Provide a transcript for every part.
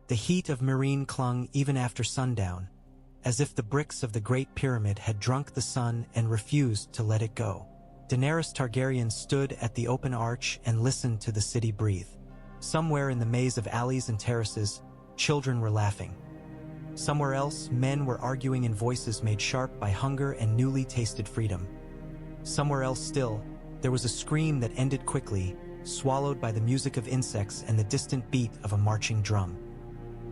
The heat of Meereen clung even after sundown, as if the bricks of the Great Pyramid had drunk the sun and refused to let it go. Daenerys Targaryen stood at the open arch and listened to the city breathe. Somewhere in the maze of alleys and terraces, children were laughing. Somewhere else, men were arguing in voices made sharp by hunger and newly tasted freedom. Somewhere else still, there was a scream that ended quickly, swallowed by the music of insects and the distant beat of a marching drum.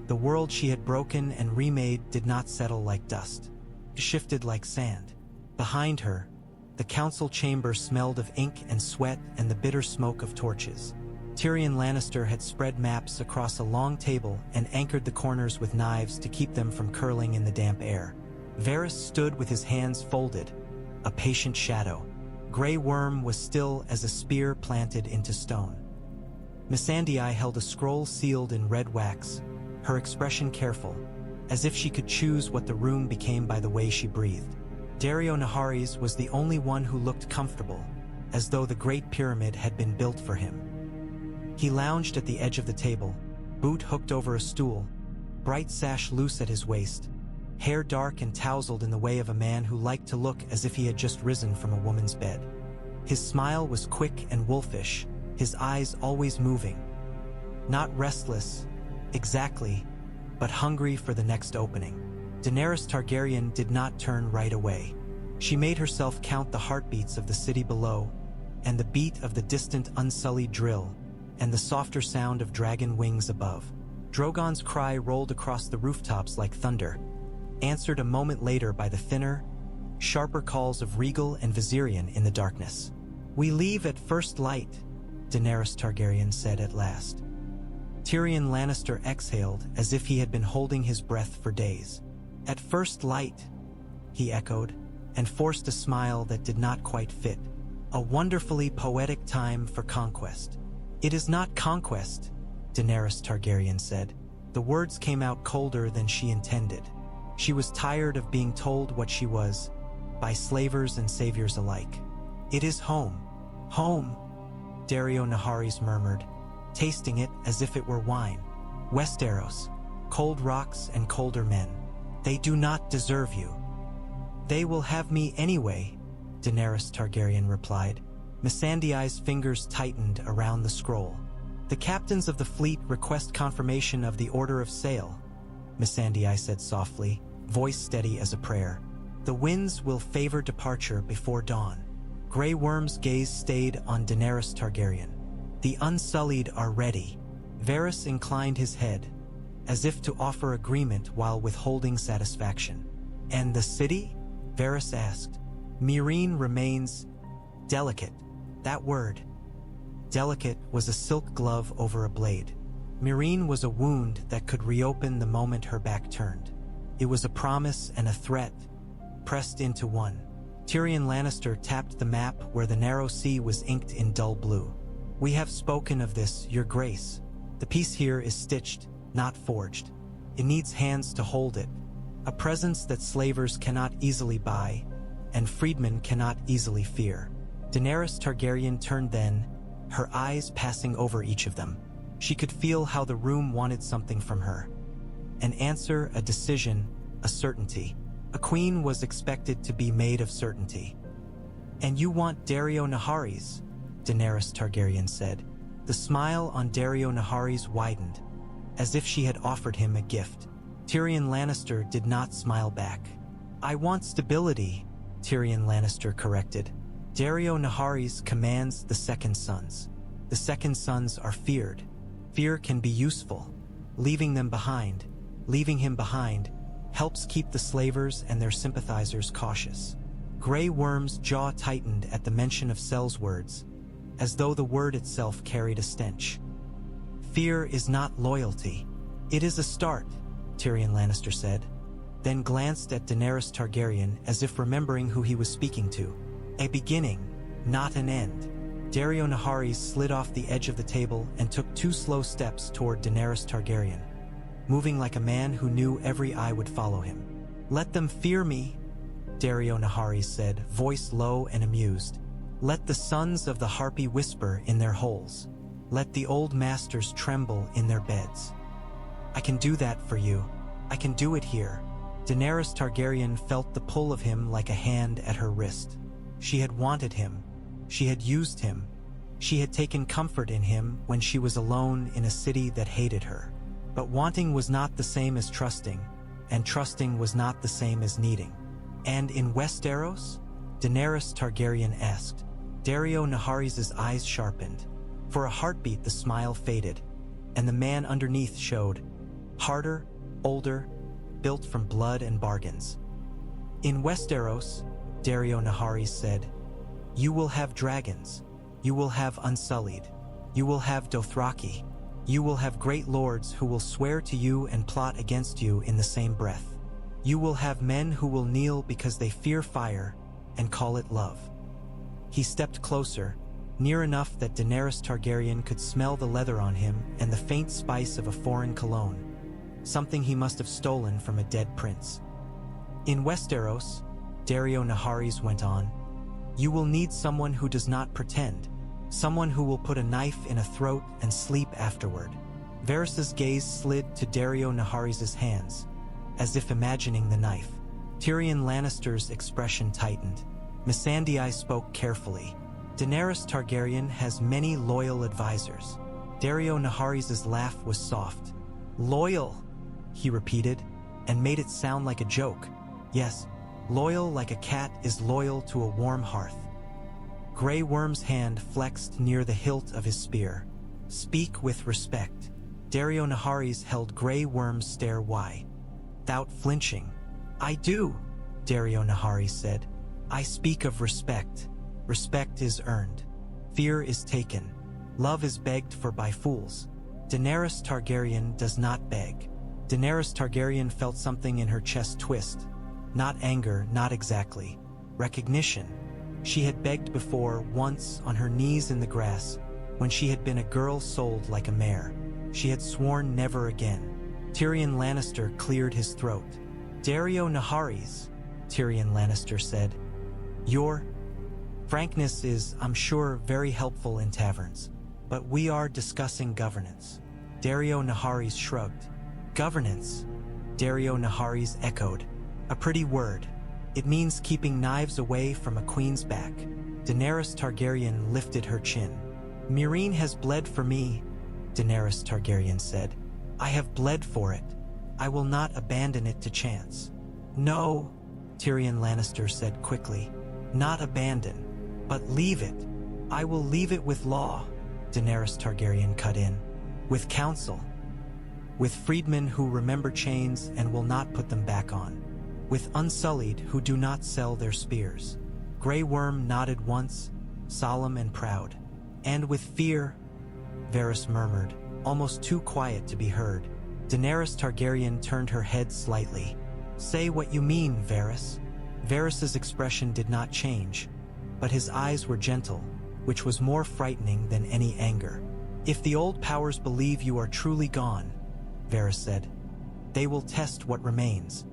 The world she had broken and remade did not settle like dust. It shifted like sand. Behind her, the council chamber smelled of ink and sweat and the bitter smoke of torches. Tyrion Lannister had spread maps across a long table and anchored the corners with knives to keep them from curling in the damp air. Varys stood with his hands folded, a patient shadow. Grey Worm was still as a spear planted into stone. Missandei held a scroll sealed in red wax, her expression careful, as if she could choose what the room became by the way she breathed. Daario Naharis was the only one who looked comfortable, as though the Great Pyramid had been built for him. He lounged at the edge of the table, boot hooked over a stool, bright sash loose at his waist, hair dark and tousled in the way of a man who liked to look as if he had just risen from a woman's bed. His smile was quick and wolfish, his eyes always moving. Not restless, exactly, but hungry for the next opening. Daenerys Targaryen did not turn right away. She made herself count the heartbeats of the city below, and the beat of the distant unsullied drill, and the softer sound of dragon wings above. Drogon's cry rolled across the rooftops like thunder, answered a moment later by the thinner, sharper calls of Rhaegal and Viserion in the darkness. "We leave at first light," Daenerys Targaryen said at last. Tyrion Lannister exhaled as if he had been holding his breath for days. "At first light," he echoed, and forced a smile that did not quite fit. "A wonderfully poetic time for conquest." "It is not conquest," Daenerys Targaryen said. The words came out colder than she intended. She was tired of being told what she was, by slavers and saviors alike. "It is home. Home," Daario Naharis murmured, tasting it as if it were wine. "Westeros, cold rocks and colder men. They do not deserve you." "They will have me anyway," Daenerys Targaryen replied. Missandei's fingers tightened around the scroll. "The captains of the fleet request confirmation of the order of sail," Missandei said softly, voice steady as a prayer. "The winds will favor departure before dawn." Grey Worm's gaze stayed on Daenerys Targaryen. "The unsullied are ready." Varys inclined his head, as if to offer agreement while withholding satisfaction. "And the city?" Varys asked. "Meereen remains delicate." That word, delicate, was a silk glove over a blade. Meereen was a wound that could reopen the moment her back turned. It was a promise and a threat, pressed into one. Tyrion Lannister tapped the map where the narrow sea was inked in dull blue. "We have spoken of this, Your Grace. The piece here is stitched, not forged. It needs hands to hold it, a presence that slavers cannot easily buy, and freedmen cannot easily fear." Daenerys Targaryen turned then, her eyes passing over each of them. She could feel how the room wanted something from her. An answer, a decision, a certainty. A queen was expected to be made of certainty. "And you want Daario Naharis?" Daenerys Targaryen said. The smile on Daario Naharis widened, as if she had offered him a gift. Tyrion Lannister did not smile back. "I want stability," Tyrion Lannister corrected. "Daario Naharis commands the Second Sons. The Second Sons are feared. Fear can be useful. Leaving him behind, helps keep the slavers and their sympathizers cautious." Grey Worm's jaw tightened at the mention of Sel's words, as though the word itself carried a stench. "Fear is not loyalty. It is a start," Tyrion Lannister said, then glanced at Daenerys Targaryen as if remembering who he was speaking to. "A beginning, not an end." Daario Naharis slid off the edge of the table and took 2 slow steps toward Daenerys Targaryen, moving like a man who knew every eye would follow him. "Let them fear me," Daario Naharis said, voice low and amused. "Let the sons of the Harpy whisper in their holes. Let the old masters tremble in their beds." I can do that for you. I can do it here. Daenerys Targaryen felt the pull of him like a hand at her wrist. She had wanted him. She had used him. She had taken comfort in him when she was alone in a city that hated her. But wanting was not the same as trusting, and trusting was not the same as needing. And in Westeros? Daenerys Targaryen asked. Daario Naharis' eyes sharpened. For a heartbeat the smile faded, and the man underneath showed. Harder, older, built from blood and bargains. In Westeros, Daario Naharis said, you will have dragons. You will have Unsullied. You will have Dothraki. You will have great lords who will swear to you and plot against you in the same breath. You will have men who will kneel because they fear fire and call it love. He stepped closer, near enough that Daenerys Targaryen could smell the leather on him and the faint spice of a foreign cologne, something he must have stolen from a dead prince. In Westeros, Daario Naharis went on, you will need someone who does not pretend, someone who will put a knife in a throat and sleep afterward. Varys' gaze slid to Daario Naharis' hands, as if imagining the knife. Tyrion Lannister's expression tightened. Missandei spoke carefully. Daenerys Targaryen has many loyal advisors. Daario Naharis' laugh was soft. Loyal, he repeated, and made it sound like a joke. Yes, loyal like a cat is loyal to a warm hearth. Grey Worm's hand flexed near the hilt of his spear. Speak with respect. Daario Naharis held Grey Worm's stare wide. Without flinching. I do, Daario Naharis said. I speak of respect. Respect is earned. Fear is taken. Love is begged for by fools. Daenerys Targaryen does not beg. Daenerys Targaryen felt something in her chest twist. Not anger, not exactly. Recognition. She had begged before, once, on her knees in the grass, when she had been a girl sold like a mare. She had sworn never again. Tyrion Lannister cleared his throat. Daario Naharis, Tyrion Lannister said. Your frankness is, I'm sure, very helpful in taverns. But we are discussing governance. Daario Naharis shrugged. Governance, Daario Naharis echoed. A pretty word. It means keeping knives away from a queen's back. Daenerys Targaryen lifted her chin. Meereen has bled for me, Daenerys Targaryen said. I have bled for it. I will not abandon it to chance. No, Tyrion Lannister said quickly. Not abandon, but leave it. I will leave it with law, Daenerys Targaryen cut in. With counsel. With freedmen who remember chains and will not put them back on. With Unsullied who do not sell their spears. Grey Worm nodded once, solemn and proud. And with fear, Varys murmured, almost too quiet to be heard. Daenerys Targaryen turned her head slightly. Say what you mean, Varys. Varys' expression did not change, but his eyes were gentle, which was more frightening than any anger. If the old powers believe you are truly gone, Varys said, they will test what remains.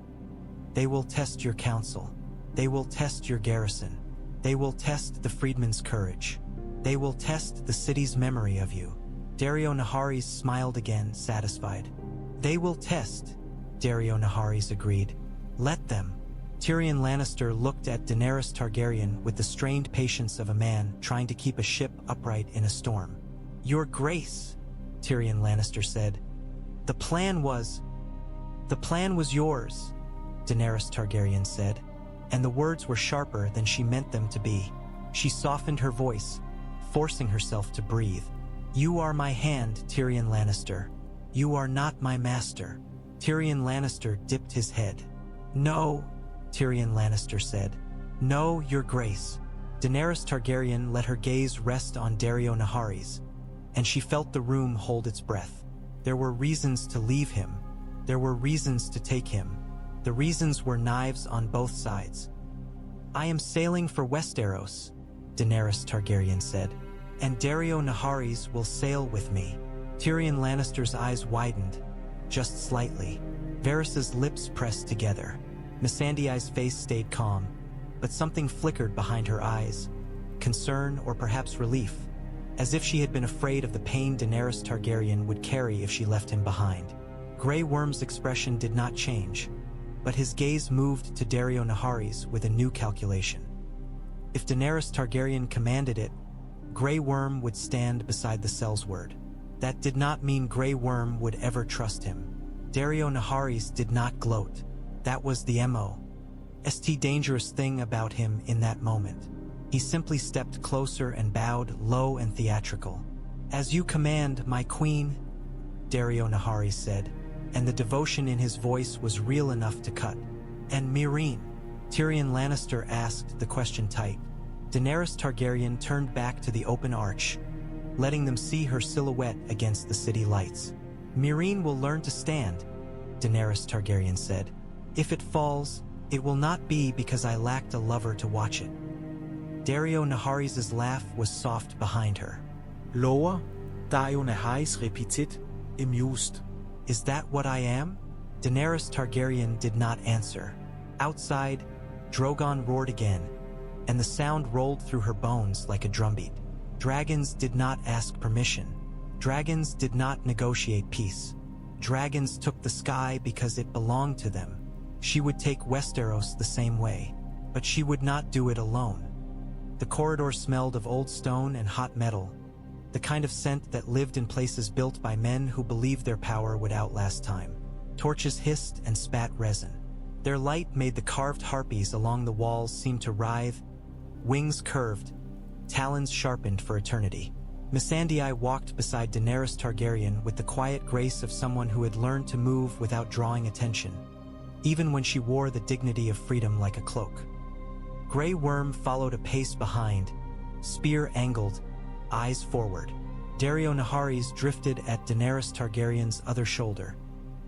They will test your counsel. They will test your garrison. They will test the freedmen's courage. They will test the city's memory of you. Daario Naharis smiled again, satisfied. They will test, Daario Naharis agreed. Let them. Tyrion Lannister looked at Daenerys Targaryen with the strained patience of a man trying to keep a ship upright in a storm. Your Grace, Tyrion Lannister said. The plan was yours, Daenerys Targaryen said, and the words were sharper than she meant them to be. She softened her voice, forcing herself to breathe. You are my hand, Tyrion Lannister. You are not my master. Tyrion Lannister dipped his head. No, Tyrion Lannister said. No, Your Grace. Daenerys Targaryen let her gaze rest on Daario Naharis, and she felt the room hold its breath. There were reasons to leave him. There were reasons to take him. The reasons were knives on both sides. I am sailing for Westeros, Daenerys Targaryen said, and Daario Naharis will sail with me. Tyrion Lannister's eyes widened, just slightly. Varys' lips pressed together. Missandei's face stayed calm, but something flickered behind her eyes. Concern or perhaps relief, as if she had been afraid of the pain Daenerys Targaryen would carry if she left him behind. Grey Worm's expression did not change, but his gaze moved to Daario Naharis with a new calculation. If Daenerys Targaryen commanded it, Grey Worm would stand beside the cell's word. That did not mean Grey Worm would ever trust him. Daario Naharis did not gloat. That was the most dangerous thing about him in that moment. He simply stepped closer and bowed, low and theatrical. "As you command, my queen," Daario Naharis said, and the devotion in his voice was real enough to cut. "And Meereen?" Tyrion Lannister asked the question tight. Daenerys Targaryen turned back to the open arch, letting them see her silhouette against the city lights. "Meereen will learn to stand," Daenerys Targaryen said. "If it falls, it will not be because I lacked a lover to watch it." Daario Naharis' laugh was soft behind her. "Lower?" Daario Naharis repeated, amused. "Is that what I am?" Daenerys Targaryen did not answer. Outside, Drogon roared again, and the sound rolled through her bones like a drumbeat. Dragons did not ask permission. Dragons did not negotiate peace. Dragons took the sky because it belonged to them. She would take Westeros the same way, but she would not do it alone. The corridor smelled of old stone and hot metal, the kind of scent that lived in places built by men who believed their power would outlast time. Torches hissed and spat resin. Their light made the carved harpies along the walls seem to writhe, wings curved, talons sharpened for eternity. Melisandre walked beside Daenerys Targaryen with the quiet grace of someone who had learned to move without drawing attention, even when she wore the dignity of freedom like a cloak. Grey Worm followed a pace behind, spear angled, eyes forward. Daario Naharis drifted at Daenerys Targaryen's other shoulder,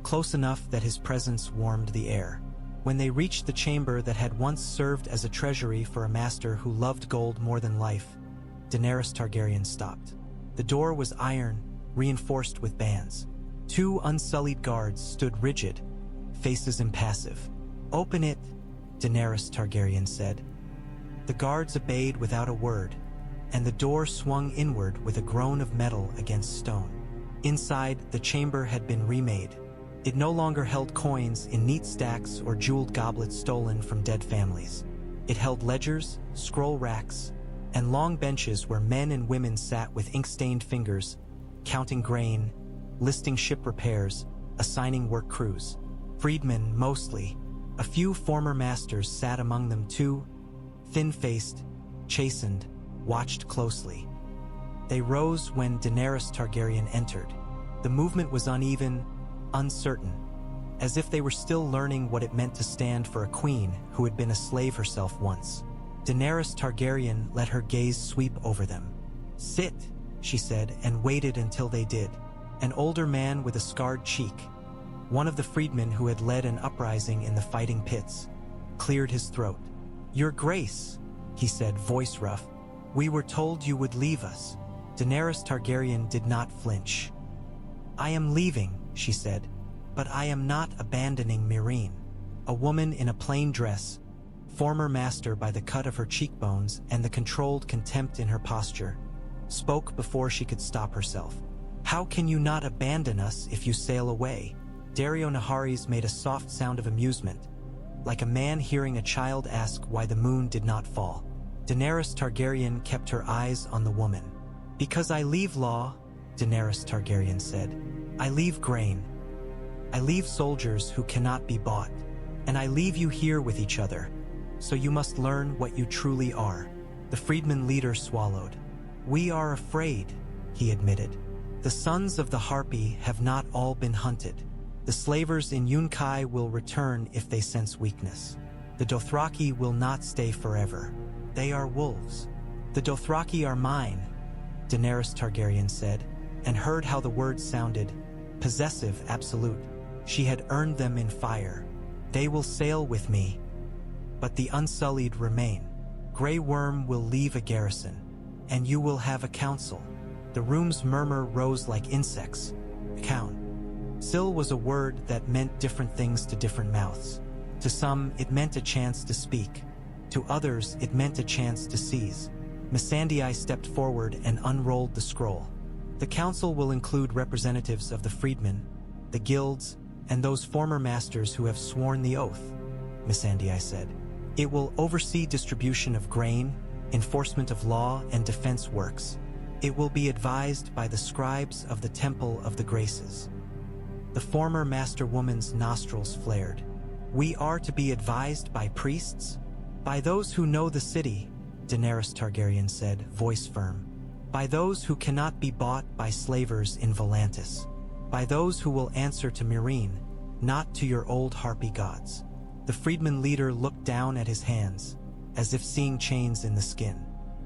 close enough that his presence warmed the air. When they reached the chamber that had once served as a treasury for a master who loved gold more than life, Daenerys Targaryen stopped. The door was iron, reinforced with bands. Two unsullied guards stood rigid, faces impassive. "Open it," Daenerys Targaryen said. The guards obeyed without a word, and the door swung inward with a groan of metal against stone. Inside, the chamber had been remade. It no longer held coins in neat stacks or jeweled goblets stolen from dead families. It held ledgers, scroll racks, and long benches where men and women sat with ink-stained fingers, counting grain, listing ship repairs, assigning work crews. Freedmen, mostly. A few former masters sat among them too, thin-faced, chastened, watched closely. They rose when Daenerys Targaryen entered. The movement was uneven, uncertain, as if they were still learning what it meant to stand for a queen who had been a slave herself once. Daenerys Targaryen let her gaze sweep over them. "Sit," she said, and waited until they did. An older man with a scarred cheek, one of the freedmen who had led an uprising in the fighting pits, cleared his throat. "Your Grace," he said, voice rough, "we were told you would leave us." Daenerys Targaryen did not flinch. "I am leaving," she said, "but I am not abandoning Meereen." A woman in a plain dress, former master by the cut of her cheekbones and the controlled contempt in her posture, spoke before she could stop herself. "How can you not abandon us if you sail away?" Daario Naharis made a soft sound of amusement, like a man hearing a child ask why the moon did not fall. Daenerys Targaryen kept her eyes on the woman. "Because I leave law," Daenerys Targaryen said. "I leave grain. I leave soldiers who cannot be bought. And I leave you here with each other. So you must learn what you truly are." The freedman leader swallowed. "We are afraid," he admitted. "The sons of the Harpy have not all been hunted. The slavers in Yunkai will return if they sense weakness. The Dothraki will not stay forever. They are wolves." "The Dothraki are mine," Daenerys Targaryen said, and heard how the words sounded. Possessive, absolute. She had earned them in fire. "They will sail with me. But the unsullied remain. Grey Worm will leave a garrison, and you will have a council." The room's murmur rose like insects. Count. Sil was a word that meant different things to different mouths. To some, it meant a chance to speak. To others, it meant a chance to seize. Melisandre stepped forward and unrolled the scroll. "The council will include representatives of the freedmen, the guilds, and those former masters who have sworn the oath, Mhysa said. It will oversee distribution of grain, enforcement of law, and defense works. It will be advised by the scribes of the Temple of the Graces. The former master woman's nostrils flared. We are to be advised by priests? By those who know the city, Daenerys Targaryen said, voice firm. By those who cannot be bought by slavers in Volantis. By those who will answer to Meereen, not to your old harpy gods. The freedman leader looked down at his hands, as if seeing chains in the skin.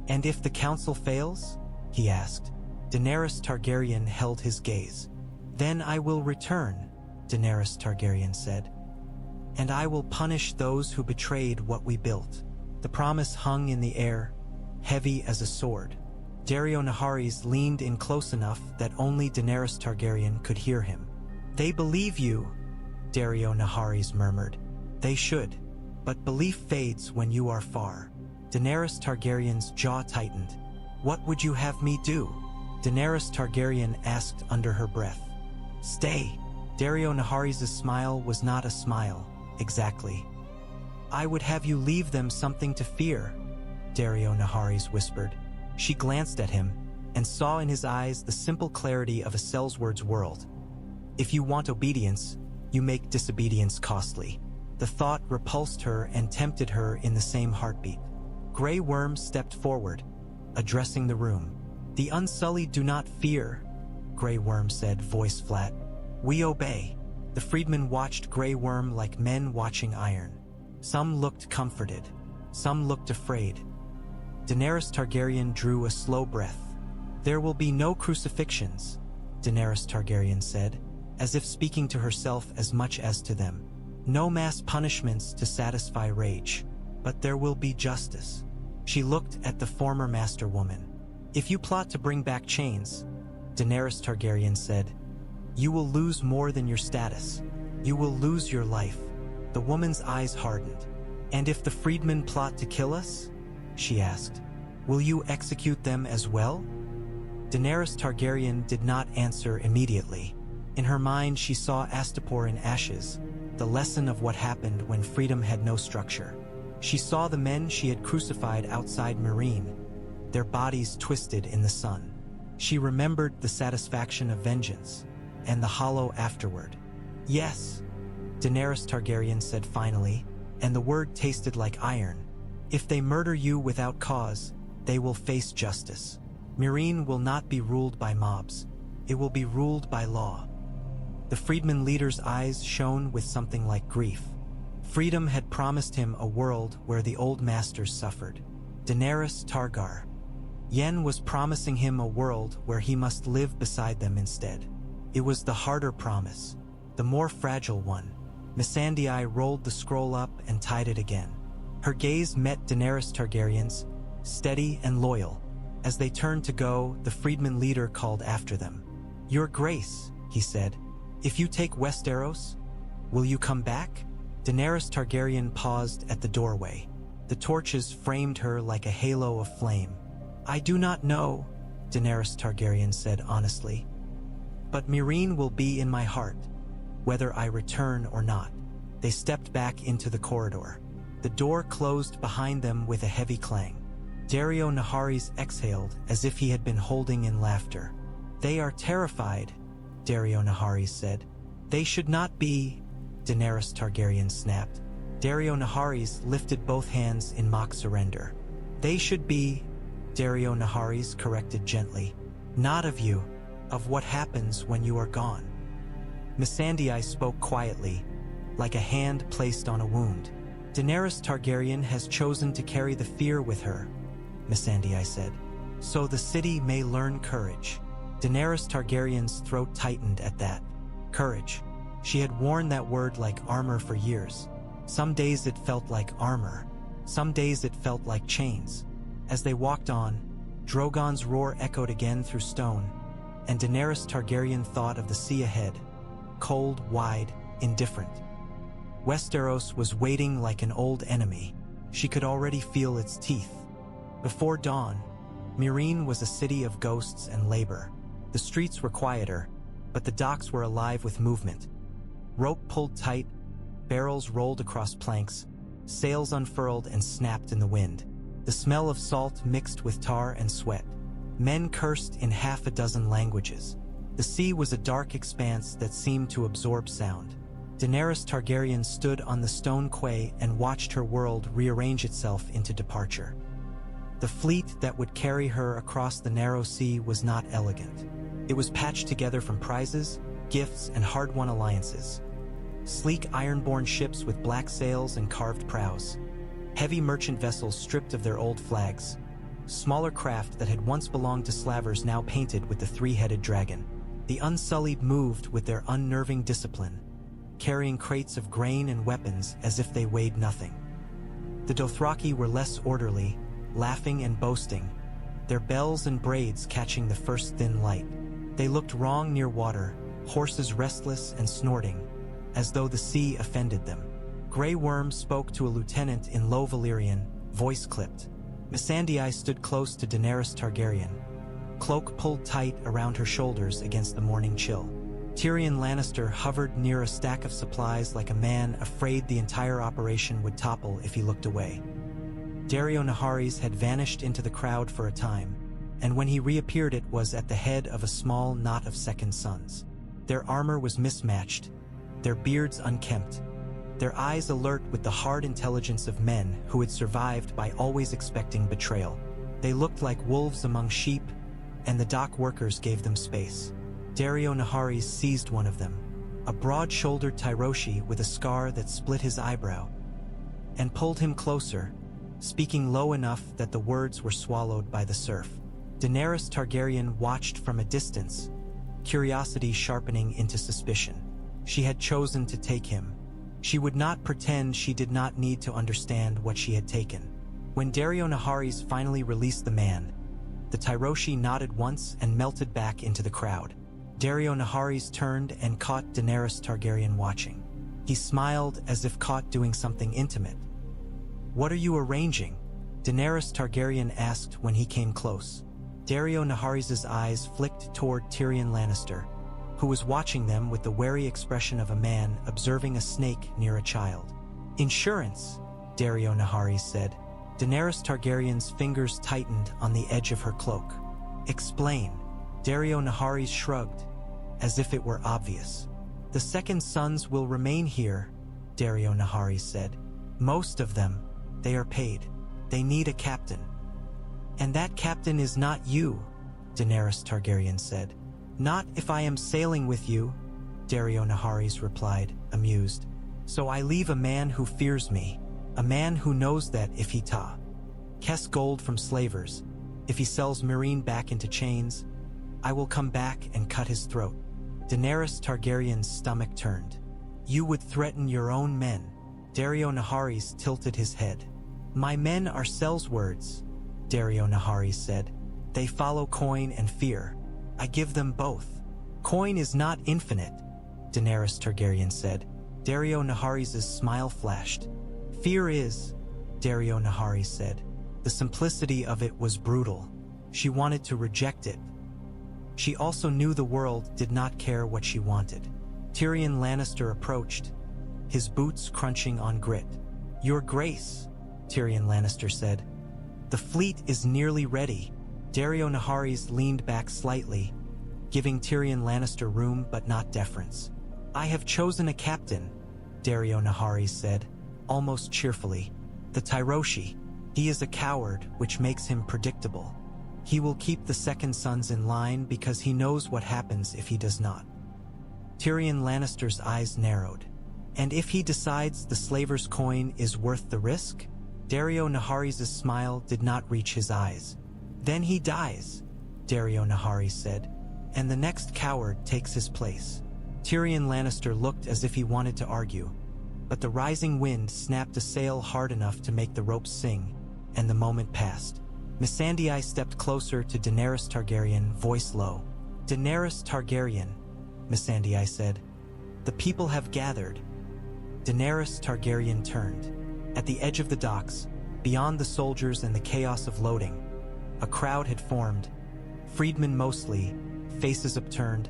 And if the council fails? He asked. Daenerys Targaryen held his gaze. Then I will return, Daenerys Targaryen said. And I will punish those who betrayed what we built. The promise hung in the air, heavy as a sword. Daario Naharis leaned in close enough that only Daenerys Targaryen could hear him. They believe you, Daario Naharis murmured. They should, but belief fades when you are far. Daenerys Targaryen's jaw tightened. What would you have me do? Daenerys Targaryen asked under her breath. Stay. Daario Naharis' smile was not a smile, exactly. I would have you leave them something to fear, Daario Naharis whispered. She glanced at him and saw in his eyes the simple clarity of a Sellsword's world. If you want obedience, you make disobedience costly. The thought repulsed her and tempted her in the same heartbeat. Grey Worm stepped forward, addressing the room. The Unsullied do not fear, Grey Worm said, voice flat. We obey. The freedmen watched Grey Worm like men watching iron. Some looked comforted, some looked afraid. Daenerys Targaryen drew a slow breath. There will be no crucifixions, Daenerys Targaryen said, as if speaking to herself as much as to them. No mass punishments to satisfy rage, but there will be justice. She looked at the former master woman. If you plot to bring back chains, Daenerys Targaryen said, you will lose more than your status. You will lose your life. The woman's eyes hardened. And if the freedmen plot to kill us? She asked. Will you execute them as well? Daenerys Targaryen did not answer immediately. In her mind, she saw Astapor in ashes, the lesson of what happened when freedom had no structure. She saw the men she had crucified outside Meereen, their bodies twisted in the sun. She remembered the satisfaction of vengeance, and the hollow afterward. Yes, Daenerys Targaryen said finally, and the word tasted like iron. If they murder you without cause, they will face justice. Meereen will not be ruled by mobs. It will be ruled by law. The freedman leader's eyes shone with something like grief. Freedom had promised him a world where the old masters suffered. Daenerys Targaryen was promising him a world where he must live beside them instead. It was the harder promise, the more fragile one. Mhysa rolled the scroll up and tied it again. Her gaze met Daenerys Targaryen's, steady and loyal. As they turned to go, the freedman leader called after them. Your Grace, he said, if you take Westeros, will you come back? Daenerys Targaryen paused at the doorway. The torches framed her like a halo of flame. I do not know, Daenerys Targaryen said honestly. But Meereen will be in my heart, whether I return or not. They stepped back into the corridor. The door closed behind them with a heavy clang. Daario Naharis exhaled as if he had been holding in laughter. They are terrified, Daario Naharis said. They should not be, Daenerys Targaryen snapped. Daario Naharis lifted both hands in mock surrender. They should be, Daario Naharis corrected gently. Not of you, of what happens when you are gone. Mhysa spoke quietly, like a hand placed on a wound. Daenerys Targaryen has chosen to carry the fear with her, Mhysa said, so the city may learn courage. Daenerys Targaryen's throat tightened at that. Courage. She had worn that word like armor for years. Some days it felt like armor. Some days it felt like chains. As they walked on, Drogon's roar echoed again through stone, and Daenerys Targaryen thought of the sea ahead, cold, wide, indifferent. Westeros was waiting like an old enemy. She could already feel its teeth. Before dawn, Meereen was a city of ghosts and labor. The streets were quieter, but the docks were alive with movement. Rope pulled tight, barrels rolled across planks, sails unfurled and snapped in the wind. The smell of salt mixed with tar and sweat. Men cursed in half a dozen languages. The sea was a dark expanse that seemed to absorb sound. Daenerys Targaryen stood on the stone quay and watched her world rearrange itself into departure. The fleet that would carry her across the narrow sea was not elegant. It was patched together from prizes, gifts, and hard-won alliances. Sleek iron-borne ships with black sails and carved prows. Heavy merchant vessels stripped of their old flags. Smaller craft that had once belonged to slavers now painted with the three-headed dragon. The Unsullied moved with their unnerving discipline, carrying crates of grain and weapons as if they weighed nothing. The Dothraki were less orderly, laughing and boasting, their bells and braids catching the first thin light. They looked wrong near water, horses restless and snorting, as though the sea offended them. Grey Worm spoke to a lieutenant in low Valyrian, voice clipped. Missandei stood close to Daenerys Targaryen, cloak pulled tight around her shoulders against the morning chill. Tyrion Lannister hovered near a stack of supplies like a man afraid the entire operation would topple if he looked away. Daario Naharis had vanished into the crowd for a time, and when he reappeared it was at the head of a small knot of second sons. Their armor was mismatched, their beards unkempt, their eyes alert with the hard intelligence of men who had survived by always expecting betrayal. They looked like wolves among sheep, and the dock workers gave them space. Daario Naharis seized one of them, a broad-shouldered Tyroshi with a scar that split his eyebrow, and pulled him closer, speaking low enough that the words were swallowed by the surf. Daenerys Targaryen watched from a distance, curiosity sharpening into suspicion. She had chosen to take him. She would not pretend she did not need to understand what she had taken. When Daario Naharis finally released the man, the Tyroshi nodded once and melted back into the crowd. Daario Naharis turned and caught Daenerys Targaryen watching. He smiled as if caught doing something intimate. "What are you arranging?" Daenerys Targaryen asked when he came close. Daario Naharis' eyes flicked toward Tyrion Lannister, who was watching them with the wary expression of a man observing a snake near a child. "Insurance," Daario Naharis said. Daenerys Targaryen's fingers tightened on the edge of her cloak. "Explain." Daario Naharis shrugged, as if it were obvious. "The second sons will remain here," Daario Naharis said. "Most of them. They are paid. They need a captain." "And that captain is not you," Daenerys Targaryen said. "Not if I am sailing with you," Daario Naharis replied, amused. "So I leave a man who fears me, a man who knows that if he kes gold from slavers, if he sells Meereen back into chains, I will come back and cut his throat." Daenerys Targaryen's stomach turned. "You would threaten your own men." Daario Naharis tilted his head. "My men are sellswords," Daario Naharis said. "They follow coin and fear. I give them both." "Coin is not infinite," Daenerys Targaryen said. Daario Naharis' smile flashed. "Fear is," Daario Naharis said. The simplicity of it was brutal. She wanted to reject it. She also knew the world did not care what she wanted. Tyrion Lannister approached, his boots crunching on grit. "Your Grace," Tyrion Lannister said. "The fleet is nearly ready." Daario Naharis leaned back slightly, giving Tyrion Lannister room but not deference. "I have chosen a captain," Daario Naharis said, almost cheerfully. "The Tyroshi. He is a coward, which makes him predictable. He will keep the second sons in line because he knows what happens if he does not." Tyrion Lannister's eyes narrowed. "And if he decides the slaver's coin is worth the risk?" Daario Naharis' smile did not reach his eyes. "Then he dies," Daario Naharis said, "and the next coward takes his place." Tyrion Lannister looked as if he wanted to argue, but the rising wind snapped a sail hard enough to make the ropes sing, and the moment passed. Missandei stepped closer to Daenerys Targaryen, voice low. "Daenerys Targaryen," Missandei said. "The people have gathered." Daenerys Targaryen turned. At the edge of the docks, beyond the soldiers and the chaos of loading, a crowd had formed, freedmen mostly, faces upturned,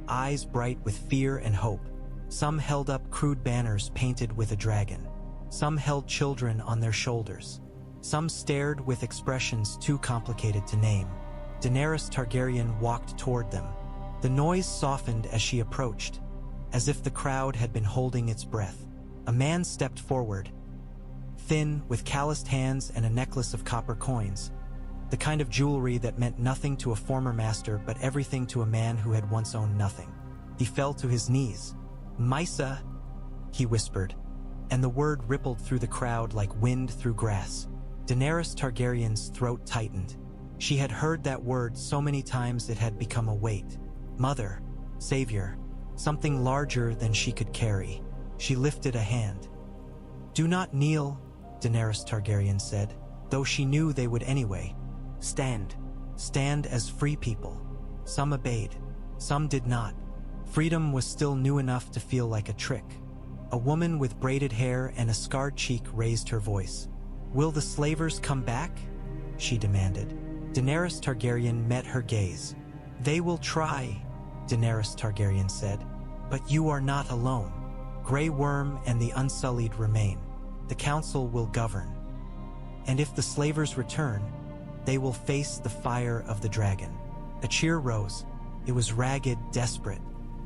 eyes bright with fear and hope. Some held up crude banners painted with a dragon. Some held children on their shoulders. Some stared with expressions too complicated to name. Daenerys Targaryen walked toward them. The noise softened as she approached, as if the crowd had been holding its breath. A man stepped forward, thin, with calloused hands and a necklace of copper coins, the kind of jewelry that meant nothing to a former master but everything to a man who had once owned nothing. He fell to his knees. "Mhysa," he whispered, and the word rippled through the crowd like wind through grass. Daenerys Targaryen's throat tightened. She had heard that word so many times it had become a weight. Mother, savior, something larger than she could carry. She lifted a hand. "Do not kneel," Daenerys Targaryen said, though she knew they would anyway. "Stand. Stand as free people." Some obeyed. Some did not. Freedom was still new enough to feel like a trick. A woman with braided hair and a scarred cheek raised her voice. "Will the slavers come back?" she demanded. Daenerys Targaryen met her gaze. "They will try," Daenerys Targaryen said, "but you are not alone. Grey Worm and the Unsullied remain. The council will govern. And if the slavers return, they will face the fire of the dragon." A cheer rose. It was ragged, desperate.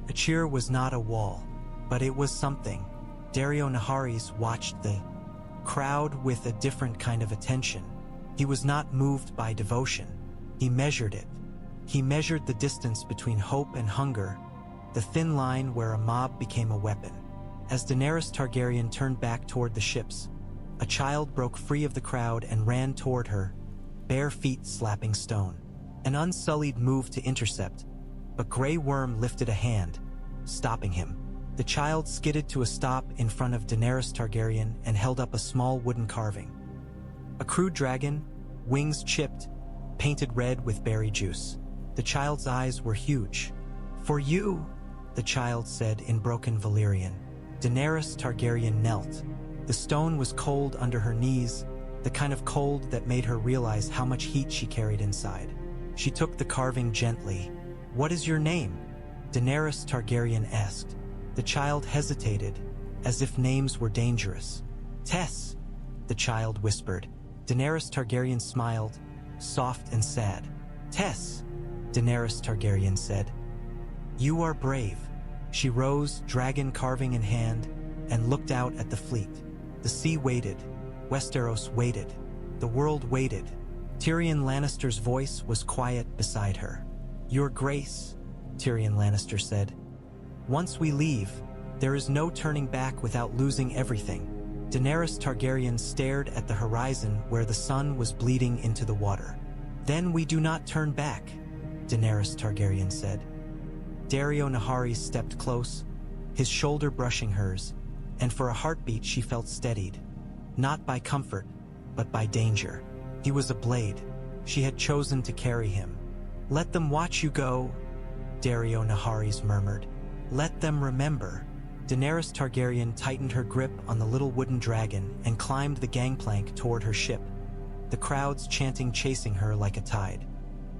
A cheer was not a wall, but it was something. Daario Naharis watched the crowd with a different kind of attention. He was not moved by devotion. He measured it. He measured the distance between hope and hunger, the thin line where a mob became a weapon. As Daenerys Targaryen turned back toward the ships, a child broke free of the crowd and ran toward her, bare feet slapping stone. An Unsullied moved to intercept, but Grey Worm lifted a hand, stopping him. The child skidded to a stop in front of Daenerys Targaryen and held up a small wooden carving. A crude dragon, wings chipped, painted red with berry juice. The child's eyes were huge. "For you," the child said in broken Valyrian. Daenerys Targaryen knelt. The stone was cold under her knees, the kind of cold that made her realize how much heat she carried inside. She took the carving gently. "What is your name?" Daenerys Targaryen asked. The child hesitated, as if names were dangerous. "Tess," the child whispered. Daenerys Targaryen smiled, soft and sad. "Tess," Daenerys Targaryen said. "You are brave." She rose, dragon carving in hand, and looked out at the fleet. The sea waited. Westeros waited. The world waited. Tyrion Lannister's voice was quiet beside her. "Your Grace," Tyrion Lannister said. "Once we leave, there is no turning back without losing everything." Daenerys Targaryen stared at the horizon where the sun was bleeding into the water. "Then we do not turn back," Daenerys Targaryen said. Daario Naharis stepped close, his shoulder brushing hers, and for a heartbeat she felt steadied. Not by comfort, but by danger. He was a blade. She had chosen to carry him. "Let them watch you go," Daario Naharis murmured. "Let them remember." Daenerys Targaryen tightened her grip on the little wooden dragon and climbed the gangplank toward her ship, the crowds chanting, chasing her like a tide.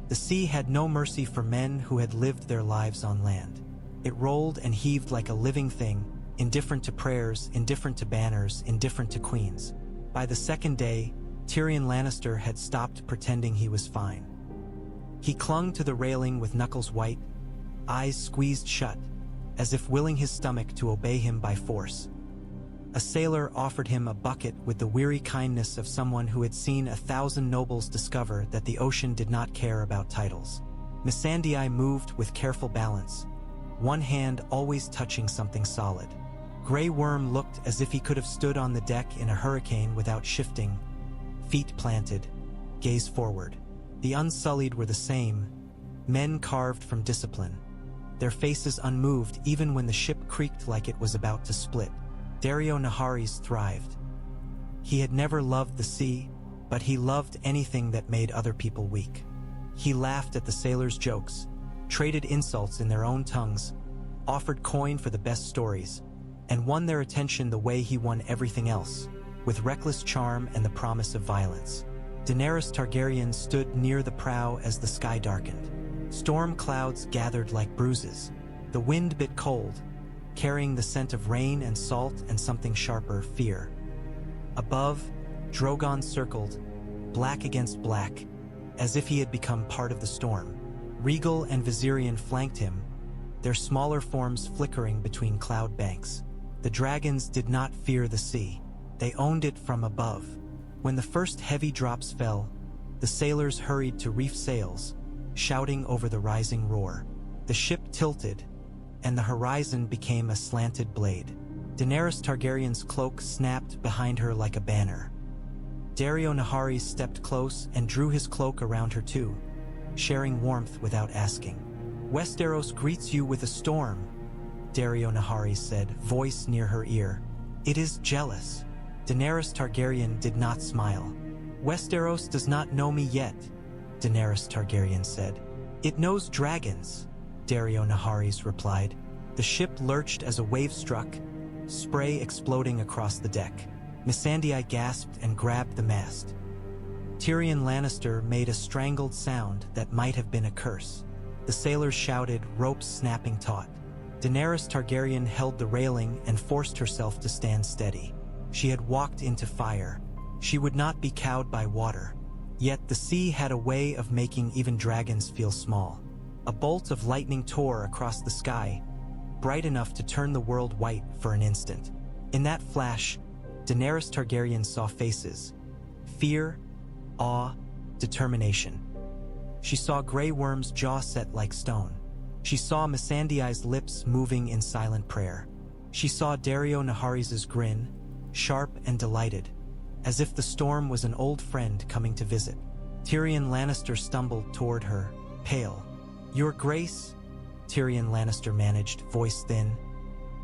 The sea had no mercy for men who had lived their lives on land. It rolled and heaved like a living thing, indifferent to prayers, indifferent to banners, indifferent to queens. By the second day, Tyrion Lannister had stopped pretending he was fine. He clung to the railing with knuckles white, eyes squeezed shut, as if willing his stomach to obey him by force. A sailor offered him a bucket with the weary kindness of someone who had seen 1,000 nobles discover that the ocean did not care about titles. Melisandre moved with careful balance, one hand always touching something solid. Grey Worm looked as if he could have stood on the deck in a hurricane without shifting, feet planted, gaze forward. The Unsullied were the same, men carved from discipline, their faces unmoved even when the ship creaked like it was about to split. Daario Naharis thrived. He had never loved the sea, but he loved anything that made other people weak. He laughed at the sailors' jokes, traded insults in their own tongues, offered coin for the best stories, and won their attention the way he won everything else, with reckless charm and the promise of violence. Daenerys Targaryen stood near the prow as the sky darkened. Storm clouds gathered like bruises. The wind bit cold, carrying the scent of rain and salt and something sharper, fear. Above, Drogon circled, black against black, as if he had become part of the storm. Rhaegal and Viserion flanked him, their smaller forms flickering between cloud banks. The dragons did not fear the sea. They owned it from above. When the first heavy drops fell, the sailors hurried to reef sails, shouting over the rising roar. The ship tilted, and the horizon became a slanted blade. Daenerys Targaryen's cloak snapped behind her like a banner. Daario Naharis stepped close and drew his cloak around her too, sharing warmth without asking. "Westeros greets you with a storm," Daario Naharis said, voice near her ear. "It is jealous." Daenerys Targaryen did not smile. "Westeros does not know me yet," Daenerys Targaryen said. "It knows dragons," Daario Naharis replied. The ship lurched as a wave struck, spray exploding across the deck. Missandei gasped and grabbed the mast. Tyrion Lannister made a strangled sound that might have been a curse. The sailors shouted, ropes snapping taut. Daenerys Targaryen held the railing and forced herself to stand steady. She had walked into fire. She would not be cowed by water. Yet the sea had a way of making even dragons feel small. A bolt of lightning tore across the sky, bright enough to turn the world white for an instant. In that flash, Daenerys Targaryen saw faces. Fear, awe, determination. She saw Grey Worm's jaw set like stone. She saw Missandei's lips moving in silent prayer. She saw Daario Naharis's grin, sharp and delighted, as if the storm was an old friend coming to visit. Tyrion Lannister stumbled toward her, pale. "Your Grace," Tyrion Lannister managed, voice thin.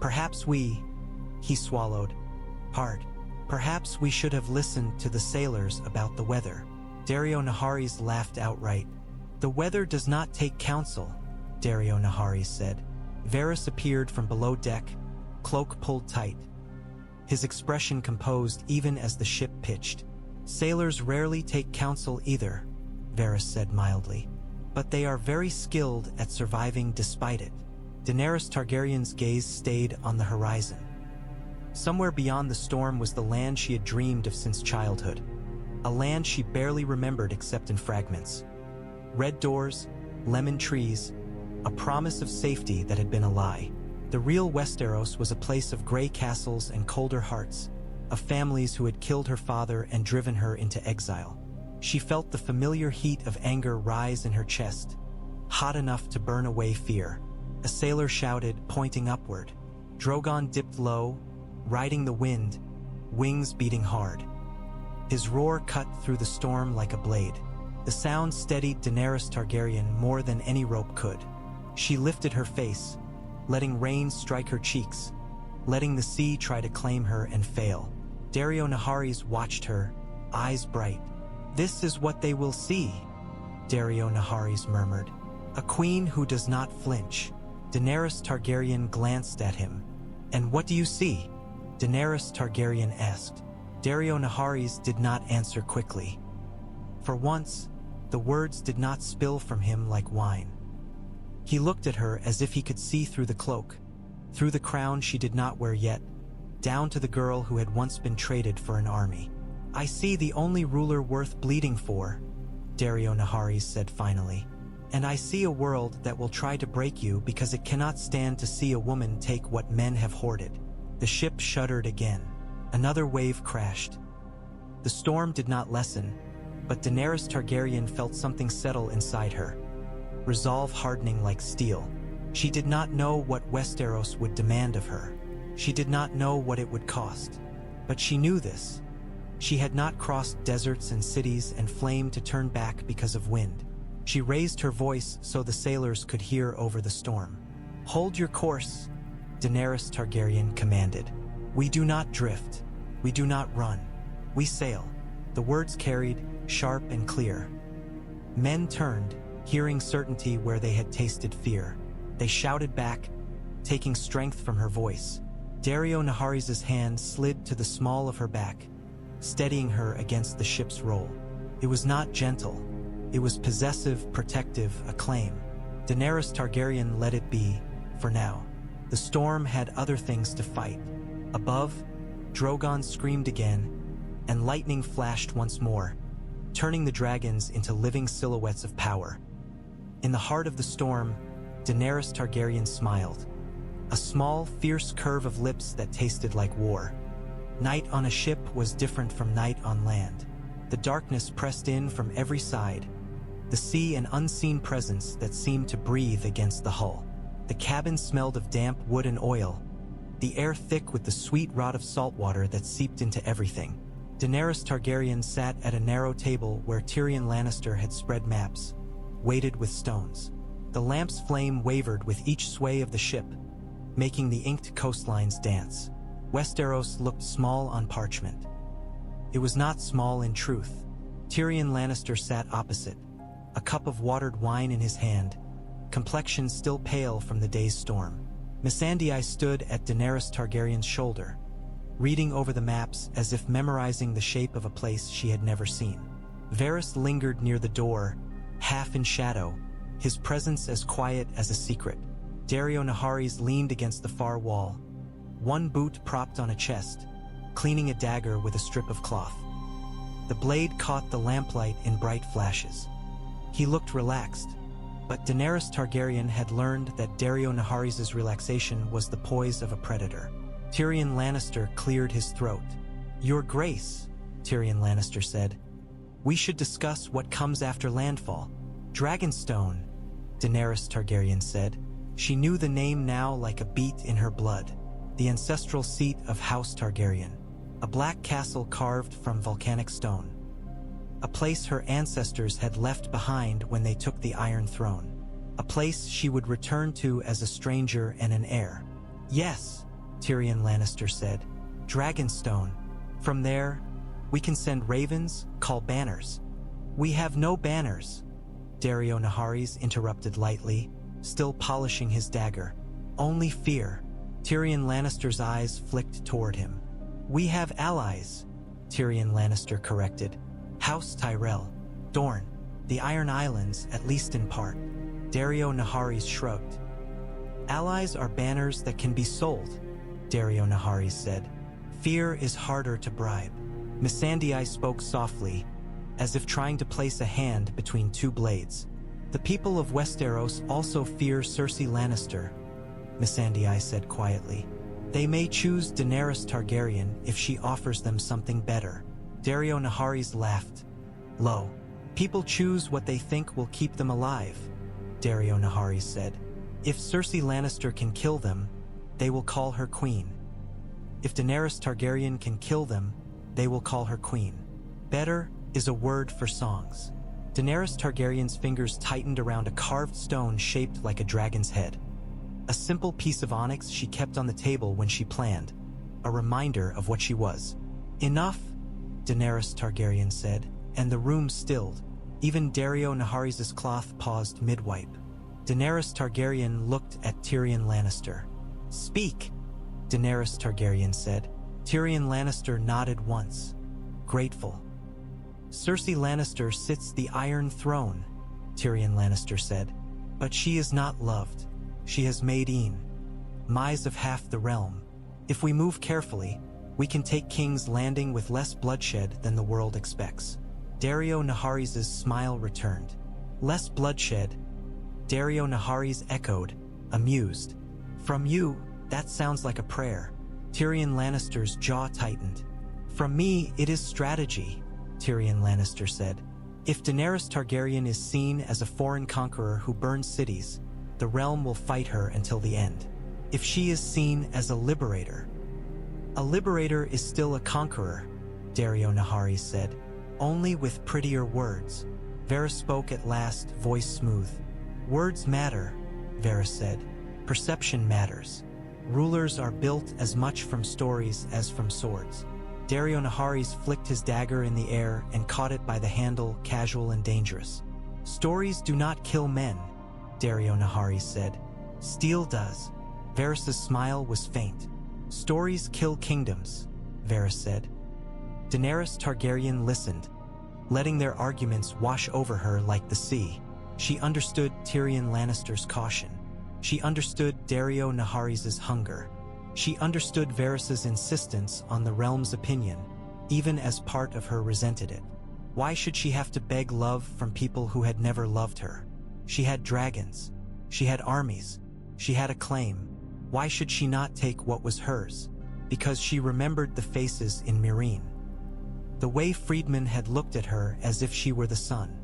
"Perhaps he swallowed, hard. "Perhaps we should have listened to the sailors about the weather." Daario Naharis laughed outright. "The weather does not take counsel," Daario Naharis said. Varys appeared from below deck, cloak pulled tight. His expression composed even as the ship pitched. "Sailors rarely take counsel either," Varys said mildly. "But they are very skilled at surviving despite it." Daenerys Targaryen's gaze stayed on the horizon. Somewhere beyond the storm was the land she had dreamed of since childhood. A land she barely remembered except in fragments. Red doors, lemon trees, a promise of safety that had been a lie. The real Westeros was a place of gray castles and colder hearts, of families who had killed her father and driven her into exile. She felt the familiar heat of anger rise in her chest, hot enough to burn away fear. A sailor shouted, pointing upward. Drogon dipped low, riding the wind, wings beating hard. His roar cut through the storm like a blade. The sound steadied Daenerys Targaryen more than any rope could. She lifted her face, letting rain strike her cheeks, letting the sea try to claim her and fail. Daario Naharis watched her, eyes bright. "This is what they will see," Daario Naharis murmured. "A queen who does not flinch." Daenerys Targaryen glanced at him. "And what do you see?" Daenerys Targaryen asked. Daario Naharis did not answer quickly. For once, the words did not spill from him like wine. He looked at her as if he could see through the cloak, through the crown she did not wear yet, down to the girl who had once been traded for an army. "I see the only ruler worth bleeding for," Daario Naharis said finally. "And I see a world that will try to break you because it cannot stand to see a woman take what men have hoarded." The ship shuddered again. Another wave crashed. The storm did not lessen, but Daenerys Targaryen felt something settle inside her, resolve hardening like steel. She did not know what Westeros would demand of her. She did not know what it would cost. But she knew this. She had not crossed deserts and cities and flame to turn back because of wind. She raised her voice so the sailors could hear over the storm. "Hold your course," Daenerys Targaryen commanded. "We do not drift. We do not run. We sail." The words carried, sharp and clear. Men turned, hearing certainty where they had tasted fear. They shouted back, taking strength from her voice. Daario Naharis's hand slid to the small of her back, steadying her against the ship's roll. It was not gentle. It was possessive, protective, a claim. Daenerys Targaryen let it be, for now. The storm had other things to fight. Above, Drogon screamed again, and lightning flashed once more, turning the dragons into living silhouettes of power. In the heart of the storm, Daenerys Targaryen smiled, a small, fierce curve of lips that tasted like war. Night on a ship was different from night on land. The darkness pressed in from every side, the sea an unseen presence that seemed to breathe against the hull. The cabin smelled of damp wood and oil, the air thick with the sweet rot of salt water that seeped into everything. Daenerys Targaryen sat at a narrow table where Tyrion Lannister had spread maps, weighted with stones. The lamp's flame wavered with each sway of the ship, making the inked coastlines dance. Westeros looked small on parchment. It was not small in truth. Tyrion Lannister sat opposite, a cup of watered wine in his hand, complexion still pale from the day's storm. Mhysa stood at Daenerys Targaryen's shoulder, reading over the maps as if memorizing the shape of a place she had never seen. Varys lingered near the door, half in shadow, his presence as quiet as a secret. Daario Naharis leaned against the far wall, one boot propped on a chest, cleaning a dagger with a strip of cloth. The blade caught the lamplight in bright flashes. He looked relaxed, but Daenerys Targaryen had learned that Daario Naharis' relaxation was the poise of a predator. Tyrion Lannister cleared his throat. "Your Grace," Tyrion Lannister said, "we should discuss what comes after landfall." "Dragonstone," Daenerys Targaryen said. She knew the name now like a beat in her blood. The ancestral seat of House Targaryen. A black castle carved from volcanic stone. A place her ancestors had left behind when they took the Iron Throne. A place she would return to as a stranger and an heir. "Yes," Tyrion Lannister said. "Dragonstone. From there, we can send ravens, call banners." "We have no banners," Daario Naharis interrupted lightly, still polishing his dagger. "Only fear." Tyrion Lannister's eyes flicked toward him. "We have allies," Tyrion Lannister corrected. "House Tyrell, Dorne, the Iron Islands, at least in part." Daario Naharis shrugged. "Allies are banners that can be sold," Daario Naharis said. "Fear is harder to bribe." Mhysa spoke softly, as if trying to place a hand between two blades. "The people of Westeros also fear Cersei Lannister," Mhysa said quietly. "They may choose Daenerys Targaryen if she offers them something better." Daario Naharis laughed. "Lo, people choose what they think will keep them alive," Daario Naharis said. "If Cersei Lannister can kill them, they will call her queen. If Daenerys Targaryen can kill them, they will call her queen. Better is a word for songs." Daenerys Targaryen's fingers tightened around a carved stone shaped like a dragon's head. A simple piece of onyx she kept on the table when she planned, a reminder of what she was. "Enough," Daenerys Targaryen said, and the room stilled. Even Daario Naharis' cloth paused mid-wipe. Daenerys Targaryen looked at Tyrion Lannister. "Speak," Daenerys Targaryen said. Tyrion Lannister nodded once, grateful. "Cersei Lannister sits the Iron Throne," Tyrion Lannister said. "But she is not loved. She has made Mhysa of half the realm. If we move carefully, we can take King's Landing with less bloodshed than the world expects." Daario Naharis' smile returned. "Less bloodshed," Daario Naharis echoed, amused. "From you, that sounds like a prayer." Tyrion Lannister's jaw tightened. "From me, it is strategy," Tyrion Lannister said. "If Daenerys Targaryen is seen as a foreign conqueror who burns cities, the realm will fight her until the end. If she is seen as a liberator is still a conqueror," Daario Naharis said. "Only with prettier words." Varys spoke at last, voice smooth. "Words matter," Varys said. "Perception matters. Rulers are built as much from stories as from swords." Daario Naharis flicked his dagger in the air and caught it by the handle, casual and dangerous. "Stories do not kill men," Daario Naharis said. "Steel does." Varys' smile was faint. "Stories kill kingdoms," Varys said. Daenerys Targaryen listened, letting their arguments wash over her like the sea. She understood Tyrion Lannister's caution. She understood Daario Naharis's hunger. She understood Varys's insistence on the realm's opinion, even as part of her resented it. Why should she have to beg love from people who had never loved her? She had dragons. She had armies. She had a claim. Why should she not take what was hers? Because she remembered the faces in Meereen. The way freedmen had looked at her as if she were the sun.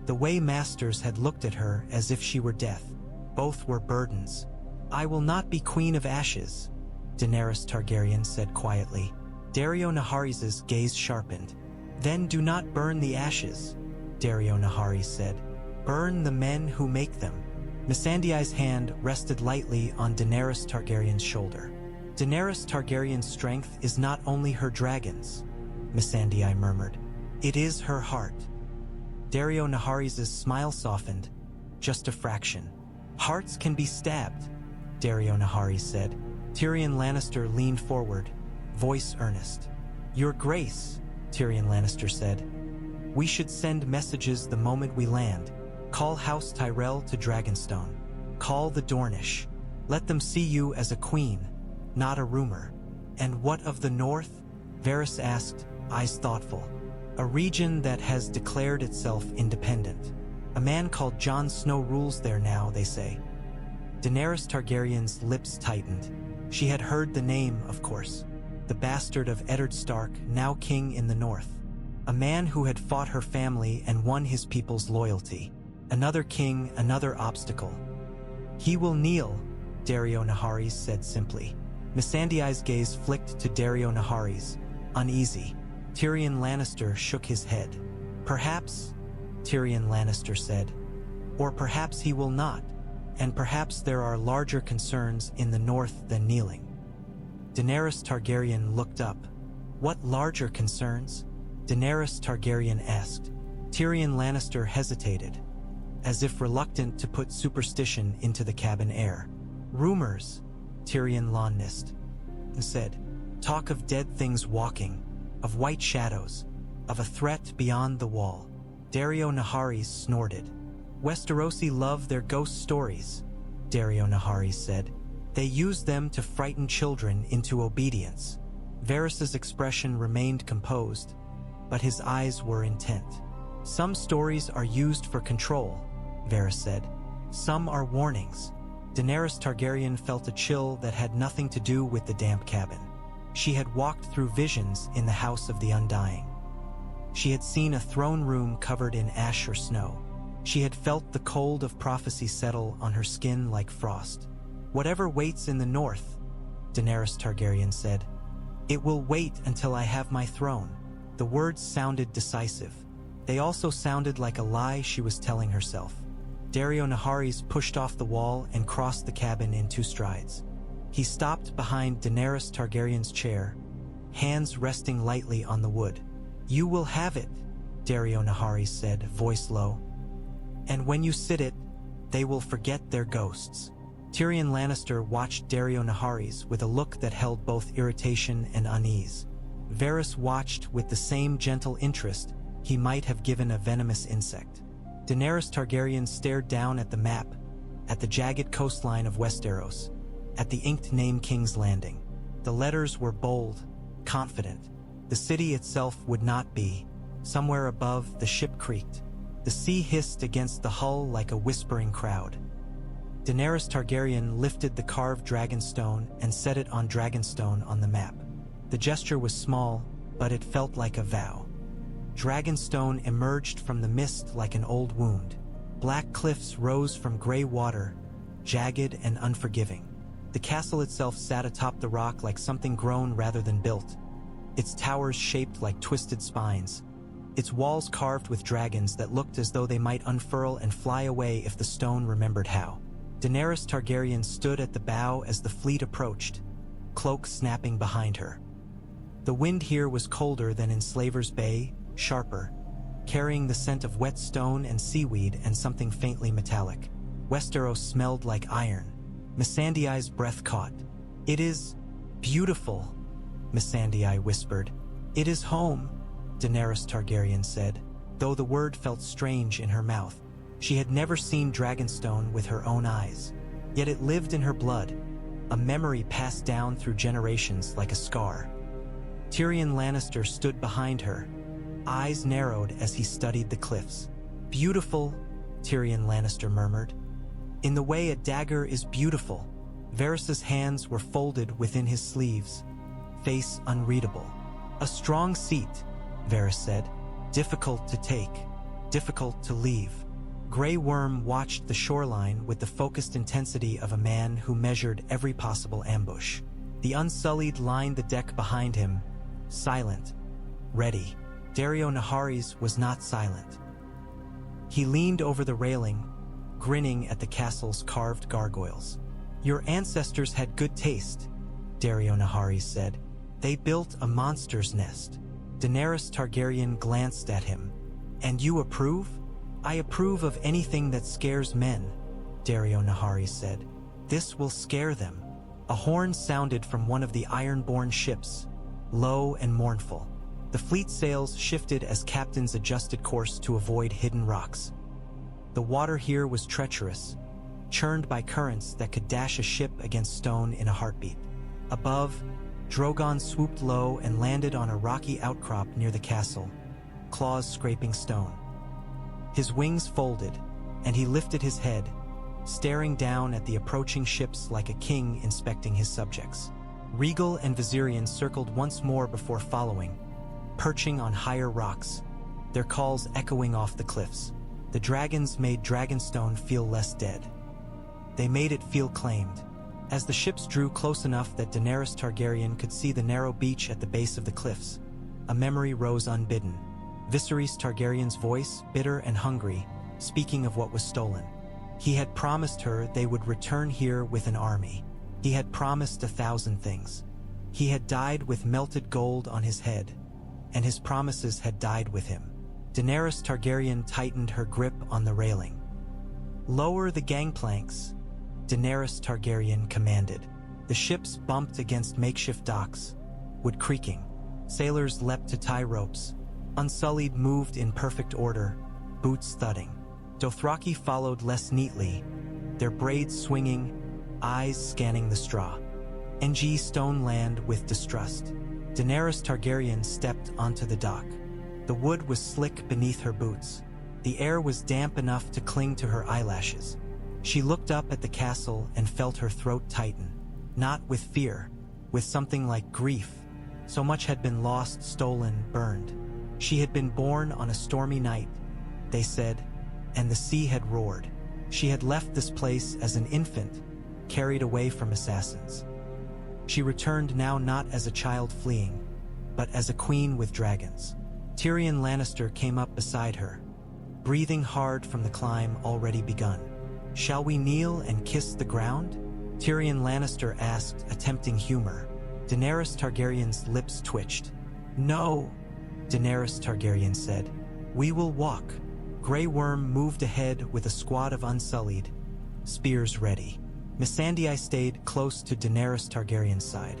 The way masters had looked at her as if she were death. Both were burdens. "I will not be Queen of Ashes," Daenerys Targaryen said quietly. Daario Naharis's gaze sharpened. "Then do not burn the ashes," Daario Naharis said. "Burn the men who make them." Missandei's hand rested lightly on Daenerys Targaryen's shoulder. "Daenerys Targaryen's strength is not only her dragons," Missandei murmured. "It is her heart." Daario Naharis's smile softened, just a fraction. "Hearts can be stabbed," Daario Naharis said. Tyrion Lannister leaned forward, voice earnest. "Your Grace," Tyrion Lannister said. "We should send messages the moment we land. Call House Tyrell to Dragonstone. Call the Dornish. Let them see you as a queen, not a rumor." "And what of the North?" Varys asked, eyes thoughtful. "A region that has declared itself independent. A man called Jon Snow rules there now, they say." Daenerys Targaryen's lips tightened. She had heard the name, of course. The bastard of Eddard Stark, now king in the north. A man who had fought her family and won his people's loyalty. Another king, another obstacle. "He will kneel," Daario Naharis said simply. Missandei's gaze flicked to Daario Naharis, uneasy. Tyrion Lannister shook his head. "Perhaps," Tyrion Lannister said. "Or perhaps he will not, and perhaps there are larger concerns in the north than kneeling." Daenerys Targaryen looked up. "What larger concerns?" Daenerys Targaryen asked. Tyrion Lannister hesitated, as if reluctant to put superstition into the cabin air. "Rumors," Tyrion Lannister said. "Talk of dead things walking, of white shadows, of a threat beyond the wall." Daario Naharis snorted. "Westerosi love their ghost stories," Daario Naharis said. "They use them to frighten children into obedience." Varys's expression remained composed, but his eyes were intent. "Some stories are used for control," Varys said. "Some are warnings." Daenerys Targaryen felt a chill that had nothing to do with the damp cabin. She had walked through visions in the House of the Undying. She had seen a throne room covered in ash or snow. She had felt the cold of prophecy settle on her skin like frost. "Whatever waits in the north," Daenerys Targaryen said, "it will wait until I have my throne." The words sounded decisive. They also sounded like a lie she was telling herself. Daario Naharis pushed off the wall and crossed the cabin in 2 strides. He stopped behind Daenerys Targaryen's chair, hands resting lightly on the wood. "You will have it," Daario Naharis said, voice low. "And when you sit it, they will forget their ghosts." Tyrion Lannister watched Daario Naharis with a look that held both irritation and unease. Varys watched with the same gentle interest he might have given a venomous insect. Daenerys Targaryen stared down at the map, at the jagged coastline of Westeros, at the inked name King's Landing. The letters were bold, confident. The city itself would not be. Somewhere above, the ship creaked. The sea hissed against the hull like a whispering crowd. Daenerys Targaryen lifted the carved Dragonstone and set it on Dragonstone on the map. The gesture was small, but it felt like a vow. Dragonstone emerged from the mist like an old wound. Black cliffs rose from gray water, jagged and unforgiving. The castle itself sat atop the rock like something grown rather than built, its towers shaped like twisted spines, its walls carved with dragons that looked as though they might unfurl and fly away if the stone remembered how. Daenerys Targaryen stood at the bow as the fleet approached, cloak snapping behind her. The wind here was colder than in Slaver's Bay, sharper, carrying the scent of wet stone and seaweed and something faintly metallic. Westeros smelled like iron. Missandei's breath caught. "It is beautiful," Missandei whispered. "It is home," Daenerys Targaryen said, though the word felt strange in her mouth. She had never seen Dragonstone with her own eyes. Yet it lived in her blood, a memory passed down through generations like a scar. Tyrion Lannister stood behind her, eyes narrowed as he studied the cliffs. "Beautiful," Tyrion Lannister murmured. "In the way a dagger is beautiful." Varys's hands were folded within his sleeves, face unreadable. "A strong seat," Varys said. "Difficult to take, difficult to leave." Grey Worm watched the shoreline with the focused intensity of a man who measured every possible ambush. The Unsullied lined the deck behind him, silent, ready. Daario Naharis was not silent. He leaned over the railing, grinning at the castle's carved gargoyles. "Your ancestors had good taste," Daario Naharis said. "They built a monster's nest." Daenerys Targaryen glanced at him. "And you approve?" "I approve of anything that scares men," Daario Naharis said. "This will scare them." A horn sounded from one of the iron-born ships, low and mournful. The fleet sails shifted as captains adjusted course to avoid hidden rocks. The water here was treacherous, churned by currents that could dash a ship against stone in a heartbeat. Above, Drogon swooped low and landed on a rocky outcrop near the castle, claws scraping stone. His wings folded, and he lifted his head, staring down at the approaching ships like a king inspecting his subjects. Regal and Viserion circled once more before following, perching on higher rocks, their calls echoing off the cliffs. The dragons made Dragonstone feel less dead. They made it feel claimed. As the ships drew close enough that Daenerys Targaryen could see the narrow beach at the base of the cliffs, a memory rose unbidden. Viserys Targaryen's voice, bitter and hungry, speaking of what was stolen. He had promised her they would return here with an army. He had promised 1,000 things. He had died with melted gold on his head, and his promises had died with him. Daenerys Targaryen tightened her grip on the railing. "Lower the gangplanks," Daenerys Targaryen commanded. The ships bumped against makeshift docks, wood creaking. Sailors leapt to tie ropes. Unsullied moved in perfect order, boots thudding. Dothraki followed less neatly, their braids swinging, eyes scanning the straw. NG stone land with distrust. Daenerys Targaryen stepped onto the dock. The wood was slick beneath her boots. The air was damp enough to cling to her eyelashes. She looked up at the castle and felt her throat tighten. Not with fear, with something like grief. So much had been lost, stolen, burned. She had been born on a stormy night, they said, and the sea had roared. She had left this place as an infant, carried away from assassins. She returned now not as a child fleeing, but as a queen with dragons. Tyrion Lannister came up beside her, breathing hard from the climb already begun. "Shall we kneel and kiss the ground?" Tyrion Lannister asked, attempting humor. Daenerys Targaryen's lips twitched. "No," Daenerys Targaryen said. "We will walk." Grey Worm moved ahead with a squad of Unsullied, spears ready. Missandei stayed close to Daenerys Targaryen's side.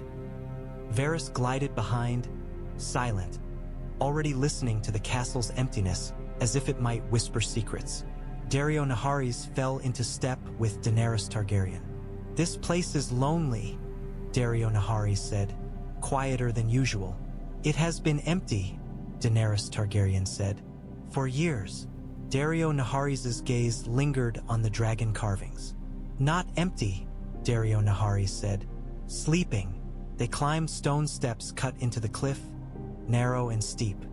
Varys glided behind, silent, already listening to the castle's emptiness as if it might whisper secrets. Daario Naharis fell into step with Daenerys Targaryen. "This place is lonely," Daario Naharis said, quieter than usual. "It has been empty," Daenerys Targaryen said. "For years." Daario Naharis's gaze lingered on the dragon carvings. "Not empty," Daario Naharis said. "Sleeping." They climbed stone steps cut into the cliff, narrow and steep.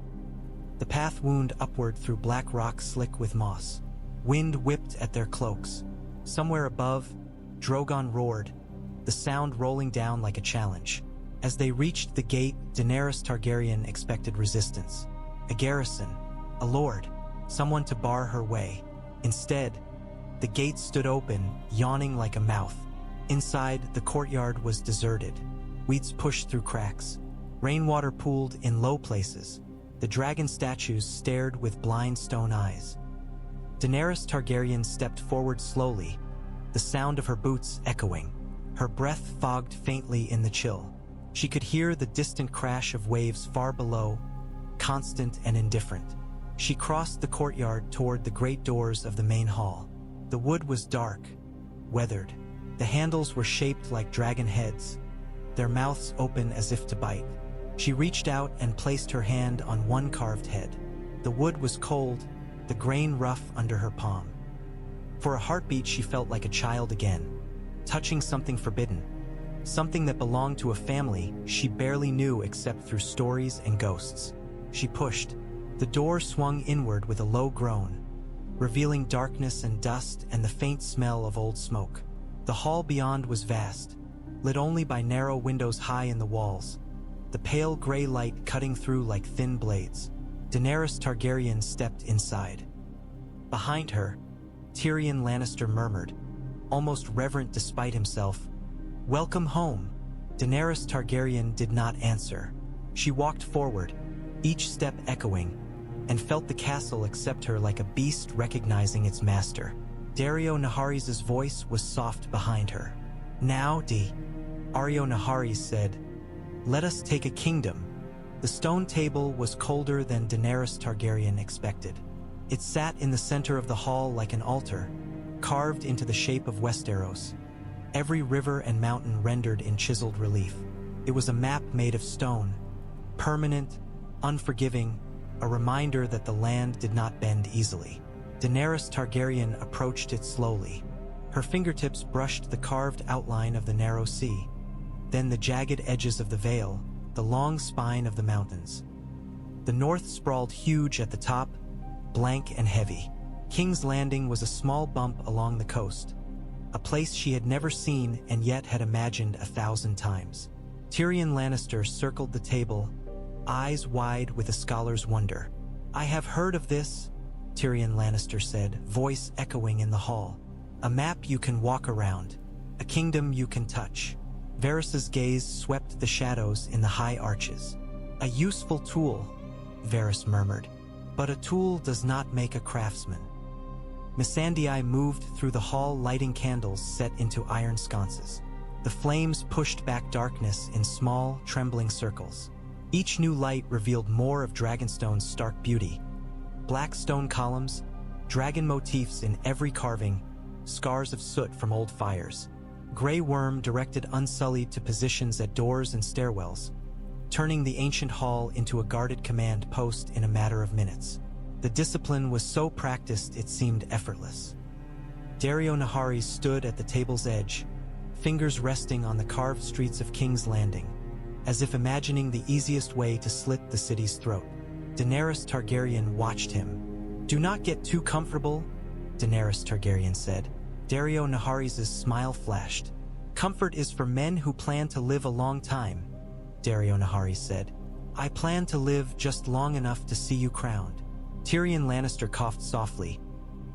The path wound upward through black rock slick with moss. Wind whipped at their cloaks. Somewhere above, Drogon roared, the sound rolling down like a challenge. As they reached the gate, Daenerys Targaryen expected resistance. A garrison, a lord, someone to bar her way. Instead, the gate stood open, yawning like a mouth. Inside, the courtyard was deserted. Weeds pushed through cracks. Rainwater pooled in low places. The dragon statues stared with blind stone eyes. Daenerys Targaryen stepped forward slowly, the sound of her boots echoing. Her breath fogged faintly in the chill. She could hear the distant crash of waves far below, constant and indifferent. She crossed the courtyard toward the great doors of the main hall. The wood was dark, weathered. The handles were shaped like dragon heads, their mouths open as if to bite. She reached out and placed her hand on one carved head. The wood was cold, the grain rough under her palm. For a heartbeat, she felt like a child again, touching something forbidden, something that belonged to a family she barely knew except through stories and ghosts. She pushed. The door swung inward with a low groan, revealing darkness and dust and the faint smell of old smoke. The hall beyond was vast, lit only by narrow windows high in the walls, the pale gray light cutting through like thin blades. Daenerys Targaryen stepped inside. Behind her, Tyrion Lannister murmured, almost reverent despite himself, "Welcome home." Daenerys Targaryen did not answer. She walked forward, each step echoing, and felt the castle accept her like a beast recognizing its master. Daario Naharis' voice was soft behind her. "Now, Daario Naharis said, let us take a kingdom." The stone table was colder than Daenerys Targaryen expected. It sat in the center of the hall like an altar, carved into the shape of Westeros, every river and mountain rendered in chiseled relief. It was a map made of stone, permanent, unforgiving, a reminder that the land did not bend easily. Daenerys Targaryen approached it slowly. Her fingertips brushed the carved outline of the narrow sea, then the jagged edges of the Vale, the long spine of the mountains. The north sprawled huge at the top, blank and heavy. King's Landing was a small bump along the coast, a place she had never seen and yet had imagined 1,000 times. Tyrion Lannister circled the table, eyes wide with a scholar's wonder. "I have heard of this," Tyrion Lannister said, voice echoing in the hall. "A map you can walk around, a kingdom you can touch." Varys's gaze swept the shadows in the high arches. "A useful tool," Varys murmured, "but a tool does not make a craftsman." Missandei moved through the hall, lighting candles set into iron sconces. The flames pushed back darkness in small, trembling circles. Each new light revealed more of Dragonstone's stark beauty. Black stone columns, dragon motifs in every carving, scars of soot from old fires. Grey worm directed unsullied to positions at doors and stairwells, turning the ancient hall into a guarded command post in a matter of minutes. The discipline was so practiced it seemed effortless. Daario Naharis stood at the table's edge, fingers resting on the carved streets of King's Landing, as if imagining the easiest way to slit the city's throat. Daenerys Targaryen watched him. "Do not get too comfortable," Daenerys Targaryen said. Daario Naharis' smile flashed. "Comfort is for men who plan to live a long time," Daario Naharis said. "I plan to live just long enough to see you crowned." Tyrion Lannister coughed softly,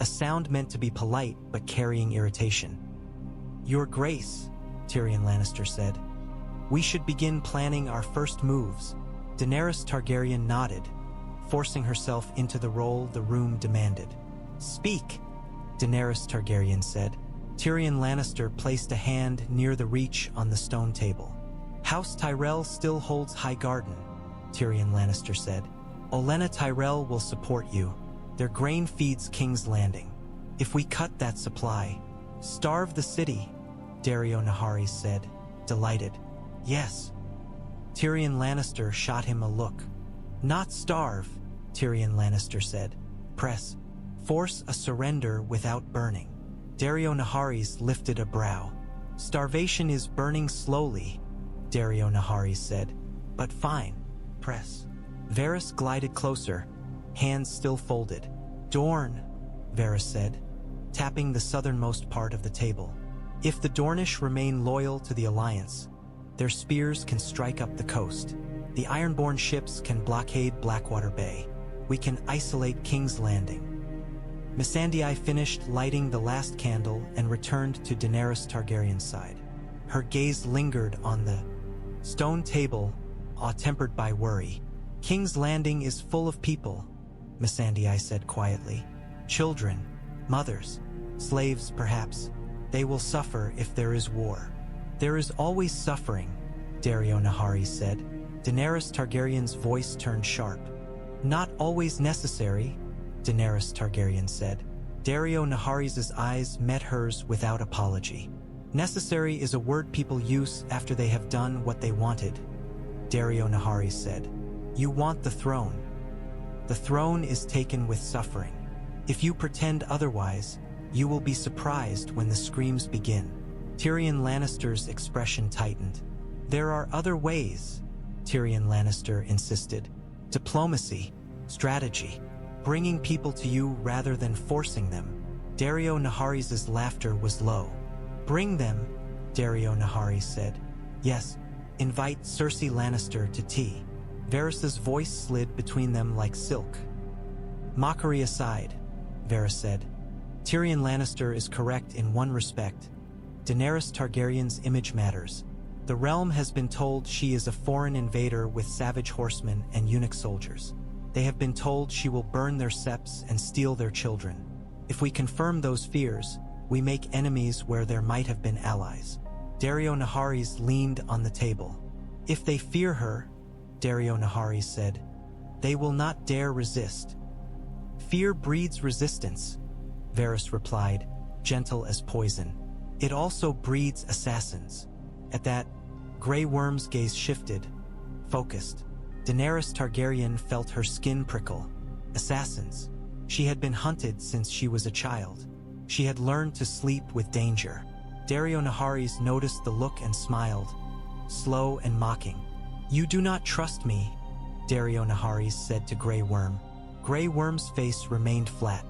a sound meant to be polite but carrying irritation. "Your Grace," Tyrion Lannister said, "we should begin planning our first moves." Daenerys Targaryen nodded, forcing herself into the role the room demanded. "Speak," Daenerys Targaryen said. Tyrion Lannister placed a hand near the reach on the stone table. "House Tyrell still holds High Garden," Tyrion Lannister said. "Olenna Tyrell will support you. Their grain feeds King's Landing. If we cut that supply, starve the city," Daario Naharis said, delighted. "Yes." Tyrion Lannister shot him a look. "Not starve," Tyrion Lannister said. Force a surrender without burning." Daario Naharis lifted a brow. "Starvation is burning slowly," Daario Naharis said. "But fine. Press." Varys glided closer, hands still folded. "Dorne," Varys said, tapping the southernmost part of the table. "If the Dornish remain loyal to the Alliance, their spears can strike up the coast. The Ironborn ships can blockade Blackwater Bay. We can isolate King's Landing." Missandei finished lighting the last candle and returned to Daenerys Targaryen's side. Her gaze lingered on the stone table, tempered by worry. "King's Landing is full of people," Missandei said quietly. "Children, mothers, slaves perhaps. They will suffer if there is war." "There is always suffering," Daario Naharis said. Daenerys Targaryen's voice turned sharp. "Not always necessary," Daenerys Targaryen said. Daario Naharis' eyes met hers without apology. Necessary is a word people use after they have done what they wanted, Daario Naharis said. You want the throne. The throne is taken with suffering. If you pretend otherwise, you will be surprised when the screams begin. Tyrion Lannister's expression tightened. There are other ways, Tyrion Lannister insisted. Diplomacy, strategy, bringing people to you rather than forcing them. Daario Naharis' laughter was low. Bring them, Daario Naharis said. Yes, invite Cersei Lannister to tea. Varys' voice slid between them like silk. Mockery aside, Varys said, Tyrion Lannister is correct in one respect. Daenerys Targaryen's image matters. The realm has been told she is a foreign invader with savage horsemen and eunuch soldiers. They have been told she will burn their septs and steal their children. If we confirm those fears, we make enemies where there might have been allies. Daario Naharis leaned on the table. If they fear her, Daario Naharis said, they will not dare resist. Fear breeds resistance, Varys replied, gentle as poison. It also breeds assassins. At that, Grey Worm's gaze shifted, focused. Daenerys Targaryen felt her skin prickle. Assassins. She had been hunted since she was a child. She had learned to sleep with danger. Daario Naharis noticed the look and smiled, slow and mocking. You do not trust me, Daario Naharis said to Grey Worm. Grey Worm's face remained flat.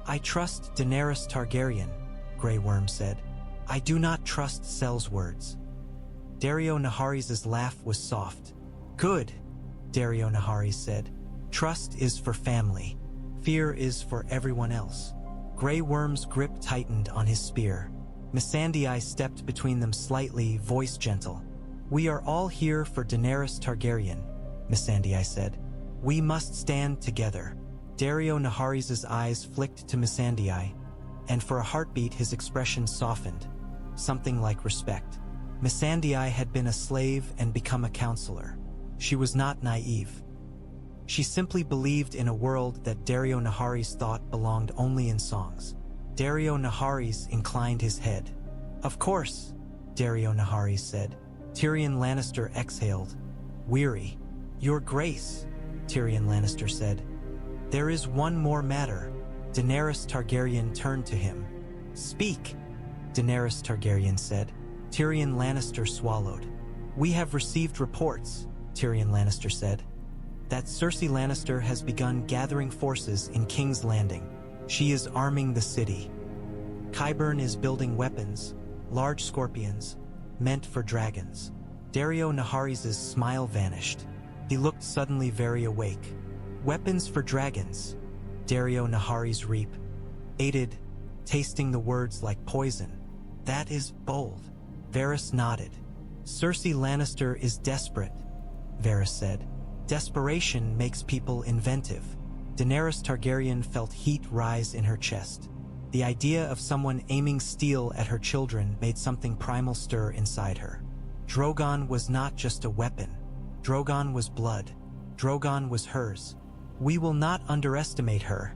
I trust Daenerys Targaryen, Grey Worm said. I do not trust Sel's words. Daario Naharis' laugh was soft. Good, Daario Naharis said. Trust is for family. Fear is for everyone else. Grey Worm's grip tightened on his spear. Missandei stepped between them slightly, voice gentle. We are all here for Daenerys Targaryen, Missandei said. We must stand together. Daario Naharis' eyes flicked to Missandei, and for a heartbeat his expression softened, something like respect. Missandei had been a slave and become a counselor. She was not naive. She simply believed in a world that Daario Naharis thought belonged only in songs. Daario Naharis inclined his head. Of course, Daario Naharis said. Tyrion Lannister exhaled. Weary. Your Grace, Tyrion Lannister said. There is one more matter. Daenerys Targaryen turned to him. Speak, Daenerys Targaryen said. Tyrion Lannister swallowed. We have received reports, Tyrion Lannister said, that Cersei Lannister has begun gathering forces in King's Landing. She is arming the city. Qyburn is building weapons, large scorpions, meant for dragons. Daario Naharis' smile vanished. He looked suddenly very awake. Weapons for dragons, Daario Naharis repeated, tasting the words like poison. That is bold. Varys nodded. Cersei Lannister is desperate, Varys said. Desperation makes people inventive. Daenerys Targaryen felt heat rise in her chest. The idea of someone aiming steel at her children made something primal stir inside her. Drogon was not just a weapon. Drogon was blood. Drogon was hers. We will not underestimate her,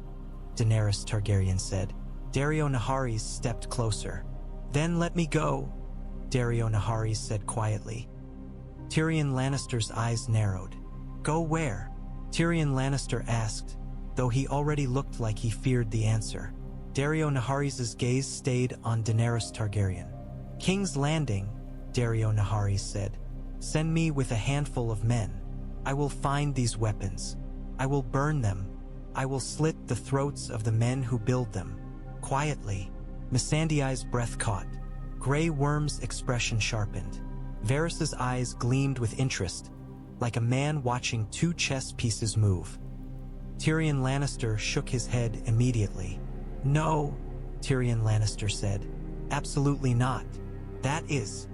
Daenerys Targaryen said. Daario Naharis stepped closer. Then let me go, Daario Naharis said quietly. Tyrion Lannister's eyes narrowed. Go where? Tyrion Lannister asked, though he already looked like he feared the answer. Daario Naharis' gaze stayed on Daenerys Targaryen. King's Landing, Daario Naharis said. Send me with a handful of men. I will find these weapons. I will burn them. I will slit the throats of the men who build them. Quietly, Missandei's breath caught. Grey Worm's expression sharpened. Varys' eyes gleamed with interest, like a man watching two chess pieces move. Tyrion Lannister shook his head immediately. No, Tyrion Lannister said. Absolutely not. That is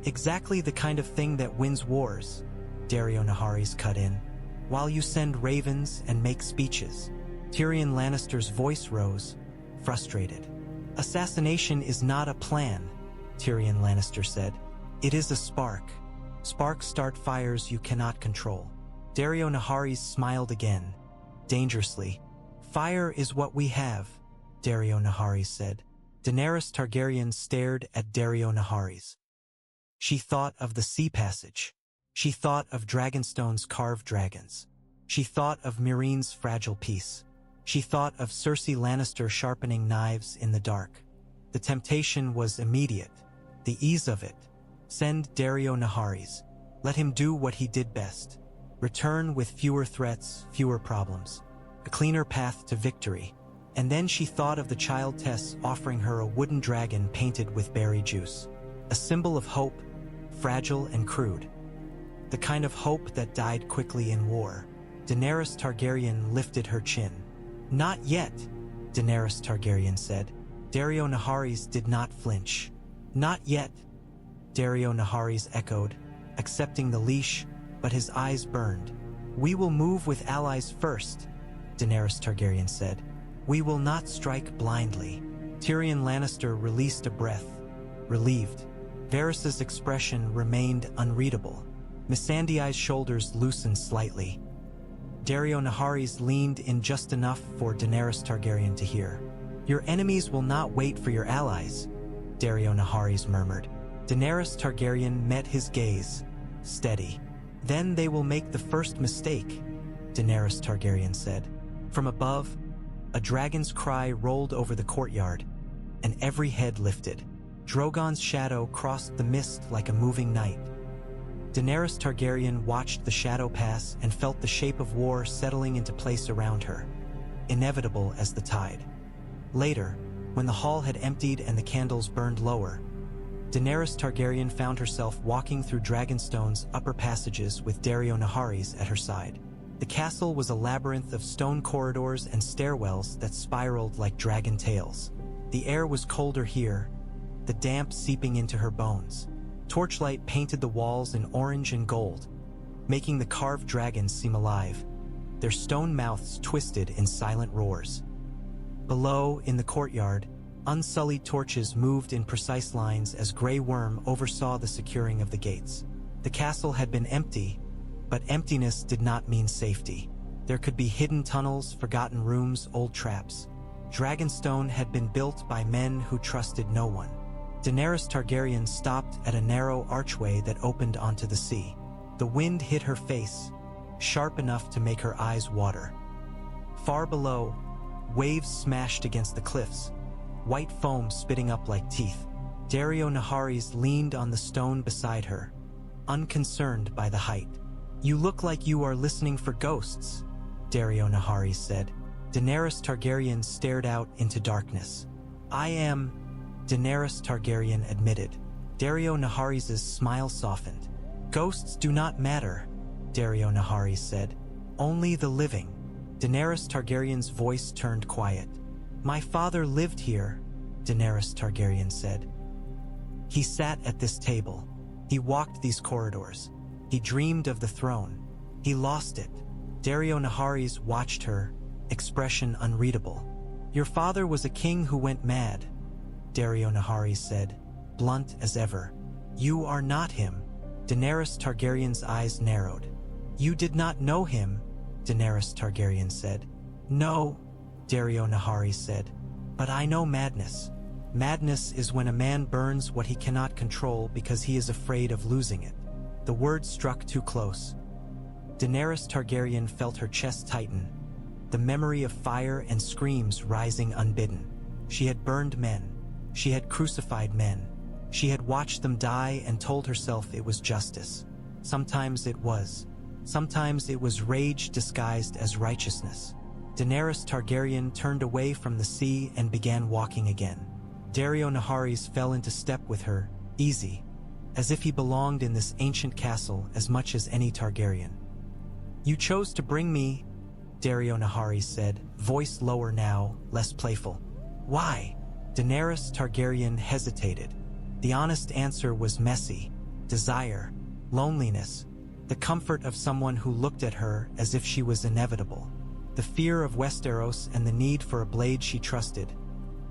exactly the kind of thing that wins wars, Daario Naharis cut in. While you send ravens and make speeches. Tyrion Lannister's voice rose, frustrated. Assassination is not a plan, Tyrion Lannister said. It is a spark. Sparks start fires you cannot control. Daario Naharis smiled again, dangerously. Fire is what we have, Daario Naharis said. Daenerys Targaryen stared at Daario Naharis. She thought of the sea passage. She thought of Dragonstone's carved dragons. She thought of Meereen's fragile peace. She thought of Cersei Lannister sharpening knives in the dark. The temptation was immediate. The ease of it. Send Daario Naharis. Let him do what he did best. Return with fewer threats, fewer problems. A cleaner path to victory. And then she thought of the child Tess offering her a wooden dragon painted with berry juice. A symbol of hope, fragile and crude. The kind of hope that died quickly in war. Daenerys Targaryen lifted her chin. Not yet, Daenerys Targaryen said. Daario Naharis did not flinch. Not yet, Daario Naharis echoed, accepting the leash, but his eyes burned. We will move with allies first, Daenerys Targaryen said. We will not strike blindly. Tyrion Lannister released a breath, relieved. Varys's expression remained unreadable. Missandei's shoulders loosened slightly. Daario Naharis leaned in just enough for Daenerys Targaryen to hear. Your enemies will not wait for your allies, Daario Naharis murmured. Daenerys Targaryen met his gaze, steady. Then they will make the first mistake, Daenerys Targaryen said. From above, a dragon's cry rolled over the courtyard, and every head lifted. Drogon's shadow crossed the mist like a moving knight. Daenerys Targaryen watched the shadow pass and felt the shape of war settling into place around her, inevitable as the tide. Later, when the hall had emptied and the candles burned lower, Daenerys Targaryen found herself walking through Dragonstone's upper passages with Daario Naharis at her side. The castle was a labyrinth of stone corridors and stairwells that spiraled like dragon tails. The air was colder here, the damp seeping into her bones. Torchlight painted the walls in orange and gold, making the carved dragons seem alive, their stone mouths twisted in silent roars. Below, in the courtyard, unsullied torches moved in precise lines as Grey Worm oversaw the securing of the gates. The castle had been empty, but emptiness did not mean safety. There could be hidden tunnels, forgotten rooms, old traps. Dragonstone had been built by men who trusted no one. Daenerys Targaryen stopped at a narrow archway that opened onto the sea. The wind hit her face, sharp enough to make her eyes water. Far below, waves smashed against the cliffs, white foam spitting up like teeth. Daario Naharis leaned on the stone beside her, unconcerned by the height. You look like you are listening for ghosts, Daario Naharis said. Daenerys Targaryen stared out into darkness. I am, Daenerys Targaryen admitted. Daario Naharis' smile softened. Ghosts do not matter, Daario Naharis said. Only the living. Daenerys Targaryen's voice turned quiet. My father lived here, Daenerys Targaryen said. He sat at this table. He walked these corridors. He dreamed of the throne. He lost it. Daario Naharis watched her, expression unreadable. Your father was a king who went mad, Daario Naharis said, blunt as ever. You are not him. Daenerys Targaryen's eyes narrowed. You did not know him, Daenerys Targaryen said. No, Daario Naharis said, but I know madness. Madness is when a man burns what he cannot control because he is afraid of losing it. The word struck too close. Daenerys Targaryen felt her chest tighten, the memory of fire and screams rising unbidden. She had burned men. She had crucified men. She had watched them die and told herself it was justice. Sometimes it was. Sometimes it was rage disguised as righteousness. Daenerys Targaryen turned away from the sea and began walking again. Daario Naharis fell into step with her, easy, as if he belonged in this ancient castle as much as any Targaryen. You chose to bring me, Daario Naharis said, voice lower now, less playful. Why? Daenerys Targaryen hesitated. The honest answer was messy. Desire, loneliness, the comfort of someone who looked at her as if she was inevitable. The fear of Westeros and the need for a blade she trusted,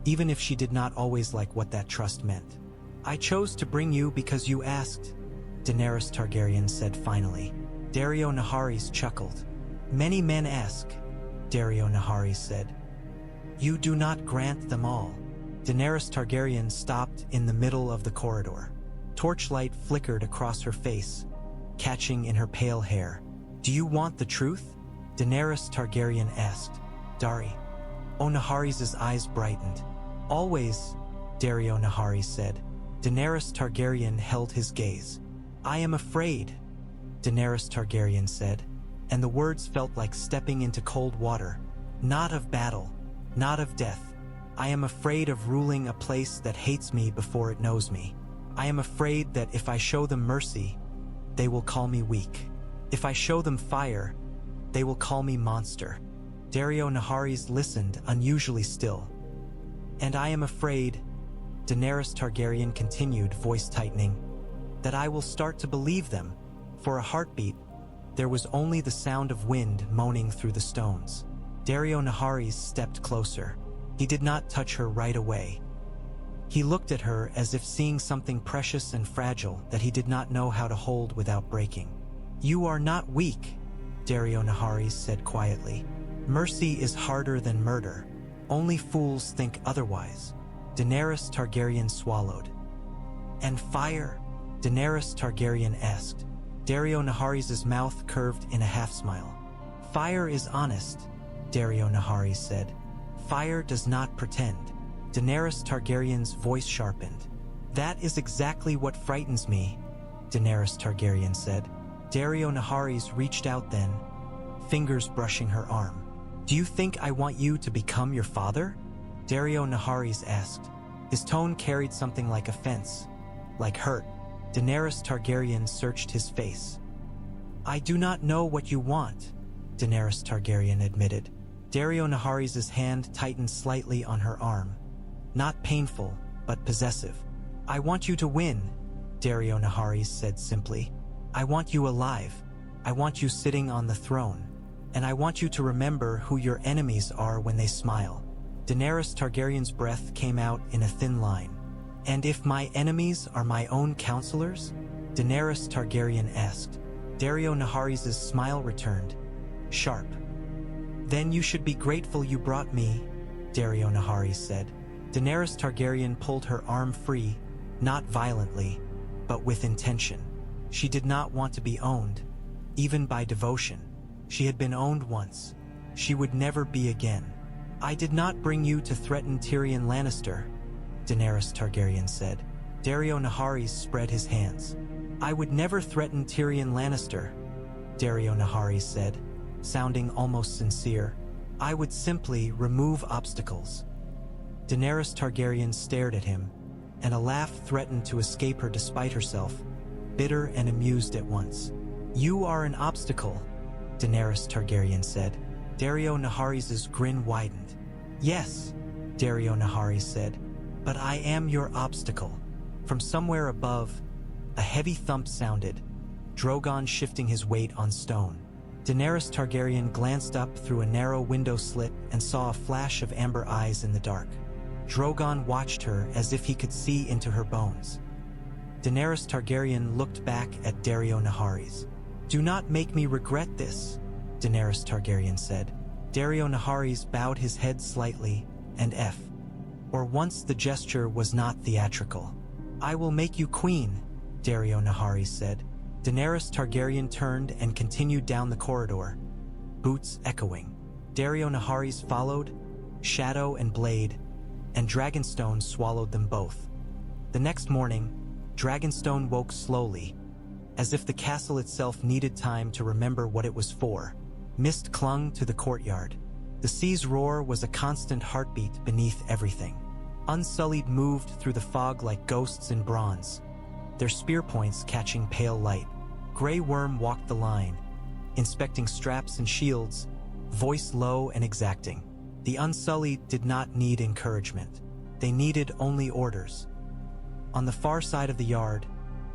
even if she did not always like what that trust meant. I chose to bring you because you asked, Daenerys Targaryen said finally. Daario Naharis chuckled. Many men ask, Daario Naharis said. You do not grant them all. Daenerys Targaryen stopped in the middle of the corridor. Torchlight flickered across her face, catching in her pale hair. "Do you want the truth?" Daenerys Targaryen asked. Daario Naharis' eyes brightened. "Always," Daario Naharis said. Daenerys Targaryen held his gaze. "I am afraid," Daenerys Targaryen said, and the words felt like stepping into cold water. "Not of battle, not of death. I am afraid of ruling a place that hates me before it knows me. I am afraid that if I show them mercy, they will call me weak. If I show them fire, they will call me monster." Daario Naharis listened, unusually still. "And I am afraid," Daenerys Targaryen continued, voice tightening, "that I will start to believe them." For a heartbeat, there was only the sound of wind moaning through the stones. Daario Naharis stepped closer. He did not touch her right away. He looked at her as if seeing something precious and fragile that he did not know how to hold without breaking. "You are not weak," Daario Naharis said quietly. "Mercy is harder than murder. Only fools think otherwise." Daenerys Targaryen swallowed. "And fire?" Daenerys Targaryen asked. Daario Naharis' mouth curved in a half-smile. "Fire is honest," Daario Naharis said. "Fire does not pretend." Daenerys Targaryen's voice sharpened. "That is exactly what frightens me," Daenerys Targaryen said. Daario Naharis reached out then, fingers brushing her arm. "Do you think I want you to become your father?" Daario Naharis asked. His tone carried something like offense, like hurt. Daenerys Targaryen searched his face. "I do not know what you want," Daenerys Targaryen admitted. Daario Naharis' hand tightened slightly on her arm. Not painful, but possessive. "I want you to win," Daario Naharis said simply. "I want you alive. I want you sitting on the throne. And I want you to remember who your enemies are when they smile." Daenerys Targaryen's breath came out in a thin line. "And if my enemies are my own counselors?" Daenerys Targaryen asked. Daario Naharis' smile returned, sharp. "Then you should be grateful you brought me," Daario Naharis said. Daenerys Targaryen pulled her arm free, not violently, but with intention. She did not want to be owned, even by devotion. She had been owned once. She would never be again. "I did not bring you to threaten Tyrion Lannister," Daenerys Targaryen said. Daario Naharis spread his hands. "I would never threaten Tyrion Lannister," Daario Naharis said, sounding almost sincere. "I would simply remove obstacles." Daenerys Targaryen stared at him, and a laugh threatened to escape her despite herself, bitter and amused at once. "You are an obstacle," Daenerys Targaryen said. Daario Naharis' grin widened. "Yes," Daario Naharis said, "but I am your obstacle." From somewhere above, a heavy thump sounded, Drogon shifting his weight on stone. Daenerys Targaryen glanced up through a narrow window slit and saw a flash of amber eyes in the dark. Drogon watched her as if he could see into her bones. Daenerys Targaryen looked back at Daario Naharis. "Do not make me regret this," Daenerys Targaryen said. Daario Naharis bowed his head slightly, and or once the gesture was not theatrical. "I will make you queen," Daario Naharis said. Daenerys Targaryen turned and continued down the corridor, boots echoing. Daario Naharis followed, shadow and blade, and Dragonstone swallowed them both. The next morning, Dragonstone woke slowly, as if the castle itself needed time to remember what it was for. Mist clung to the courtyard. The sea's roar was a constant heartbeat beneath everything. Unsullied moved through the fog like ghosts in bronze, their spear points catching pale light. Grey Worm walked the line, inspecting straps and shields, voice low and exacting. The Unsullied did not need encouragement. They needed only orders. On the far side of the yard,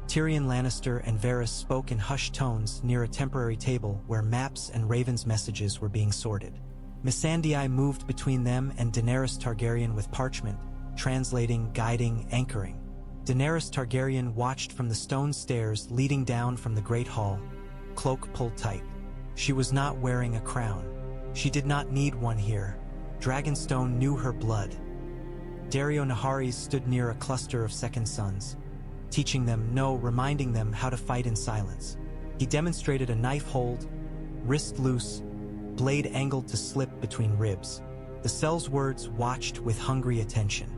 Tyrion Lannister and Varys spoke in hushed tones near a temporary table where maps and Raven's messages were being sorted. Missandei moved between them and Daenerys Targaryen with parchment, translating, guiding, anchoring. Daenerys Targaryen watched from the stone stairs leading down from the Great Hall, cloak pulled tight. She was not wearing a crown. She did not need one here. Dragonstone knew her blood. Daario Naharis stood near a cluster of second sons, teaching them no, reminding them how to fight in silence. He demonstrated a knife hold, wrist loose, blade angled to slip between ribs. The Sellswords watched with hungry attention.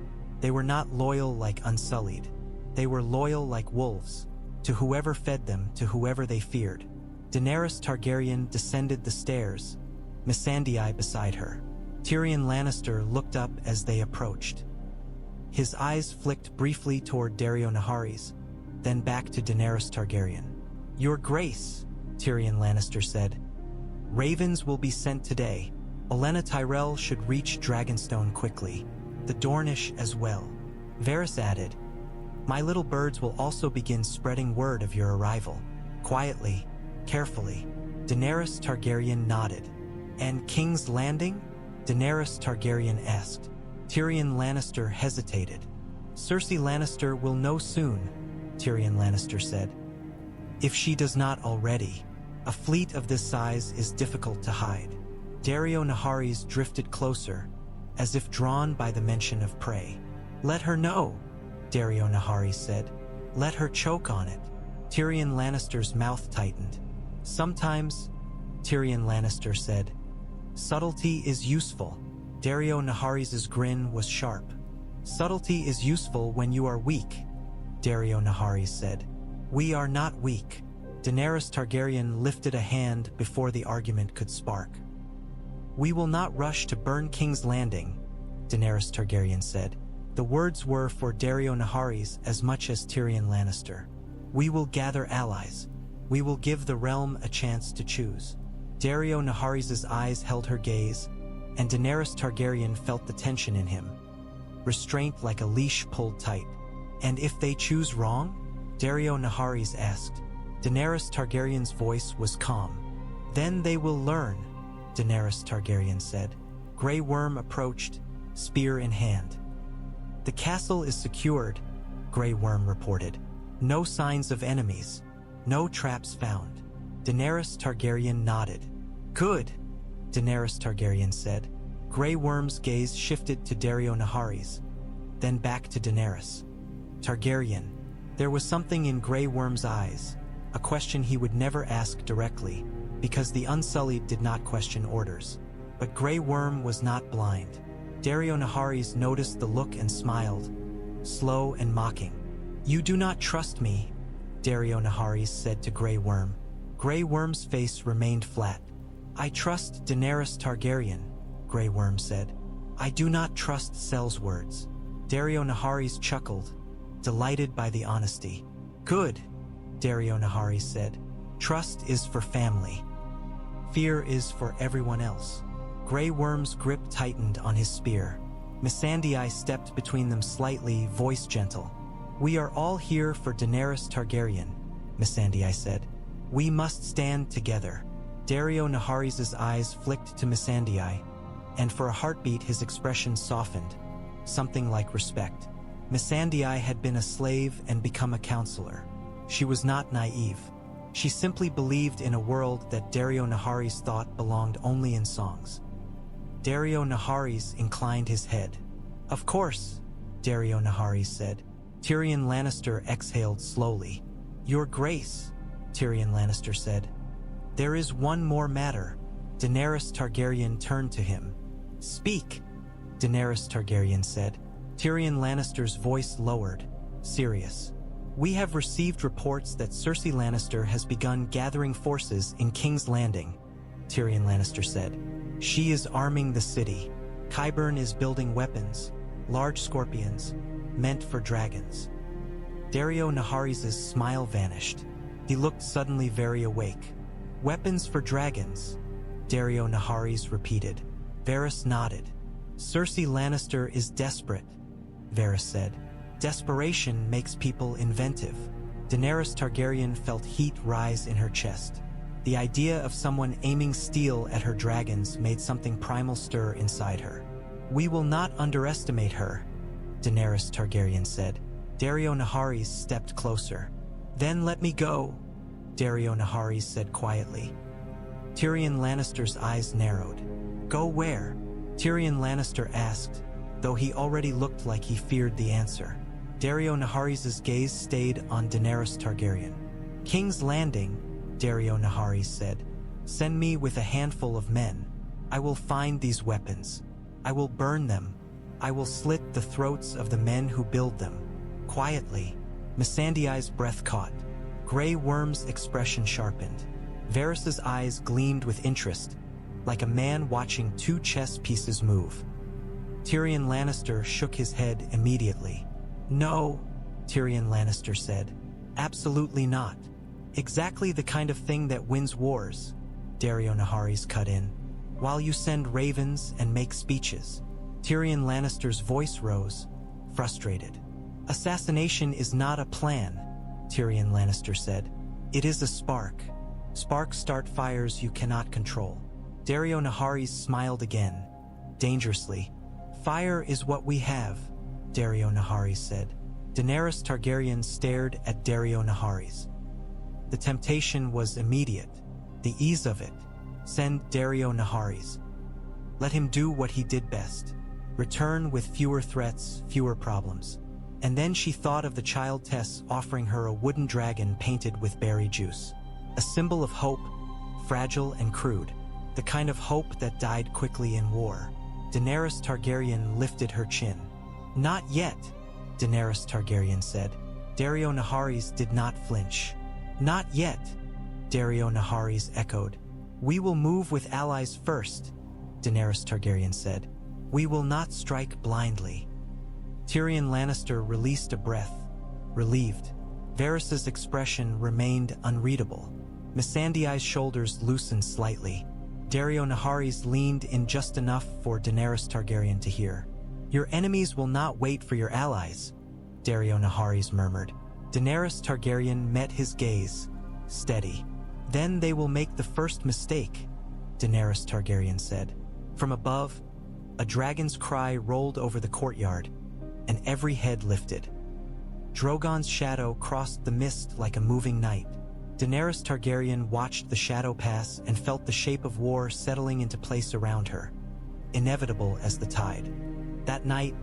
They were not loyal like Unsullied. They were loyal like wolves, to whoever fed them, to whoever they feared. Daenerys Targaryen descended the stairs, Missandei beside her. Tyrion Lannister looked up as they approached. His eyes flicked briefly toward Daario Naharis, then back to Daenerys Targaryen. "Your Grace," Tyrion Lannister said. "Ravens will be sent today. Olenna Tyrell should reach Dragonstone quickly. The Dornish as well." Varys added, "My little birds will also begin spreading word of your arrival." Quietly, carefully, Daenerys Targaryen nodded. "And King's Landing?" Daenerys Targaryen asked. Tyrion Lannister hesitated. "Cersei Lannister will know soon," Tyrion Lannister said. "If she does not already. A fleet of this size is difficult to hide." Daario Naharis drifted closer, as if drawn by the mention of prey. "Let her know," Daario Naharis said. "Let her choke on it." Tyrion Lannister's mouth tightened. "Sometimes," Tyrion Lannister said, "subtlety is useful." Daario Naharis's grin was sharp. "Subtlety is useful when you are weak," Daario Naharis said. "We are not weak." Daenerys Targaryen lifted a hand before the argument could spark. "We will not rush to burn King's Landing," Daenerys Targaryen said. The words were for Daario Naharis as much as Tyrion Lannister. "We will gather allies. We will give the realm a chance to choose." Daario Naharis's eyes held her gaze, and Daenerys Targaryen felt the tension in him. Restraint like a leash pulled tight. "And if they choose wrong?" Daario Naharis asked. Daenerys Targaryen's voice was calm. "Then they will learn," Daenerys Targaryen said. Grey Worm approached, spear in hand. "The castle is secured," Grey Worm reported. "No signs of enemies. No traps found." Daenerys Targaryen nodded. "Good," Daenerys Targaryen said. Grey Worm's gaze shifted to Daario Naharis, then back to Daenerys Targaryen. There was something in Grey Worm's eyes, a question he would never ask directly, because the Unsullied did not question orders. But Grey Worm was not blind. Daario Naharis noticed the look and smiled, slow and mocking. "You do not trust me," Daario Naharis said to Grey Worm. Grey Worm's face remained flat. "I trust Daenerys Targaryen," Grey Worm said. "I do not trust Sellswords." Daario Naharis chuckled, delighted by the honesty. "Good," Daario Naharis said. "Trust is for family. Fear is for everyone else." Grey Worm's grip tightened on his spear. Missandei stepped between them slightly, voice gentle. "We are all here for Daenerys Targaryen," Missandei said. "We must stand together." Daario Naharis's eyes flicked to Missandei, and for a heartbeat his expression softened, something like respect. Missandei had been a slave and become a counselor. She was not naive. She simply believed in a world that Daario Naharis thought belonged only in songs. Daario Naharis inclined his head. "Of course," Daario Naharis said. Tyrion Lannister exhaled slowly. "Your Grace," Tyrion Lannister said. "There is one more matter." Daenerys Targaryen turned to him. "Speak," Daenerys Targaryen said. Tyrion Lannister's voice lowered, serious. "We have received reports that Cersei Lannister has begun gathering forces in King's Landing," Tyrion Lannister said. "She is arming the city. Qyburn is building weapons, large scorpions, meant for dragons." Daario Naharis's smile vanished. He looked suddenly very awake. "Weapons for dragons," Daario Naharis repeated. Varys nodded. "Cersei Lannister is desperate," Varys said. "Desperation makes people inventive." Daenerys Targaryen felt heat rise in her chest. The idea of someone aiming steel at her dragons made something primal stir inside her. "We will not underestimate her," Daenerys Targaryen said. Daario Naharis stepped closer. "Then let me go," Daario Naharis said quietly. Tyrion Lannister's eyes narrowed. "Go where?" Tyrion Lannister asked, though he already looked like he feared the answer. Daario Naharis' gaze stayed on Daenerys Targaryen. "King's Landing," Daario Naharis said. "Send me with a handful of men. I will find these weapons. I will burn them. I will slit the throats of the men who build them." Quietly, Missandei's breath caught. Grey Worm's expression sharpened. Varys's eyes gleamed with interest, like a man watching two chess pieces move. Tyrion Lannister shook his head immediately. "No," Tyrion Lannister said. "Absolutely not. Exactly the kind of thing that wins wars," Daario Naharis cut in. "While you send ravens and make speeches." Tyrion Lannister's voice rose, frustrated. "Assassination is not a plan," Tyrion Lannister said. "It is a spark. Sparks start fires you cannot control." Daario Naharis smiled again, dangerously. "Fire is what we have," Daario Naharis said. Daenerys Targaryen stared at Daario Naharis. The temptation was immediate, the ease of it. Send Daario Naharis. Let him do what he did best. Return with fewer threats, fewer problems. And then she thought of the child Tess offering her a wooden dragon painted with berry juice. A symbol of hope, fragile and crude. The kind of hope that died quickly in war. Daenerys Targaryen lifted her chin. "Not yet," Daenerys Targaryen said. Daario Naharis did not flinch. "Not yet," Daario Naharis echoed. "We will move with allies first," Daenerys Targaryen said. "We will not strike blindly." Tyrion Lannister released a breath, relieved. Varys's expression remained unreadable. Missandei's shoulders loosened slightly. Daario Naharis leaned in just enough for Daenerys Targaryen to hear. "Your enemies will not wait for your allies," Daario Naharis murmured. Daenerys Targaryen met his gaze, steady. "Then they will make the first mistake," Daenerys Targaryen said. From above, a dragon's cry rolled over the courtyard, and every head lifted. Drogon's shadow crossed the mist like a moving knight. Daenerys Targaryen watched the shadow pass and felt the shape of war settling into place around her, inevitable as the tide. That night,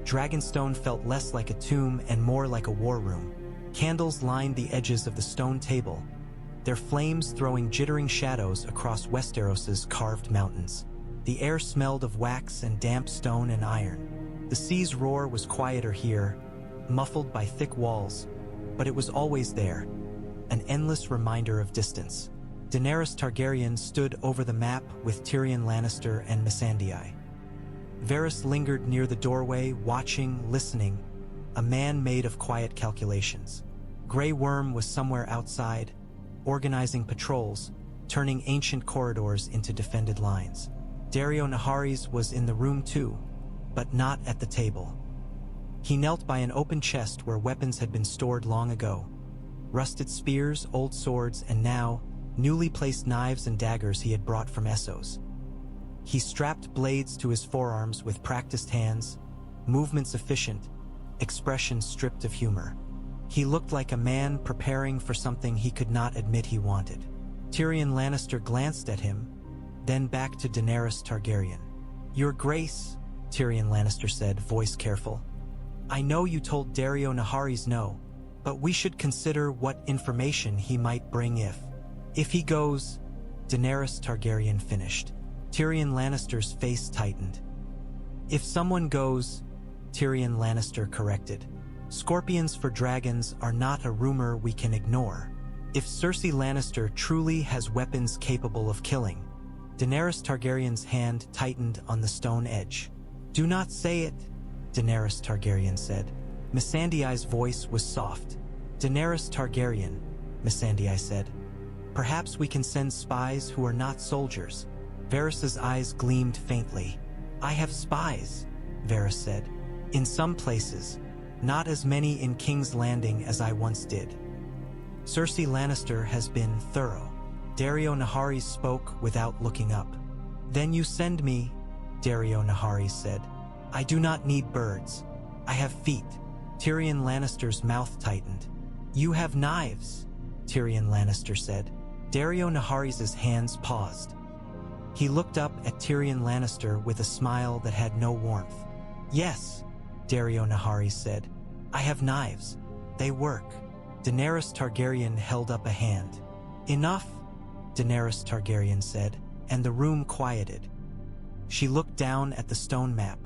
Dragonstone felt less like a tomb and more like a war room. Candles lined the edges of the stone table, their flames throwing jittering shadows across Westeros's carved mountains. The air smelled of wax and damp stone and iron. The sea's roar was quieter here, muffled by thick walls, but it was always there, an endless reminder of distance. Daenerys Targaryen stood over the map with Tyrion Lannister and Missandei. Varys lingered near the doorway, watching, listening, a man made of quiet calculations. Grey Worm was somewhere outside, organizing patrols, turning ancient corridors into defended lines. Daario Naharis was in the room too, but not at the table. He knelt by an open chest where weapons had been stored long ago. Rusted spears, old swords, and now, newly placed knives and daggers he had brought from Essos. He strapped blades to his forearms with practiced hands, movements efficient, expression stripped of humor. He looked like a man preparing for something he could not admit he wanted. Tyrion Lannister glanced at him, then back to Daenerys Targaryen. "Your Grace," Tyrion Lannister said, voice careful. "I know you told Daario Naharis no, but we should consider what information he might bring if he goes," Daenerys Targaryen finished. Tyrion Lannister's face tightened. "If someone goes," Tyrion Lannister corrected. "Scorpions for dragons are not a rumor we can ignore. If Cersei Lannister truly has weapons capable of killing." Daenerys Targaryen's hand tightened on the stone edge. "Do not say it," Daenerys Targaryen said. Missandei's voice was soft. "Daenerys Targaryen," Missandei said. "Perhaps we can send spies who are not soldiers." Varys's eyes gleamed faintly. "I have spies," Varys said. "In some places, not as many in King's Landing as I once did." Cersei Lannister has been thorough. Daario Naharis spoke without looking up. "Then you send me," Daario Naharis said. "I do not need birds. I have feet." Tyrion Lannister's mouth tightened. "You have knives," Tyrion Lannister said. Daario Naharis' hands paused. He looked up at Tyrion Lannister with a smile that had no warmth. Yes, Daario Naharis said. I have knives. They work. Daenerys Targaryen held up a hand. Enough, Daenerys Targaryen said, and the room quieted. She looked down at the stone map.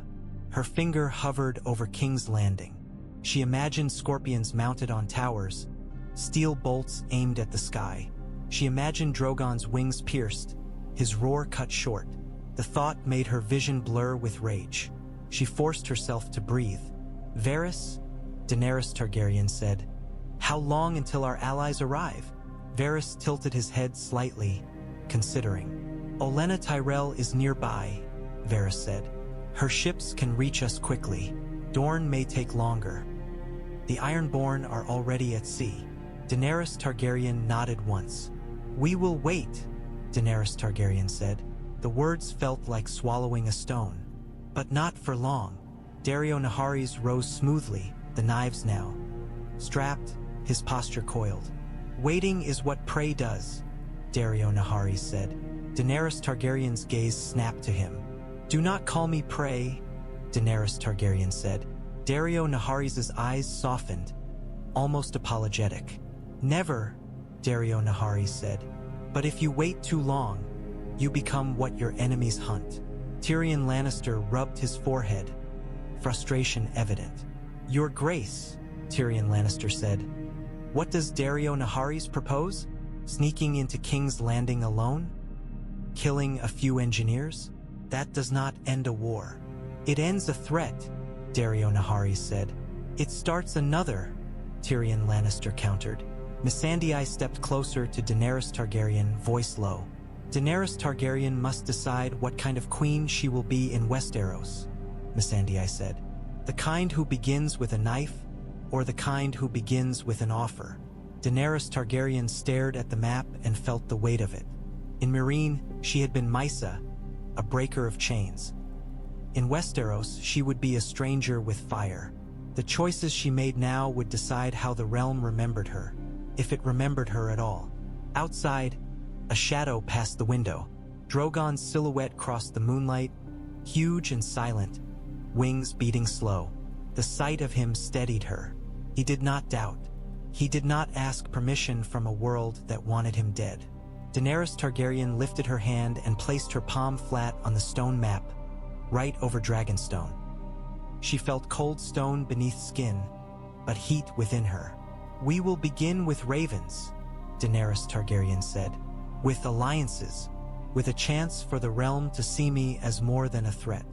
Her finger hovered over King's Landing. She imagined scorpions mounted on towers, steel bolts aimed at the sky. She imagined Drogon's wings pierced, his roar cut short. The thought made her vision blur with rage. She forced herself to breathe. Varys, Daenerys Targaryen said, how long until our allies arrive? Varys tilted his head slightly, considering. Olenna Tyrell is nearby, Varys said. Her ships can reach us quickly. Dorne may take longer. The Ironborn are already at sea. Daenerys Targaryen nodded once. We will wait, Daenerys Targaryen said. The words felt like swallowing a stone. But not for long. Daario Naharis rose smoothly, the knives now. Strapped, his posture coiled. Waiting is what prey does, Daario Naharis said. Daenerys Targaryen's gaze snapped to him. Do not call me prey, Daenerys Targaryen said. Daario Naharis' eyes softened, almost apologetic. Never, Daario Naharis said. But if you wait too long, you become what your enemies hunt. Tyrion Lannister rubbed his forehead, frustration evident. Your Grace, Tyrion Lannister said. What does Daario Naharis propose? Sneaking into King's Landing alone? Killing a few engineers? That does not end a war. It ends a threat, Daario Naharis said. It starts another, Tyrion Lannister countered. Missandei stepped closer to Daenerys Targaryen, voice low. Daenerys Targaryen must decide what kind of queen she will be in Westeros, Missandei said. The kind who begins with a knife, or the kind who begins with an offer. Daenerys Targaryen stared at the map and felt the weight of it. In Meereen, she had been Mhysa, a breaker of chains. In Westeros, she would be a stranger with fire. The choices she made now would decide how the realm remembered her, if it remembered her at all. Outside, a shadow passed the window. Drogon's silhouette crossed the moonlight, huge and silent, wings beating slow. The sight of him steadied her. He did not doubt. He did not ask permission from a world that wanted him dead. Daenerys Targaryen lifted her hand and placed her palm flat on the stone map, right over Dragonstone. She felt cold stone beneath skin, but heat within her. We will begin with ravens, Daenerys Targaryen said. With alliances, with a chance for the realm to see me as more than a threat.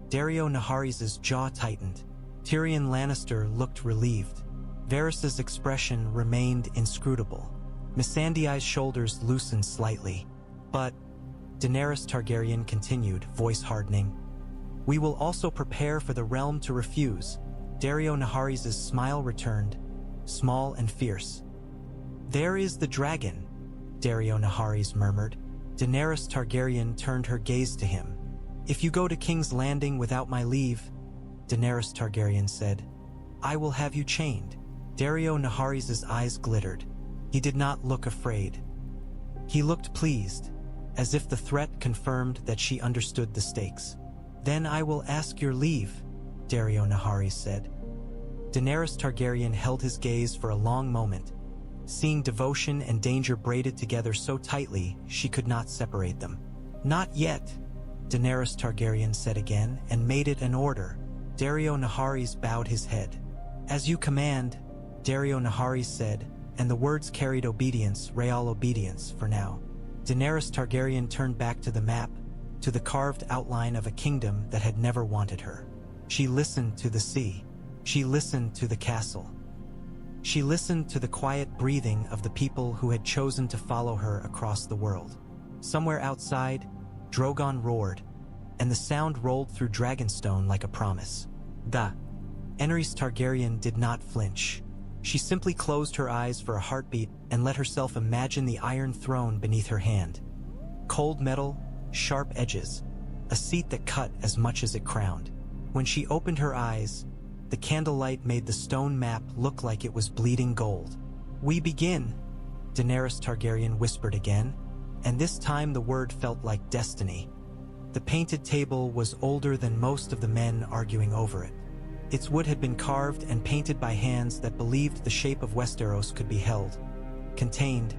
Daario Naharis' jaw tightened. Tyrion Lannister looked relieved. Varys' expression remained inscrutable. Missandei's shoulders loosened slightly. But, Daenerys Targaryen continued, voice hardening. We will also prepare for the realm to refuse. Daario Naharis' smile returned, small and fierce. There is the dragon, Daario Naharis murmured. Daenerys Targaryen turned her gaze to him. If you go to King's Landing without my leave, Daenerys Targaryen said, I will have you chained. Daario Naharis' eyes glittered. He did not look afraid. He looked pleased, as if the threat confirmed that she understood the stakes. Then I will ask your leave, Daario Naharis said. Daenerys Targaryen held his gaze for a long moment, seeing devotion and danger braided together so tightly she could not separate them. Not yet, Daenerys Targaryen said again, and made it an order. Daario Naharis bowed his head. As you command, Daario Naharis said, and the words carried obedience, real obedience, for now. Daenerys Targaryen turned back to the map, to the carved outline of a kingdom that had never wanted her. She listened to the sea. She listened to the castle. She listened to the quiet breathing of the people who had chosen to follow her across the world. Somewhere outside, Drogon roared, and the sound rolled through Dragonstone like a promise. Daenerys Targaryen did not flinch. She simply closed her eyes for a heartbeat and let herself imagine the Iron Throne beneath her hand. Cold metal, sharp edges, a seat that cut as much as it crowned. When she opened her eyes, the candlelight made the stone map look like it was bleeding gold. We begin, Daenerys Targaryen whispered again, and this time the word felt like destiny. The painted table was older than most of the men arguing over it. Its wood had been carved and painted by hands that believed the shape of Westeros could be held, contained,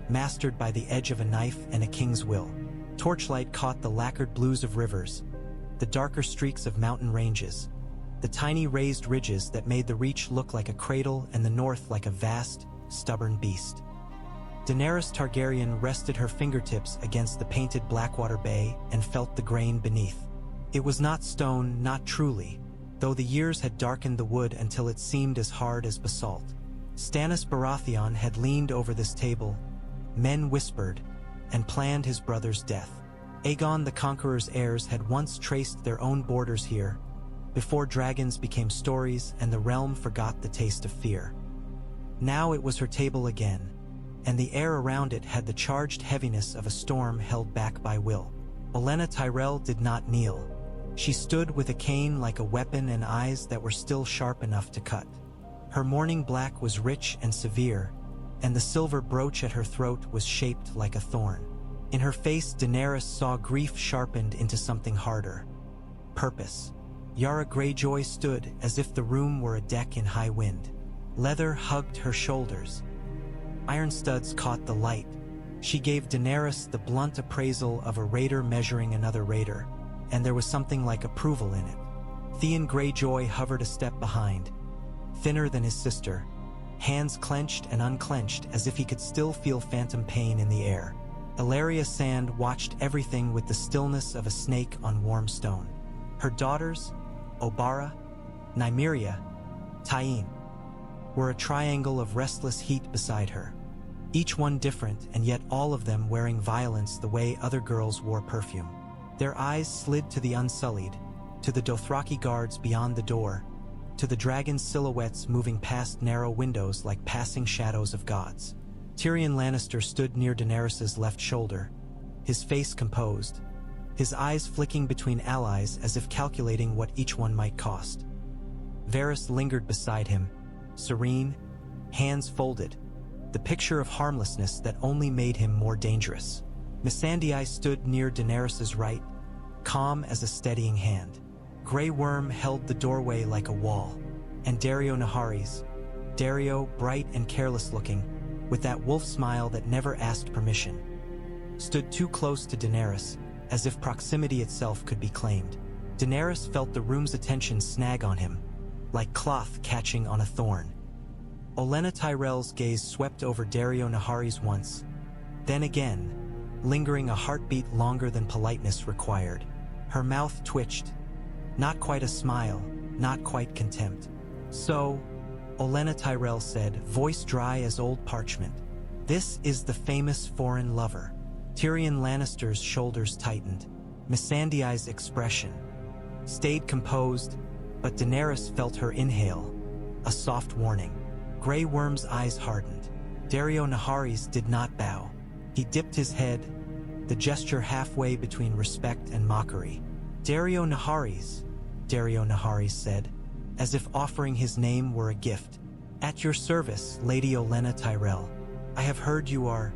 mastered by the edge of a knife and a king's will. Torchlight caught the lacquered blues of rivers, the darker streaks of mountain ranges, the tiny raised ridges that made the Reach look like a cradle and the north like a vast, stubborn beast. Daenerys Targaryen rested her fingertips against the painted Blackwater Bay and felt the grain beneath. It was not stone, not truly, though the years had darkened the wood until it seemed as hard as basalt. Stannis Baratheon had leaned over this table, men whispered, and planned his brother's death. Aegon the Conqueror's heirs had once traced their own borders here, before dragons became stories and the realm forgot the taste of fear. Now it was her table again, and the air around it had the charged heaviness of a storm held back by will. Olenna Tyrell did not kneel. She stood with a cane like a weapon and eyes that were still sharp enough to cut. Her mourning black was rich and severe, and the silver brooch at her throat was shaped like a thorn. In her face, Daenerys saw grief sharpened into something harder. Purpose. Yara Greyjoy stood as if the room were a deck in high wind. Leather hugged her shoulders. Iron studs caught the light. She gave Daenerys the blunt appraisal of a raider measuring another raider, and there was something like approval in it. Theon Greyjoy hovered a step behind, thinner than his sister, hands clenched and unclenched as if he could still feel phantom pain in the air. Ellaria Sand watched everything with the stillness of a snake on warm stone. Her daughters, Obara, Nymeria, Tyene, were a triangle of restless heat beside her. Each one different, and yet all of them wearing violence the way other girls wore perfume. Their eyes slid to the Unsullied, to the Dothraki guards beyond the door, to the dragon's silhouettes moving past narrow windows like passing shadows of gods. Tyrion Lannister stood near Daenerys' left shoulder, his face composed, his eyes flicking between allies as if calculating what each one might cost. Varys lingered beside him, serene, hands folded, the picture of harmlessness that only made him more dangerous. Missandei stood near Daenerys' right, calm as a steadying hand. Grey Worm held the doorway like a wall, and Daario Naharis, Daario, bright and careless-looking, with that wolf smile that never asked permission, stood too close to Daenerys, as if proximity itself could be claimed. Daenerys felt the room's attention snag on him, like cloth catching on a thorn. Olenna Tyrell's gaze swept over Daario Naharis once, then again, lingering a heartbeat longer than politeness required. Her mouth twitched, not quite a smile, not quite contempt. "So," Olenna Tyrell said, voice dry as old parchment, "this is the famous foreign lover." Tyrion Lannister's shoulders tightened. Missandei's expression stayed composed, but Daenerys felt her inhale, a soft warning. Grey Worm's eyes hardened. Daario Naharis did not bow. He dipped his head, the gesture halfway between respect and mockery. "Daario Naharis," Daario Naharis said, as if offering his name were a gift. "At your service, Lady Olenna Tyrell. I have heard you are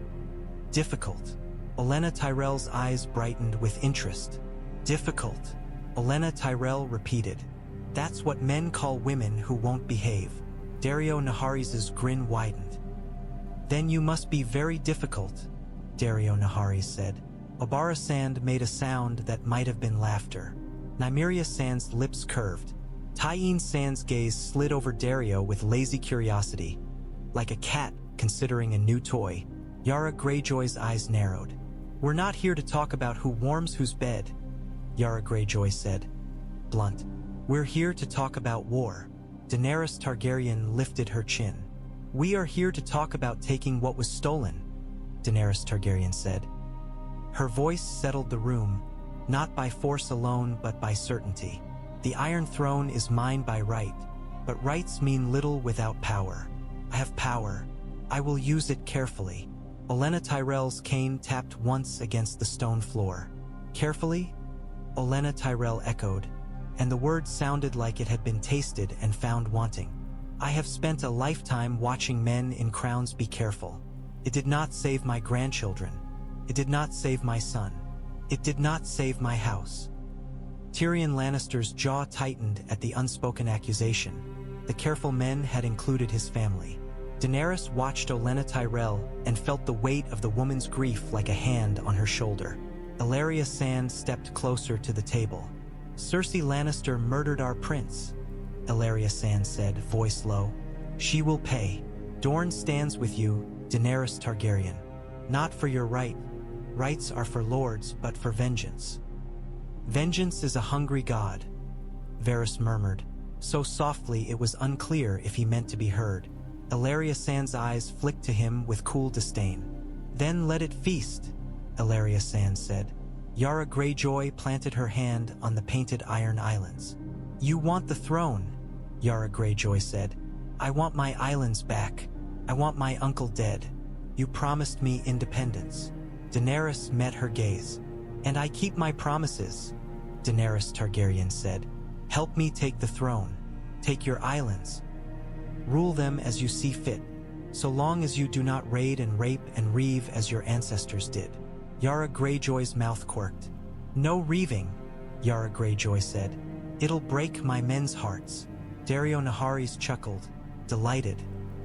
difficult." Olenna Tyrell's eyes brightened with interest. "Difficult," Olenna Tyrell repeated. "That's what men call women who won't behave." Daario Naharis' grin widened. "Then you must be very difficult," Daario Naharis said. Obara Sand made a sound that might have been laughter. Nymeria Sand's lips curved. Tyene Sand's gaze slid over Daario with lazy curiosity, like a cat considering a new toy. Yara Greyjoy's eyes narrowed. "We're not here to talk about who warms whose bed," Yara Greyjoy said, blunt. "We're here to talk about war." Daenerys Targaryen lifted her chin. "We are here to talk about taking what was stolen," Daenerys Targaryen said. Her voice settled the room, not by force alone but by certainty. "The Iron Throne is mine by right, but rights mean little without power. I have power. I will use it carefully." Olenna Tyrell's cane tapped once against the stone floor. "Carefully?" Olenna Tyrell echoed, and the word sounded like it had been tasted and found wanting. "I have spent a lifetime watching men in crowns be careful. It did not save my grandchildren. It did not save my son. It did not save my house." Tyrion Lannister's jaw tightened at the unspoken accusation. The careful men had included his family. Daenerys watched Olenna Tyrell and felt the weight of the woman's grief like a hand on her shoulder. Ellaria Sand stepped closer to the table. "Cersei Lannister murdered our prince," Ellaria Sand said, voice low. "She will pay. Dorne stands with you, Daenerys Targaryen. Not for your right. Rights are for lords, but for vengeance." "Vengeance is a hungry god," Varys murmured, so softly it was unclear if he meant to be heard. Ellaria Sand's eyes flicked to him with cool disdain. "Then let it feast," Ellaria Sand said. Yara Greyjoy planted her hand on the painted iron islands. "You want the throne," Yara Greyjoy said. "I want my islands back. I want my uncle dead. You promised me independence." Daenerys met her gaze. "And I keep my promises," Daenerys Targaryen said. "Help me take the throne. Take your islands. Rule them as you see fit, so long as you do not raid and rape and reave as your ancestors did." Yara Greyjoy's mouth quirked. "No reaving," Yara Greyjoy said. "It'll break my men's hearts." Daario Naharis chuckled, delighted.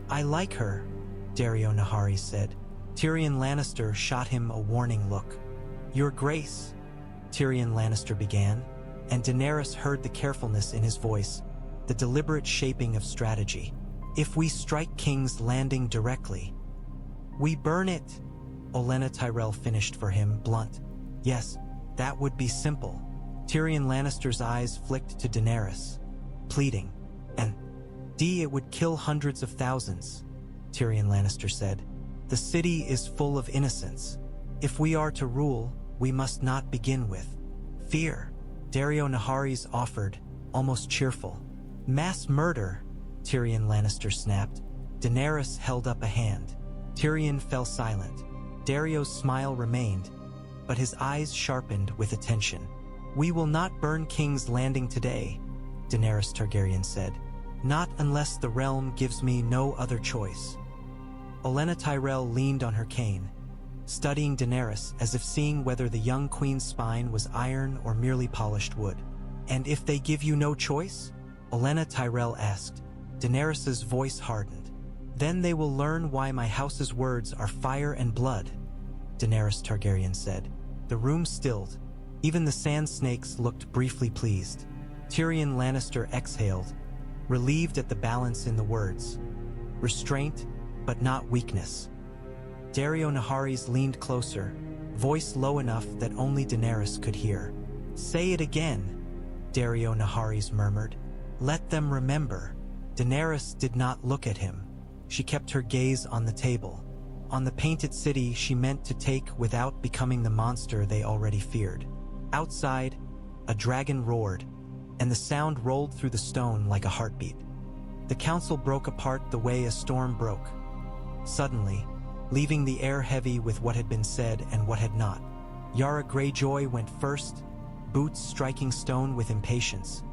"I like her," Daario Naharis said. Tyrion Lannister shot him a warning look. "Your Grace," Tyrion Lannister began, and Daenerys heard the carefulness in his voice, the deliberate shaping of strategy. "If we strike King's Landing directly, we burn it," Olenna Tyrell finished for him, blunt. "Yes, that would be simple." Tyrion Lannister's eyes flicked to Daenerys, pleading. "And it would kill hundreds of thousands," Tyrion Lannister said. "The city is full of innocents. If we are to rule, we must not begin with fear." Daario Naharis offered, almost cheerful. "Mass murder," Tyrion Lannister snapped. Daenerys held up a hand. Tyrion fell silent. Daario's smile remained, but his eyes sharpened with attention. "We will not burn King's Landing today," Daenerys Targaryen said. "Not unless the realm gives me no other choice." Olenna Tyrell leaned on her cane, studying Daenerys as if seeing whether the young queen's spine was iron or merely polished wood. "And if they give you no choice?" Olenna Tyrell asked. Daenerys's voice hardened. "Then they will learn why my house's words are fire and blood," Daenerys Targaryen said. The room stilled. Even the sand snakes looked briefly pleased. Tyrion Lannister exhaled, relieved at the balance in the words. Restraint, but not weakness. Daario Naharis leaned closer, voice low enough that only Daenerys could hear. "Say it again," Daario Naharis murmured. "Let them remember." Daenerys did not look at him. She kept her gaze on the table, on the painted city she meant to take without becoming the monster they already feared. Outside, a dragon roared, and the sound rolled through the stone like a heartbeat. The council broke apart the way a storm broke. Suddenly, leaving the air heavy with what had been said and what had not. Yara Greyjoy went first, boots striking stone with impatience,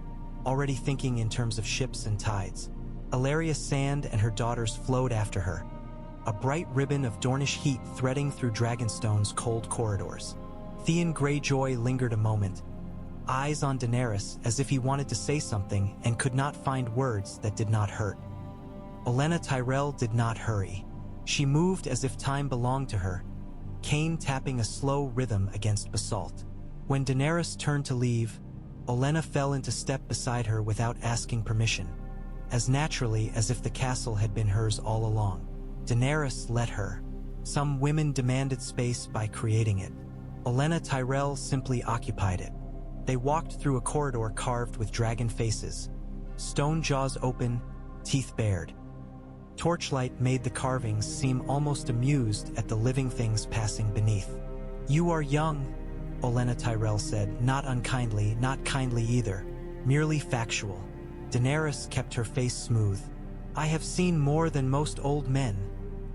already thinking in terms of ships and tides. Ellaria Sand and her daughters flowed after her, a bright ribbon of Dornish heat threading through Dragonstone's cold corridors. Theon Greyjoy lingered a moment, eyes on Daenerys as if he wanted to say something and could not find words that did not hurt. Olenna Tyrell did not hurry. She moved as if time belonged to her, cane tapping a slow rhythm against basalt. When Daenerys turned to leave, Olenna fell into step beside her without asking permission, as naturally as if the castle had been hers all along. Daenerys let her. Some women demanded space by creating it. Olenna Tyrell simply occupied it. They walked through a corridor carved with dragon faces, stone jaws open, teeth bared. Torchlight made the carvings seem almost amused at the living things passing beneath. "You are young," Olenna Tyrell said, not unkindly, not kindly either, merely factual. Daenerys kept her face smooth. "I have seen more than most old men,"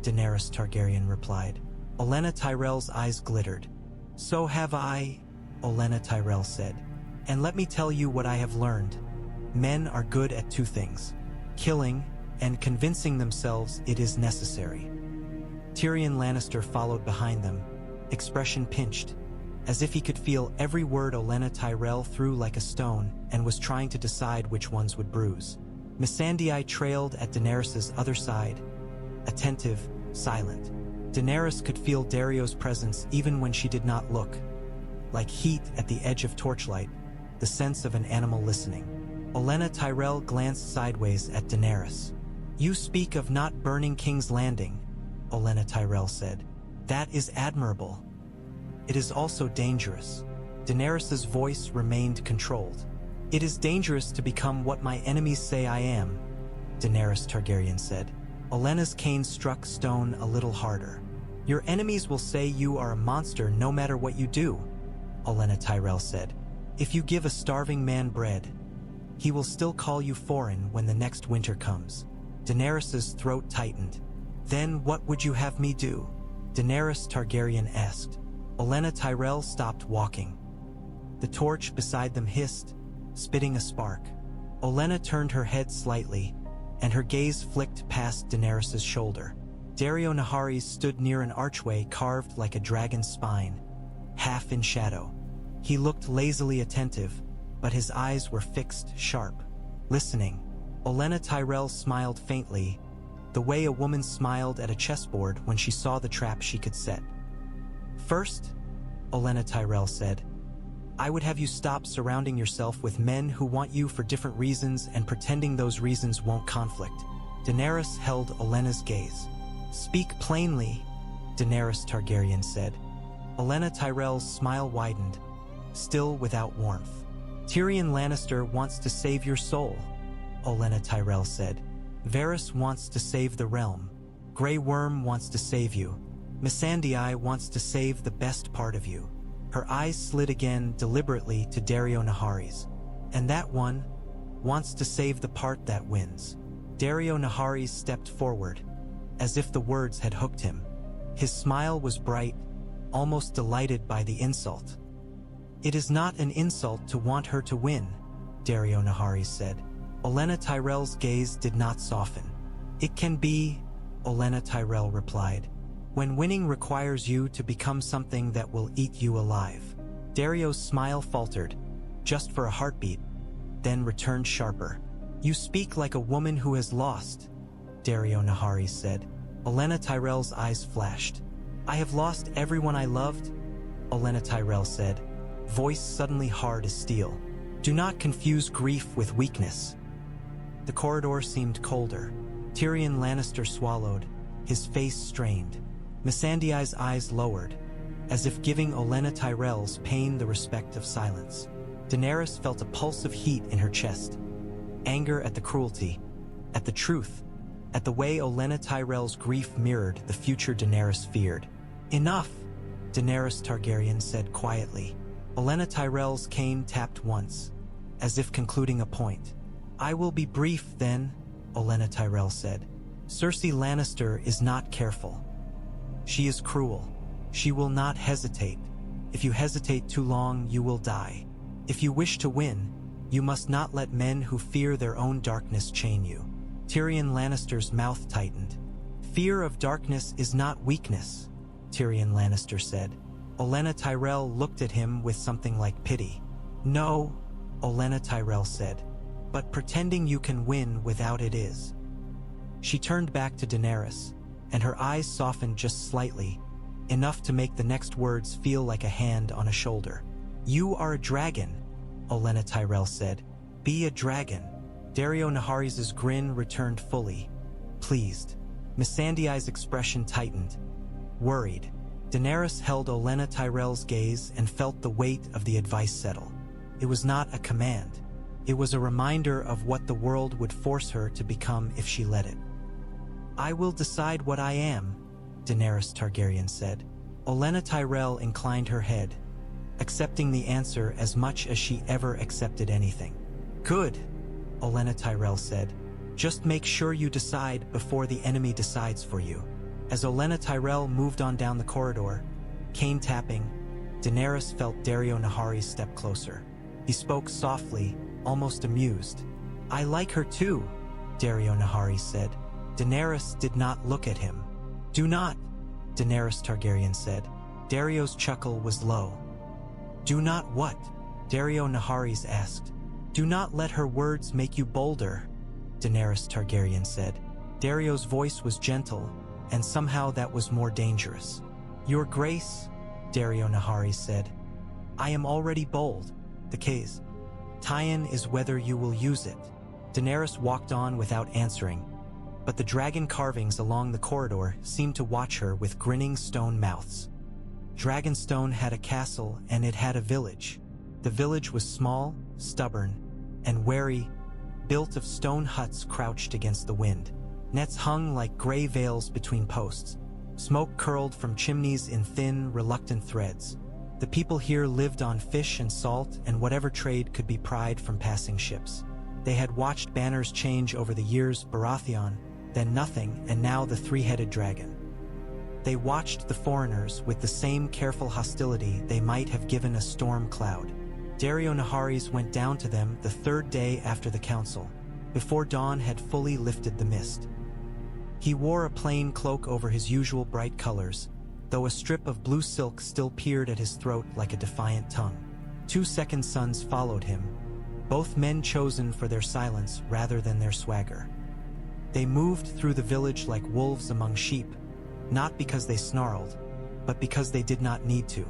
Daenerys Targaryen replied. Olenna Tyrell's eyes glittered. "So have I," Olenna Tyrell said. "And let me tell you what I have learned. Men are good at two things: killing and convincing themselves it is necessary." Tyrion Lannister followed behind them, expression pinched. as if he could feel every word Olenna Tyrell threw like a stone and was trying to decide which ones would bruise. Mhysa trailed at Daenerys' other side, attentive, silent. Daenerys could feel Daario's presence even when she did not look. Like heat at the edge of torchlight, the sense of an animal listening. Olenna Tyrell glanced sideways at Daenerys. "You speak of not burning King's Landing," Olenna Tyrell said. "That is admirable. It is also dangerous." Daenerys' voice remained controlled. "It is dangerous to become what my enemies say I am," Daenerys Targaryen said. Olenna's cane struck stone a little harder. "Your enemies will say you are a monster no matter what you do," Olenna Tyrell said. "If you give a starving man bread, he will still call you foreign when the next winter comes." Daenerys' throat tightened. "Then what would you have me do?" Daenerys Targaryen asked. Olenna Tyrell stopped walking. The torch beside them hissed, spitting a spark. Olenna turned her head slightly, and her gaze flicked past Daenerys' shoulder. Daario Naharis stood near an archway carved like a dragon's spine, half in shadow. He looked lazily attentive, but his eyes were fixed, sharp, listening. Olenna Tyrell smiled faintly, the way a woman smiled at a chessboard when she saw the trap she could set. "First," Olenna Tyrell said, "I would have you stop surrounding yourself with men who want you for different reasons and pretending those reasons won't conflict." Daenerys held Olenna's gaze. "Speak plainly," Daenerys Targaryen said. Olenna Tyrell's smile widened, still without warmth. "Tyrion Lannister wants to save your soul," Olenna Tyrell said. "Varys wants to save the realm. Grey Worm wants to save you. Mhysa wants to save the best part of you." Her eyes slid again deliberately to Daario Naharis. "And that one wants to save the part that wins." Daario Naharis stepped forward, as if the words had hooked him. His smile was bright, almost delighted by the insult. "It is not an insult to want her to win," Daario Naharis said. Olenna Tyrell's gaze did not soften. "It can be," Olenna Tyrell replied, "when winning requires you to become something that will eat you alive." Daario's smile faltered, just for a heartbeat, then returned sharper. "You speak like a woman who has lost," Daario Naharis said. Olenna Tyrell's eyes flashed. "I have lost everyone I loved," Olenna Tyrell said, voice suddenly hard as steel. "Do not confuse grief with weakness." The corridor seemed colder. Tyrion Lannister swallowed, his face strained. Mhysandiai's eyes lowered, as if giving Olenna Tyrell's pain the respect of silence. Daenerys felt a pulse of heat in her chest. Anger at the cruelty, at the truth, at the way Olenna Tyrell's grief mirrored the future Daenerys feared. "Enough," Daenerys Targaryen said quietly. Olenna Tyrell's cane tapped once, as if concluding a point. "I will be brief then," Olenna Tyrell said. "Cersei Lannister is not careful. She is cruel. She will not hesitate. If you hesitate too long, you will die. If you wish to win, you must not let men who fear their own darkness chain you." Tyrion Lannister's mouth tightened. "Fear of darkness is not weakness," Tyrion Lannister said. Olenna Tyrell looked at him with something like pity. "No," Olenna Tyrell said, "but pretending you can win without it is." She turned back to Daenerys, and her eyes softened just slightly, enough to make the next words feel like a hand on a shoulder. "You are a dragon," Olenna Tyrell said. "Be a dragon." Daario Naharis' grin returned fully, pleased. Mhysandiai's expression tightened, worried. Daenerys held Olenna Tyrell's gaze and felt the weight of the advice settle. It was not a command. It was a reminder of what the world would force her to become if she let it. "I will decide what I am," Daenerys Targaryen said. Olenna Tyrell inclined her head, accepting the answer as much as she ever accepted anything. "Good," Olenna Tyrell said. "Just make sure you decide before the enemy decides for you." As Olenna Tyrell moved on down the corridor, cane tapping, Daenerys felt Daario Naharis step closer. He spoke softly, almost amused. "I like her too," Daario Naharis said. Daenerys did not look at him. "Do not," Daenerys Targaryen said. Daario's chuckle was low. Do not what? Daario Naharis asked. Do not let her words make you bolder, Daenerys Targaryen said. Daario's voice was gentle, and somehow that was more dangerous. Your Grace, Daario Naharis said. I am already bold. The case. Tie-in is whether you will use it. Daenerys walked on without answering, but the dragon carvings along the corridor seemed to watch her with grinning stone mouths. Dragonstone had a castle and it had a village. The village was small, stubborn, and wary, built of stone huts crouched against the wind. Nets hung like gray veils between posts. Smoke curled from chimneys in thin, reluctant threads. The people here lived on fish and salt and whatever trade could be pried from passing ships. They had watched banners change over the years, Baratheon, then nothing, and now the three-headed dragon. They watched the foreigners with the same careful hostility they might have given a storm cloud. Daario Naharis went down to them the third day after the council, before dawn had fully lifted the mist. He wore a plain cloak over his usual bright colors, though a strip of blue silk still peered at his throat like a defiant tongue. 2 second sons followed him, both men chosen for their silence rather than their swagger. They moved through the village like wolves among sheep, not because they snarled, but because they did not need to.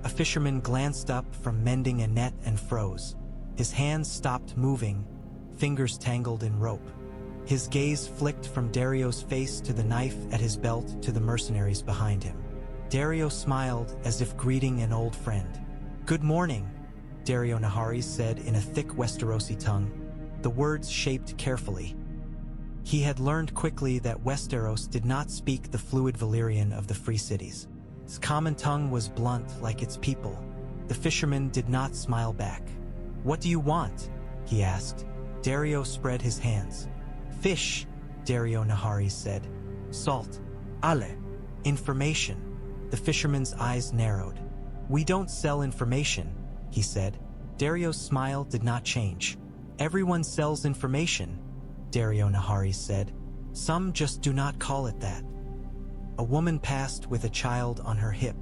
A fisherman glanced up from mending a net and froze. His hands stopped moving, fingers tangled in rope. His gaze flicked from Daario's face to the knife at his belt to the mercenaries behind him. Daario smiled as if greeting an old friend. Good morning, Daario Naharis said in a thick Westerosi tongue, the words shaped carefully. He had learned quickly that Westeros did not speak the fluid Valyrian of the free cities. His common tongue was blunt like its people. The fisherman did not smile back. What do you want? He asked. Daario spread his hands. Fish, Daario Naharis said. Salt. Ale. Information. The fisherman's eyes narrowed. We don't sell information, he said. Daario's smile did not change. Everyone sells information, Daario Naharis said. Some just do not call it that. A woman passed with a child on her hip.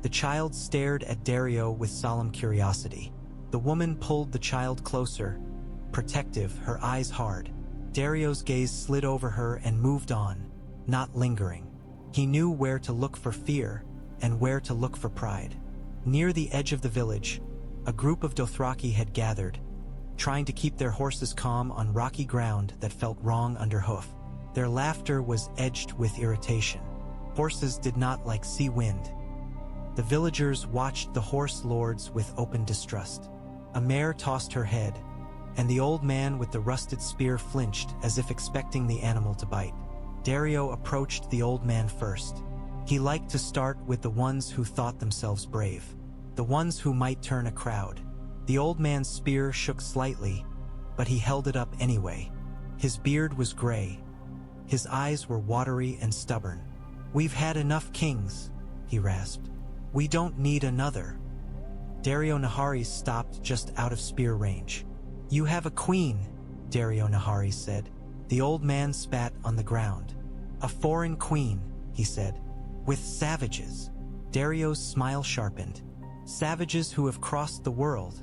The child stared at Daario with solemn curiosity. The woman pulled the child closer, protective, her eyes hard. Daario's gaze slid over her and moved on, not lingering. He knew where to look for fear and where to look for pride. Near the edge of the village, a group of Dothraki had gathered, trying to keep their horses calm on rocky ground that felt wrong underhoof. Their laughter was edged with irritation. Horses did not like sea wind. The villagers watched the horse lords with open distrust. A mare tossed her head, and the old man with the rusted spear flinched as if expecting the animal to bite. Daario approached the old man first. He liked to start with the ones who thought themselves brave, the ones who might turn a crowd. The old man's spear shook slightly, but he held it up anyway. His beard was gray. His eyes were watery and stubborn. We've had enough kings, he rasped. We don't need another. Daario Naharis stopped just out of spear range. You have a queen, Daario Naharis said. The old man spat on the ground. A foreign queen, he said. With savages. Daario's smile sharpened. Savages who have crossed the world,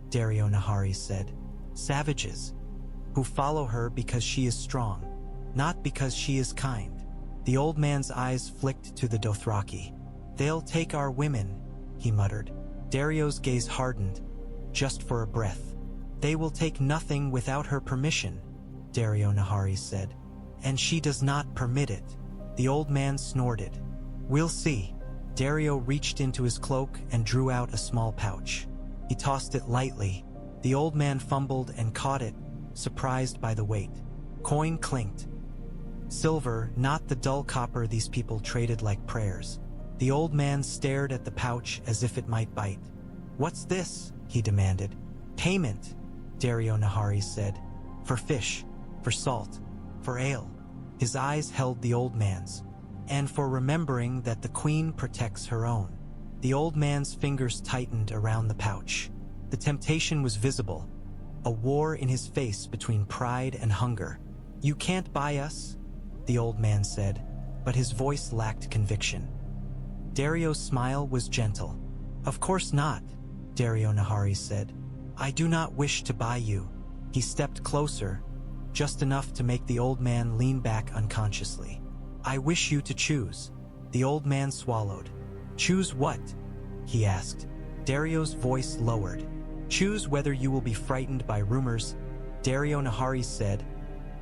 Daario Naharis said. Savages who follow her because she is strong, not because she is kind. The old man's eyes flicked to the Dothraki. They'll take our women, he muttered. Daario's gaze hardened, just for a breath. They will take nothing without her permission, Daario Naharis said. And she does not permit it. The old man snorted. We'll see. Daario reached into his cloak and drew out a small pouch. He tossed it lightly. The old man fumbled and caught it, surprised by the weight. Coin clinked. Silver, not the dull copper these people traded like prayers. The old man stared at the pouch as if it might bite. What's this? He demanded. Payment, Daario Naharis said. For fish, for salt, for ale. His eyes held the old man's. And for remembering that the queen protects her own. The old man's fingers tightened around the pouch. The temptation was visible, a war in his face between pride and hunger. You can't buy us, the old man said, but his voice lacked conviction. Daario's smile was gentle. Of course not. Daario Naharis said. I do not wish to buy you. He stepped closer, just enough to make the old man lean back unconsciously. I wish you to choose. The old man swallowed. Choose what? He asked. Daario's voice lowered. Choose whether you will be frightened by rumors, Daario Naharis said,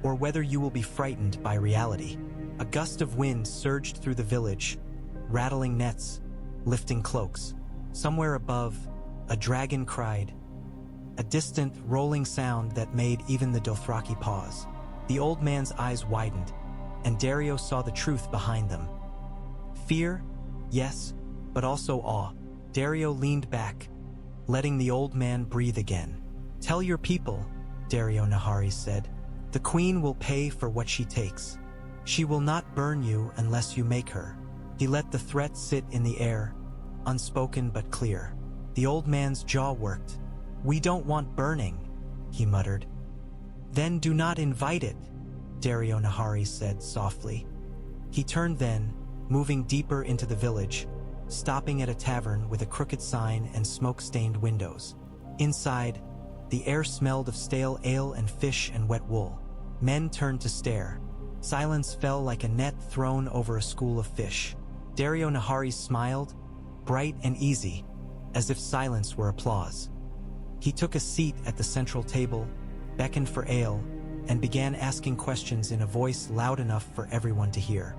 or whether you will be frightened by reality. A gust of wind surged through the village, rattling nets, lifting cloaks. Somewhere above, a dragon cried, a distant, rolling sound that made even the Dothraki pause. The old man's eyes widened, and Daario saw the truth behind them. Fear, yes, but also awe. Daario leaned back, letting the old man breathe again. Tell your people, Daario Naharis said. The queen will pay for what she takes. She will not burn you unless you make her. He let the threat sit in the air, unspoken but clear. The old man's jaw worked. We don't want burning, he muttered. Then do not invite it, Daario Naharis said softly. He turned then, moving deeper into the village, stopping at a tavern with a crooked sign and smoke-stained windows. Inside, the air smelled of stale ale and fish and wet wool. Men turned to stare. Silence fell like a net thrown over a school of fish. Daario Naharis smiled, bright and easy, as if silence were applause. He took a seat at the central table, beckoned for ale, and began asking questions in a voice loud enough for everyone to hear.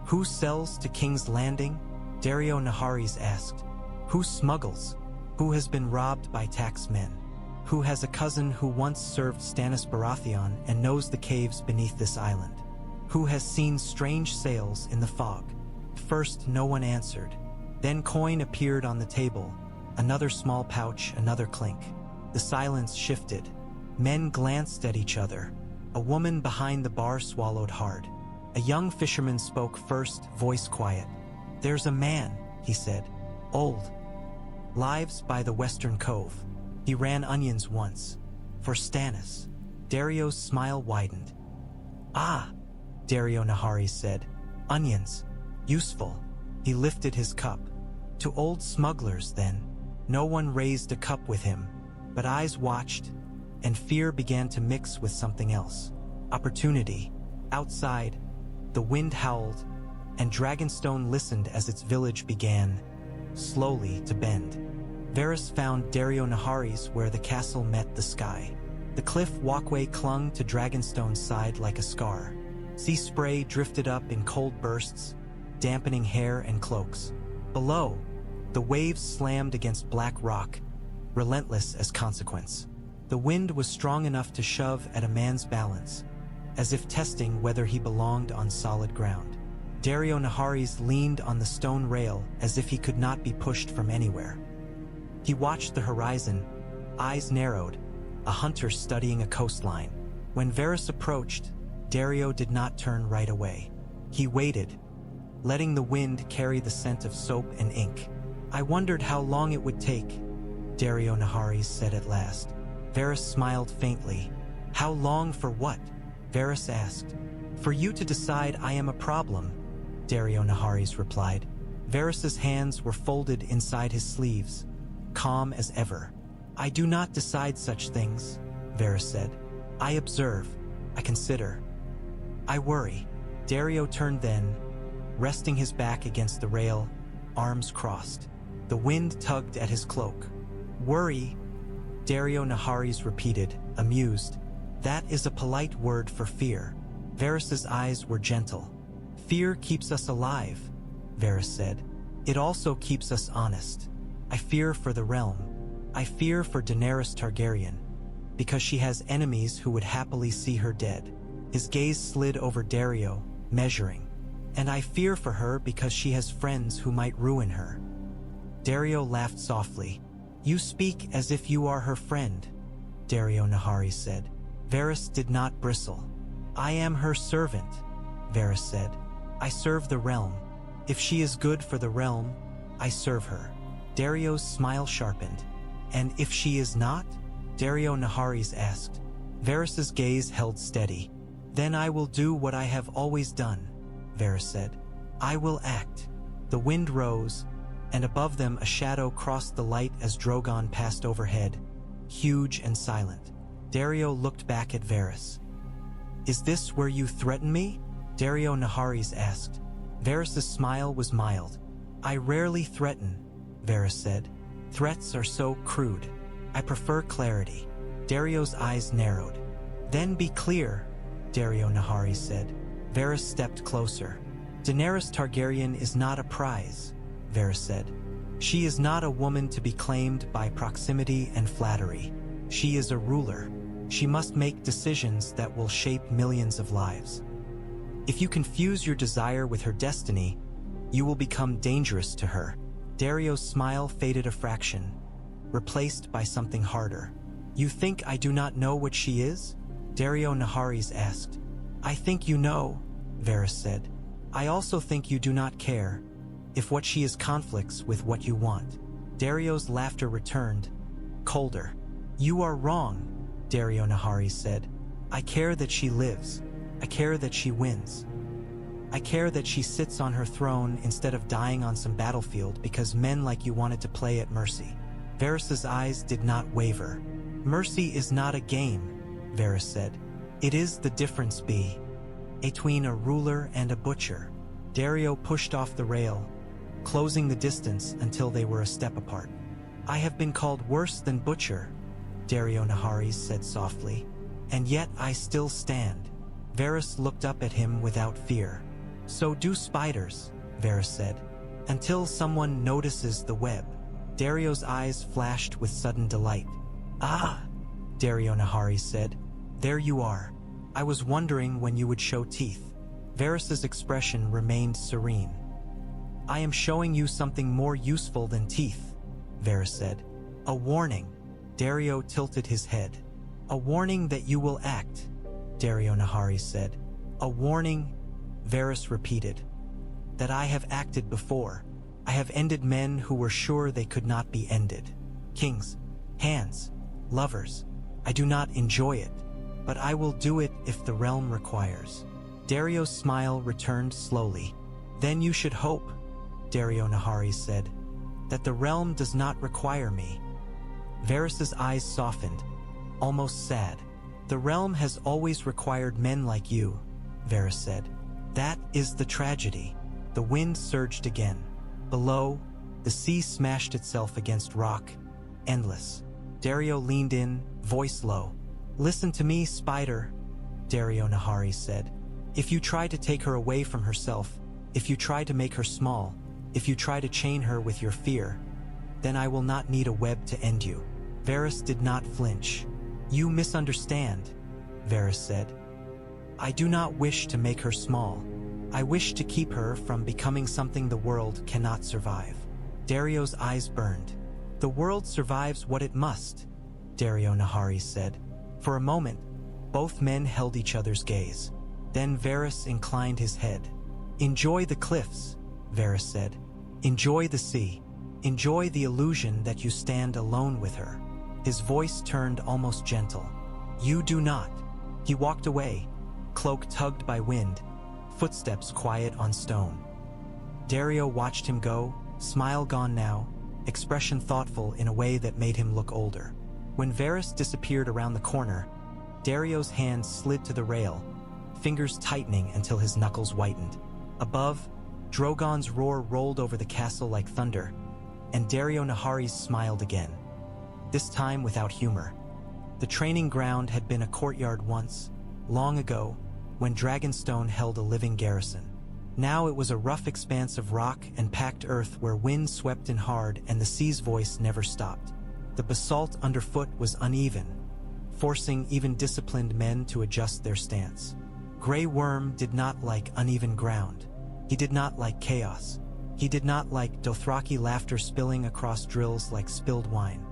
Who sells to King's Landing? Daario Naharis asked. Who smuggles? Who has been robbed by taxmen? Who has a cousin who once served Stannis Baratheon and knows the caves beneath this island? Who has seen strange sails in the fog? First, no one answered. Then coin appeared on the table, another small pouch, another clink. The silence shifted. Men glanced at each other. A woman behind the bar swallowed hard. A young fisherman spoke first, voice quiet. There's a man, he said. Old. Lives by the Western Cove. He ran onions once. For Stannis. Daario's smile widened. Ah, Daario Naharis said. Onions. Useful. He lifted his cup. To old smugglers, then. No one raised a cup with him, but eyes watched, and fear began to mix with something else. Opportunity. Outside, the wind howled, and Dragonstone listened as its village began, slowly, to bend. Varys found Daario Naharis where the castle met the sky. The cliff walkway clung to Dragonstone's side like a scar. Sea spray drifted up in cold bursts, dampening hair and cloaks. Below, the waves slammed against black rock, relentless as consequence. The wind was strong enough to shove at a man's balance, as if testing whether he belonged on solid ground. Daario Naharis leaned on the stone rail as if he could not be pushed from anywhere. He watched the horizon, eyes narrowed, a hunter studying a coastline. When Varys approached, Daario did not turn right away. He waited, letting the wind carry the scent of soap and ink. I wondered how long it would take, Daario Naharis said at last. Varys smiled faintly. How long for what? Varys asked. For you to decide I am a problem, Daario Naharis replied. Varys's hands were folded inside his sleeves, calm as ever. I do not decide such things, Varys said. I observe. I consider. I worry. Daario turned then, resting his back against the rail, arms crossed. The wind tugged at his cloak. Worry, Daario Naharis repeated, amused. That is a polite word for fear. Varys's eyes were gentle. Fear keeps us alive, Varys said. It also keeps us honest. I fear for the realm. I fear for Daenerys Targaryen, because she has enemies who would happily see her dead. His gaze slid over Daario, measuring. And I fear for her because she has friends who might ruin her. Daario laughed softly. You speak as if you are her friend, Daario Naharis said. Varys did not bristle. I am her servant, Varys said. I serve the realm. If she is good for the realm, I serve her. Daario's smile sharpened. And if she is not? Daario Naharis asked. Varys's gaze held steady. Then I will do what I have always done, Varys said. I will act. The wind rose, and above them a shadow crossed the light as Drogon passed overhead, huge and silent. Daario looked back at Varys. "Is this where you threaten me?" Daario Naharis asked. Varys' smile was mild. "I rarely threaten," Varys said. "Threats are so crude. I prefer clarity." Daario's eyes narrowed. "Then be clear," Daario Naharis said. Varys stepped closer. "Daenerys Targaryen is not a prize," Varys said. "She is not a woman to be claimed by proximity and flattery. She is a ruler. She must make decisions that will shape millions of lives. If you confuse your desire with her destiny, you will become dangerous to her." Daario's smile faded a fraction, replaced by something harder. "You think I do not know what she is?" Daario Naharis asked. "I think you know," Varys said. "I also think you do not care, if what she is conflicts with what you want." Daario's laughter returned, colder. "You are wrong," Daario Naharis said. "I care that she lives. I care that she wins. I care that she sits on her throne instead of dying on some battlefield because men like you wanted to play at mercy." Varys' eyes did not waver. "Mercy is not a game," Varys said. "It is the difference between a ruler and a butcher." Daario pushed off the rail, closing the distance until they were a step apart. "I have been called worse than butcher," Daario Naharis said softly, "and yet I still stand." Varys looked up at him without fear. "So do spiders," Varys said, "until someone notices the web." Daario's eyes flashed with sudden delight. "Ah," Daario Naharis said, "there you are. I was wondering when you would show teeth." Varys' expression remained serene. "I am showing you something more useful than teeth," Varys said. "A warning." Daario tilted his head. "A warning that you will act," Daario Naharis said. "A warning," Varys repeated, "that I have acted before. I have ended men who were sure they could not be ended. Kings, hands, lovers. I do not enjoy it, but I will do it if the realm requires." Daario's smile returned slowly. "Then you should hope," Daario Naharis said, "that the realm does not require me." Varys' eyes softened, almost sad. "The realm has always required men like you," Varys said. "That is the tragedy." The wind surged again. Below, the sea smashed itself against rock, endless. Daario leaned in, voice low. "Listen to me, spider," Daario Naharis said. "If you try to take her away from herself, if you try to make her small, if you try to chain her with your fear, then I will not need a web to end you." Varys did not flinch. "You misunderstand," Varys said. "I do not wish to make her small. I wish to keep her from becoming something the world cannot survive." Daario's eyes burned. "The world survives what it must," Daario Naharis said. For a moment, both men held each other's gaze. Then Varys inclined his head. "Enjoy the cliffs," Varys said. "Enjoy the sea. Enjoy the illusion that you stand alone with her." His voice turned almost gentle. "You do not." He walked away, cloak tugged by wind, footsteps quiet on stone. Daario watched him go, smile gone now, expression thoughtful in a way that made him look older. When Varys disappeared around the corner, Daario's hand slid to the rail, fingers tightening until his knuckles whitened. Above, Drogon's roar rolled over the castle like thunder, and Daario Naharis smiled again, this time without humor. The training ground had been a courtyard once, long ago, when Dragonstone held a living garrison. Now it was a rough expanse of rock and packed earth where wind swept in hard and the sea's voice never stopped. The basalt underfoot was uneven, forcing even disciplined men to adjust their stance. Grey Worm did not like uneven ground. He did not like chaos. He did not like Dothraki laughter spilling across drills like spilled wine.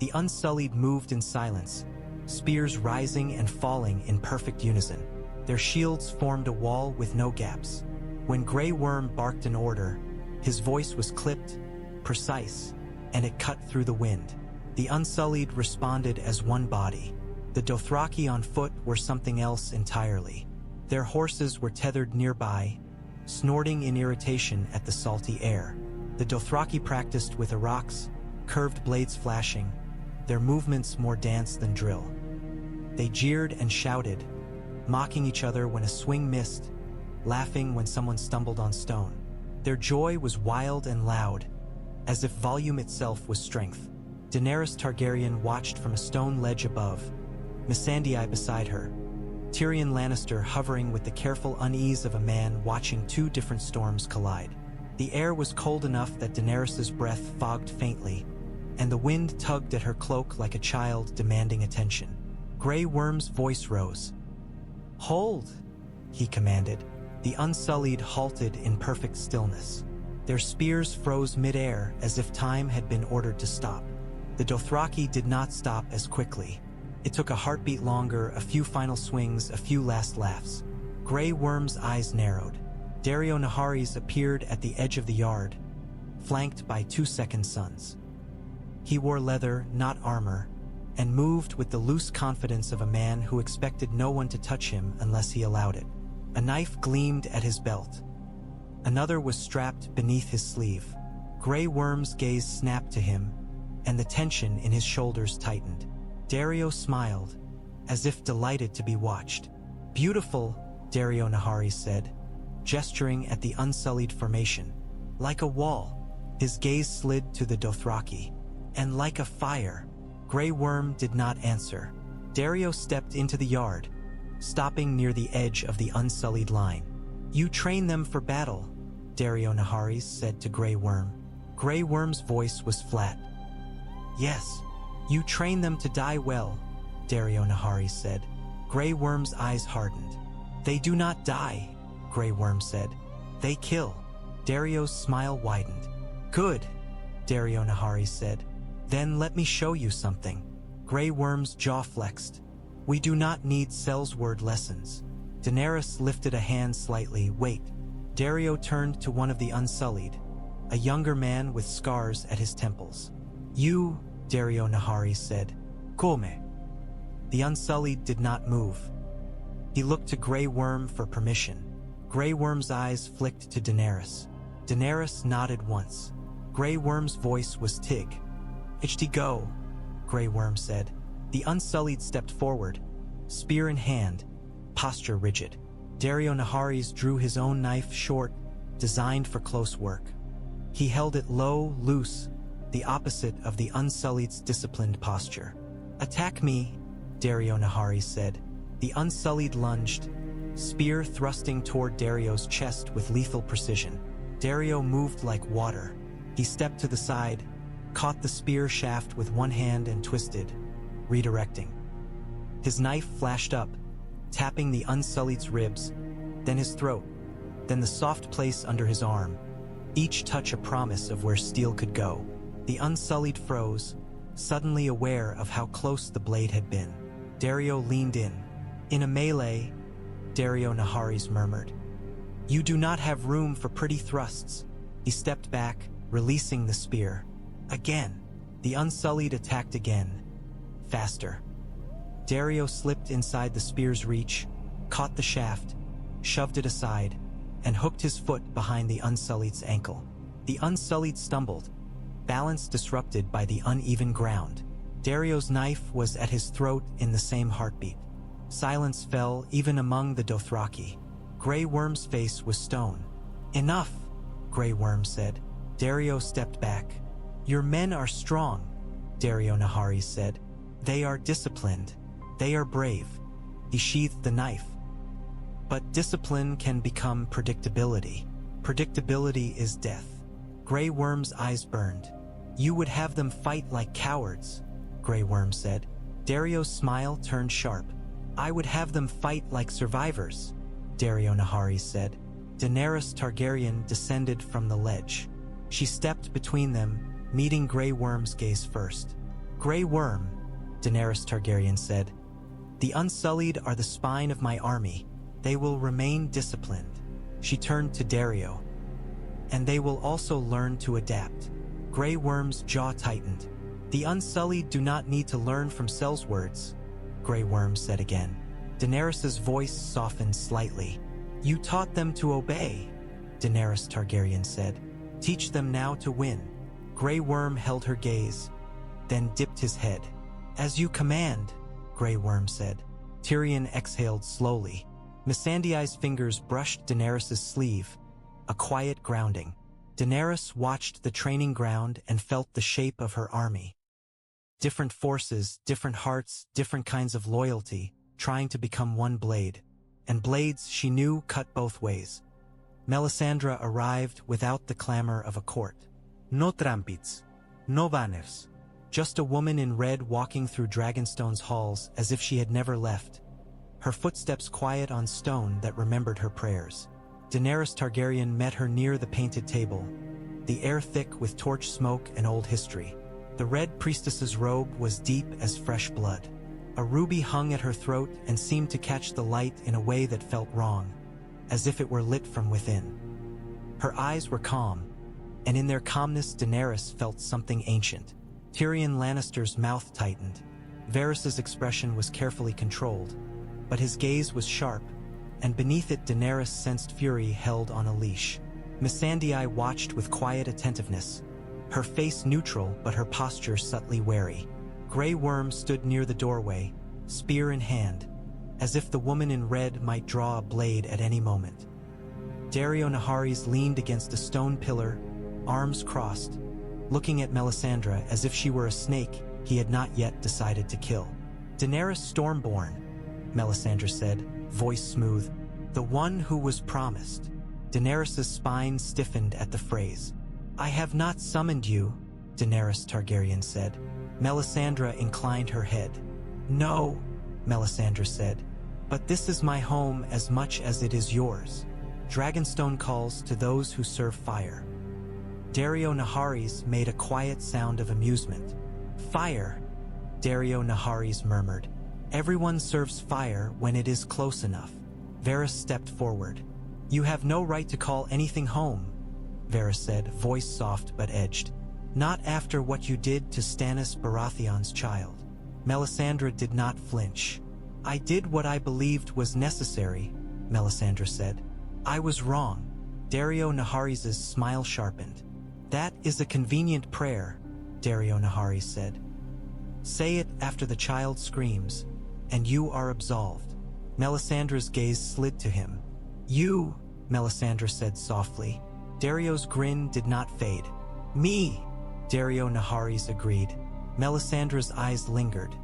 The Unsullied moved in silence, spears rising and falling in perfect unison. Their shields formed a wall with no gaps. When Grey Worm barked an order, his voice was clipped, precise, and it cut through the wind. The Unsullied responded as one body. The Dothraki on foot were something else entirely. Their horses were tethered nearby, snorting in irritation at the salty air. The Dothraki practiced with arcs, curved blades flashing, their movements more dance than drill. They jeered and shouted, mocking each other when a swing missed, laughing when someone stumbled on stone. Their joy was wild and loud, as if volume itself was strength. Daenerys Targaryen watched from a stone ledge above, Missandei beside her, Tyrion Lannister hovering with the careful unease of a man watching two different storms collide. The air was cold enough that Daenerys's breath fogged faintly, and the wind tugged at her cloak like a child demanding attention. Grey Worm's voice rose. "Hold," he commanded. The Unsullied halted in perfect stillness. Their spears froze mid-air as if time had been ordered to stop. The Dothraki did not stop as quickly. It took a heartbeat longer, a few final swings, a few last laughs. Grey Worm's eyes narrowed. Daario Naharis appeared at the edge of the yard, flanked by 2 second suns. He wore leather, not armor, and moved with the loose confidence of a man who expected no one to touch him unless he allowed it. A knife gleamed at his belt. Another was strapped beneath his sleeve. Grey Worm's gaze snapped to him, and the tension in his shoulders tightened. Daario smiled, as if delighted to be watched. "Beautiful," Daario Naharis said, gesturing at the Unsullied formation. "Like a wall." His gaze slid to the Dothraki. "And like a fire." Grey Worm did not answer. Daario stepped into the yard, stopping near the edge of the Unsullied line. "You train them for battle," Daario Naharis said to Grey Worm. Grey Worm's voice was flat. "Yes, you train them to die well," Daario Naharis said. Grey Worm's eyes hardened. "They do not die," Grey Worm said. "They kill." Daario's smile widened. "Good," Daario Naharis said. "Then let me show you something." Grey Worm's jaw flexed. "We do not need Sellsword lessons." Daenerys lifted a hand slightly. "Wait." Daario turned to one of the Unsullied, a younger man with scars at his temples. "You," Daario Naharis said. "Come." The Unsullied did not move. He looked to Grey Worm for permission. Grey Worm's eyes flicked to Daenerys. Daenerys nodded once. Grey Worm's voice was Tig. "Ichti go," Grey Worm said. The Unsullied stepped forward, spear in hand, posture rigid. Daario Naharis drew his own knife short, designed for close work. He held it low, loose, the opposite of the Unsullied's disciplined posture. "Attack me," Daario Naharis said. The Unsullied lunged, spear thrusting toward Daario's chest with lethal precision. Daario moved like water. He stepped to the side, caught the spear shaft with one hand and twisted, redirecting. His knife flashed up, tapping the Unsullied's ribs, then his throat, then the soft place under his arm, each touch a promise of where steel could go. The Unsullied froze, suddenly aware of how close the blade had been. Daario leaned in. "In a melee," Daario Naharis murmured, "you do not have room for pretty thrusts." He stepped back, releasing the spear. Again, the Unsullied attacked again, faster. Daario slipped inside the spear's reach, caught the shaft, shoved it aside, and hooked his foot behind the Unsullied's ankle. The Unsullied stumbled, balance disrupted by the uneven ground. Daario's knife was at his throat in the same heartbeat. Silence fell even among the Dothraki. Grey Worm's face was stone. "Enough," Grey Worm said. Daario stepped back. "Your men are strong," Daario Naharis said. "They are disciplined. They are brave." He sheathed the knife. "But discipline can become predictability. Predictability is death." Grey Worm's eyes burned. "You would have them fight like cowards," Grey Worm said. Daario's smile turned sharp. "I would have them fight like survivors," Daario Naharis said. Daenerys Targaryen descended from the ledge. She stepped between them, meeting Grey Worm's gaze first. "Grey Worm," Daenerys Targaryen said, "the Unsullied are the spine of my army. They will remain disciplined." She turned to Daario. "And they will also learn to adapt." Grey Worm's jaw tightened. "The Unsullied do not need to learn from Sellswords," Grey Worm said again. Daenerys's voice softened slightly. "You taught them to obey," Daenerys Targaryen said. Teach them now to win. Grey Worm held her gaze, then dipped his head. As you command, Grey Worm said. Tyrion exhaled slowly. Missandei's fingers brushed Daenerys' sleeve, a quiet grounding. Daenerys watched the training ground and felt the shape of her army. Different forces, different hearts, different kinds of loyalty, trying to become one blade. And blades, she knew, cut both ways. Melisandre arrived without the clamor of a court. No trampits, no banners. Just a woman in red walking through Dragonstone's halls as if she had never left. Her footsteps quiet on stone that remembered her prayers. Daenerys Targaryen met her near the painted table, the air thick with torch smoke and old history. The red priestess's robe was deep as fresh blood. A ruby hung at her throat and seemed to catch the light in a way that felt wrong, as if it were lit from within. Her eyes were calm, and in their calmness Daenerys felt something ancient. Tyrion Lannister's mouth tightened. Varys's expression was carefully controlled, but his gaze was sharp, and beneath it Daenerys sensed fury held on a leash. Missandei watched with quiet attentiveness, her face neutral but her posture subtly wary. Grey Worm stood near the doorway, spear in hand, as if the woman in red might draw a blade at any moment. Daario Naharis leaned against a stone pillar, arms crossed, looking at Melisandre as if she were a snake he had not yet decided to kill. Daenerys Stormborn, Melisandre said, voice smooth. The one who was promised. Daenerys' spine stiffened at the phrase. I have not summoned you, Daenerys Targaryen said. Melisandre inclined her head. No, Melisandre said, but this is my home as much as it is yours. Dragonstone calls to those who serve fire. Daario Naharis made a quiet sound of amusement. Fire, Daario Naharis murmured. Everyone serves fire when it is close enough. Varys stepped forward. You have no right to call anything home, Varys said, voice soft but edged. Not after what you did to Stannis Baratheon's child. Melisandre did not flinch. I did what I believed was necessary, Melisandre said. I was wrong. Daario Naharis' smile sharpened. That is a convenient prayer, Daario Naharis said. Say it after the child screams, and you are absolved. Melisandre's gaze slid to him. You, Melisandre said softly. Daario's grin did not fade. Me, Daario Naharis agreed. Melisandre's eyes lingered.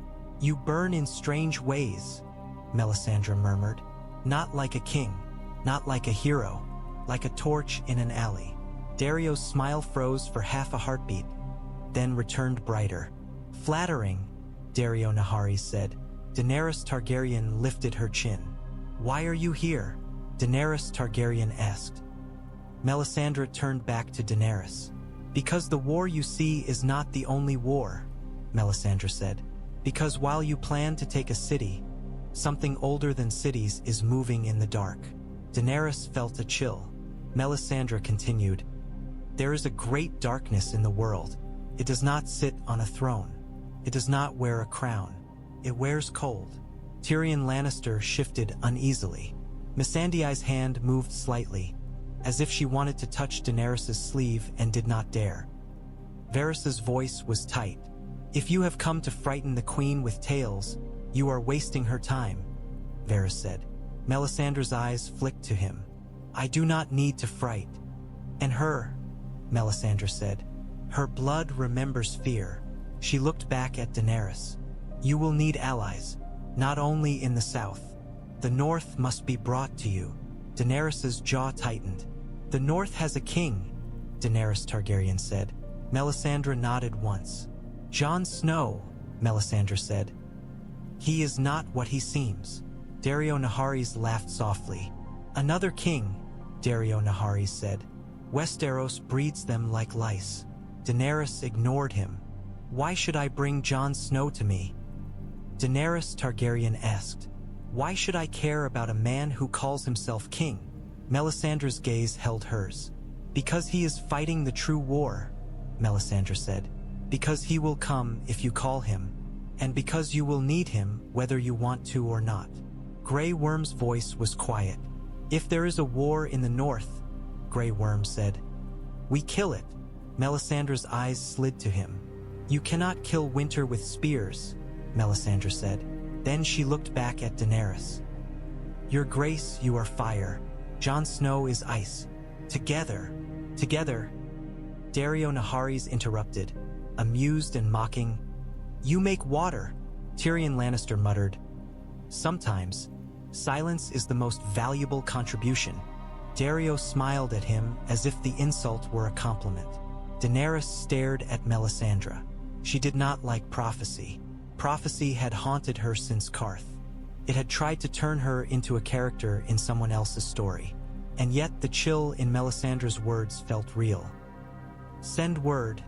You burn in strange ways, Melisandre murmured. Not like a king, not like a hero, like a torch in an alley. Daario's smile froze for half a heartbeat, then returned brighter. Flattering, Daario Naharis said. Daenerys Targaryen lifted her chin. Why are you here? Daenerys Targaryen asked. Melisandre turned back to Daenerys. Because the war you see is not the only war, Melisandre said. Because while you plan to take a city, something older than cities is moving in the dark. Daenerys felt a chill. Melisandre continued. There is a great darkness in the world. It does not sit on a throne. It does not wear a crown. It wears cold. Tyrion Lannister shifted uneasily. Missandei's hand moved slightly, as if she wanted to touch Daenerys' sleeve and did not dare. Varys' voice was tight. If you have come to frighten the queen with tales, you are wasting her time, Varys said. Melisandre's eyes flicked to him. I do not need to fright. And her, Melisandre said. Her blood remembers fear. She looked back at Daenerys. You will need allies, not only in the south. The north must be brought to you. Daenerys' jaw tightened. The north has a king, Daenerys Targaryen said. Melisandre nodded once. Jon Snow, Melisandre said. He is not what he seems. Daario Naharis laughed softly. Another king, Daario Naharis said. Westeros breeds them like lice. Daenerys ignored him. Why should I bring Jon Snow to me? Daenerys Targaryen asked. Why should I care about a man who calls himself king? Melisandre's gaze held hers. Because he is fighting the true war, Melisandre said. Because he will come if you call him, and because you will need him whether you want to or not. Grey Worm's voice was quiet. If there is a war in the north, Grey Worm said, We kill it. Melisandre's eyes slid to him. You cannot kill winter with spears, Melisandre said. Then she looked back at Daenerys. Your grace, you are fire. Jon Snow is ice. Together. Daario Naharis interrupted, amused and mocking. You make water, Tyrion Lannister muttered. Sometimes, silence is the most valuable contribution. Daario smiled at him as if the insult were a compliment. Daenerys stared at Melisandre. She did not like prophecy. Prophecy had haunted her since Qarth. It had tried to turn her into a character in someone else's story. And yet the chill in Melisandre's words felt real. Send word,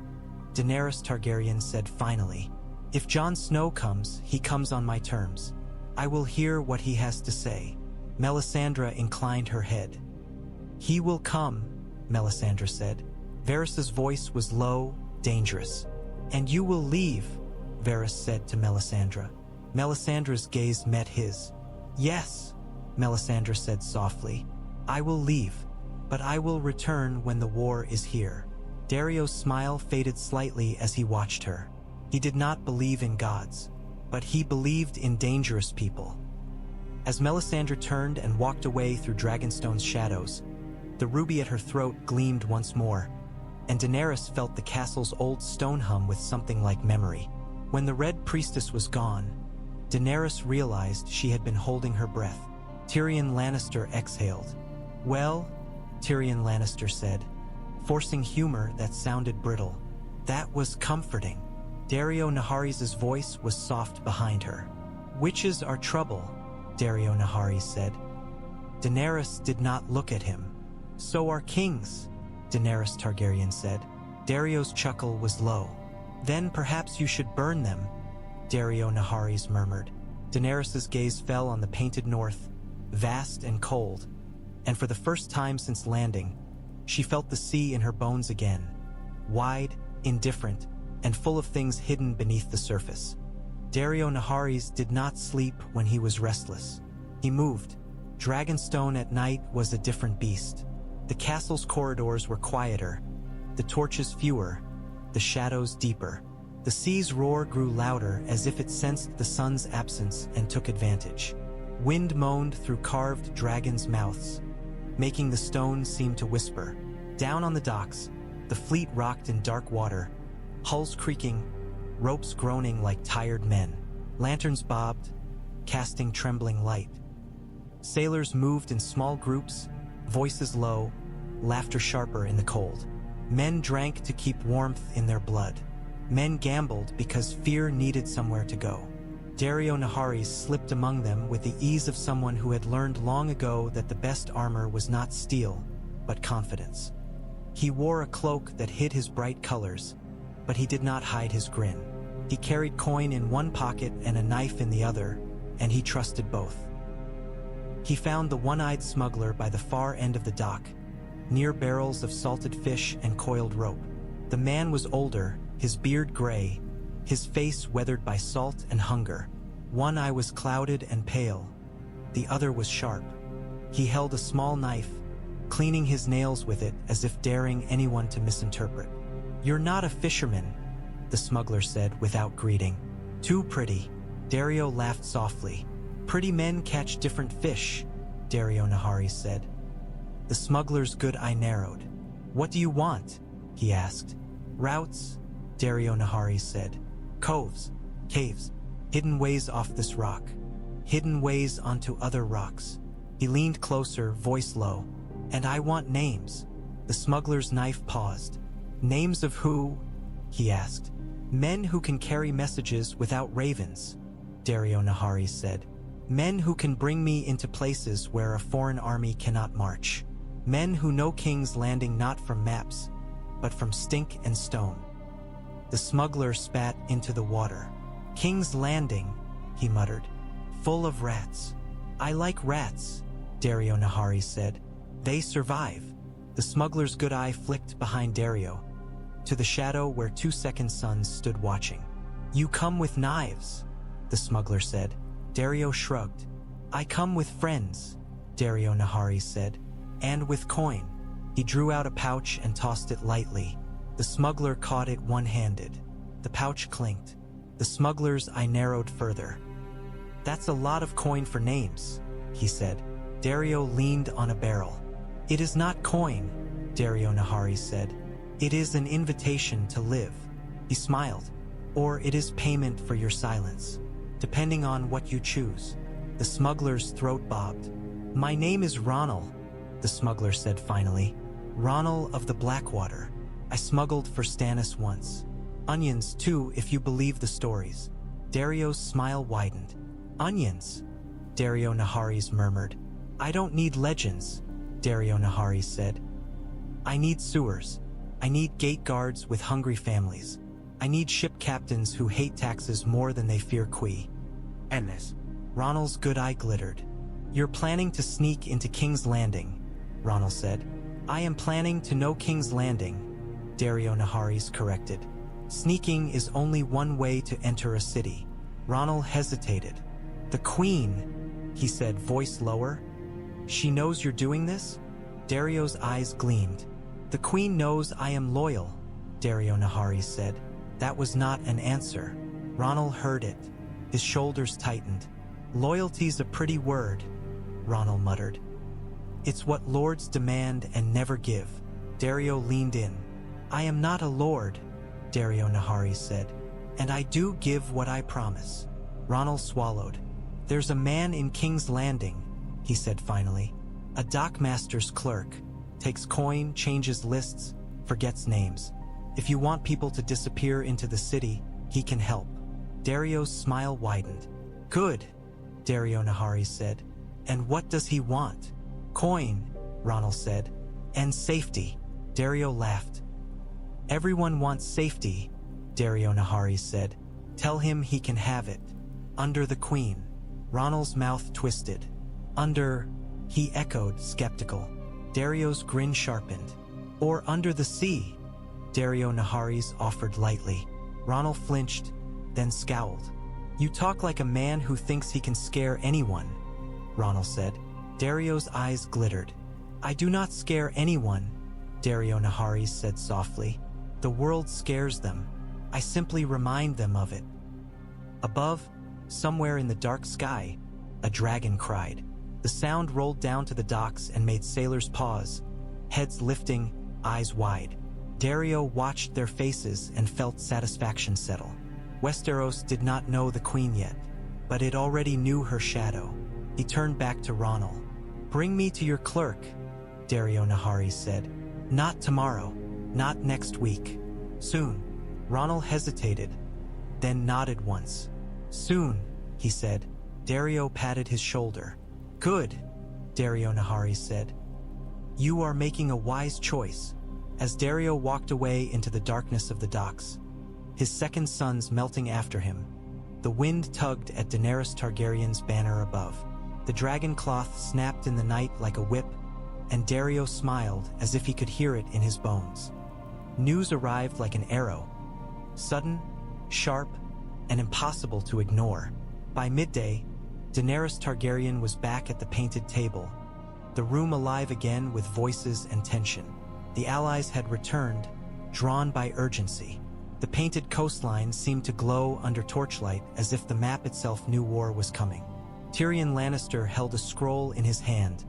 Daenerys Targaryen said finally. If Jon Snow comes, he comes on my terms. I will hear what he has to say. Melisandre inclined her head. He will come, Melisandre said. Varys's voice was low, dangerous. And you will leave, Varys said to Melisandre. Melisandre's gaze met his. Yes, Melisandre said softly. I will leave, but I will return when the war is here. Daario's smile faded slightly as he watched her. He did not believe in gods, but he believed in dangerous people. As Melisandre turned and walked away through Dragonstone's shadows, the ruby at her throat gleamed once more, and Daenerys felt the castle's old stone hum with something like memory. When the Red Priestess was gone, Daenerys realized she had been holding her breath. Tyrion Lannister exhaled. Well, Tyrion Lannister said, forcing humor that sounded brittle. That was comforting. Daario Naharis' voice was soft behind her. Witches are trouble, Daario Naharis said. Daenerys did not look at him. So are kings, Daenerys Targaryen said. Daario's chuckle was low. Then perhaps you should burn them, Daario Naharis murmured. Daenerys' gaze fell on the painted north, vast and cold, and for the first time since landing, she felt the sea in her bones again, wide, indifferent, and full of things hidden beneath the surface. Daario Naharis did not sleep when he was restless. He moved. Dragonstone at night was a different beast. The castle's corridors were quieter, the torches fewer, the shadows deeper. The sea's roar grew louder as if it sensed the sun's absence and took advantage. Wind moaned through carved dragons' mouths, making the stone seem to whisper. Down on the docks, the fleet rocked in dark water, hulls creaking, ropes groaning like tired men. Lanterns bobbed, casting trembling light. Sailors moved in small groups, voices low, laughter sharper in the cold. Men drank to keep warmth in their blood. Men gambled because fear needed somewhere to go. Daario Naharis slipped among them with the ease of someone who had learned long ago that the best armor was not steel, but confidence. He wore a cloak that hid his bright colors, but he did not hide his grin. He carried coin in one pocket and a knife in the other, and he trusted both. He found the one-eyed smuggler by the far end of the dock, near barrels of salted fish and coiled rope. The man was older, his beard gray, his face weathered by salt and hunger. One eye was clouded and pale, the other was sharp. He held a small knife, cleaning his nails with it as if daring anyone to misinterpret. You're not a fisherman, the smuggler said without greeting. Too pretty. Daario laughed softly. Pretty men catch different fish, Daario Naharis said. The smuggler's good eye narrowed. What do you want? He asked. Routes, Daario Naharis said. Coves, caves, hidden ways off this rock, hidden ways onto other rocks. He leaned closer, voice low. And I want names. The smuggler's knife paused. Names of who? He asked. Men who can carry messages without ravens, Daario Naharis said. Men who can bring me into places where a foreign army cannot march. Men who know kings landing not from maps, but from stink and stone. The smuggler spat into the water. King's Landing, he muttered. Full of rats. I like rats, Daario Naharis said. They survive. The smuggler's good eye flicked behind Daario, to the shadow where 2-second suns stood watching. You come with knives, the smuggler said. Daario shrugged. I come with friends, Daario Naharis said. And with coin. He drew out a pouch and tossed it lightly. The smuggler caught it one-handed. The pouch clinked. The smuggler's eye narrowed further. "That's a lot of coin for names," he said. Daario leaned on a barrel. "It is not coin," Daario Naharis said. "It is an invitation to live." He smiled. "Or it is payment for your silence, depending on what you choose." The smuggler's throat bobbed. "My name is Ronald," the smuggler said finally. "Ronald of the Blackwater. I smuggled for Stannis once. Onions, too, if you believe the stories." Daario's smile widened. "Onions?" Daario Naharis murmured. "I don't need legends," Daario Naharis said. "I need sewers. I need gate guards with hungry families. I need ship captains who hate taxes more than they fear Qui." Ennis. Ronald's good eye glittered. "You're planning to sneak into King's Landing," Ronald said. "I am planning to no King's Landing," Daario Naharis corrected. "Sneaking is only one way to enter a city." Ronald hesitated. "The Queen," he said, voice lower. "She knows you're doing this?" Daario's eyes gleamed. "The Queen knows I am loyal," Daario Naharis said. That was not an answer. Ronald heard it. His shoulders tightened. "Loyalty's a pretty word," Ronald muttered. "It's what lords demand and never give." Daario leaned in. "I am not a lord," Daario Naharis said. "And I do give what I promise." Ronald swallowed. "There's a man in King's Landing," he said finally. "A dockmaster's clerk. Takes coin, changes lists, forgets names. If you want people to disappear into the city, he can help." Daario's smile widened. "Good," Daario Naharis said. "And what does he want?" "Coin," Ronald said. "And safety." Daario laughed. "Everyone wants safety," Daario Naharis said. "Tell him he can have it. Under the Queen." Ronald's mouth twisted. "Under," he echoed, skeptical. Daario's grin sharpened. "Or under the sea," Daario Naharis offered lightly. Ronald flinched, then scowled. "You talk like a man who thinks he can scare anyone," Ronald said. Daario's eyes glittered. "I do not scare anyone," Daario Naharis said softly. "The world scares them. I simply remind them of it." Above, somewhere in the dark sky, a dragon cried. The sound rolled down to the docks and made sailors pause, heads lifting, eyes wide. Daario watched their faces and felt satisfaction settle. Westeros did not know the Queen yet, but it already knew her shadow. He turned back to Ronald. "Bring me to your clerk," Daario Naharis said. "Not tomorrow, not next week. Soon." Ronald hesitated, then nodded once. "Soon," he said. Daario patted his shoulder. "Good," Daario Naharis said. "You are making a wise choice." As Daario walked away into the darkness of the docks, his second sons melting after him, the wind tugged at Daenerys Targaryen's banner above. The dragon cloth snapped in the night like a whip, and Daario smiled as if he could hear it in his bones. News arrived like an arrow, sudden, sharp, and impossible to ignore. By midday, Daenerys Targaryen was back at the painted table, the room alive again with voices and tension. The allies had returned, drawn by urgency. The painted coastline seemed to glow under torchlight as if the map itself knew war was coming. Tyrion Lannister held a scroll in his hand,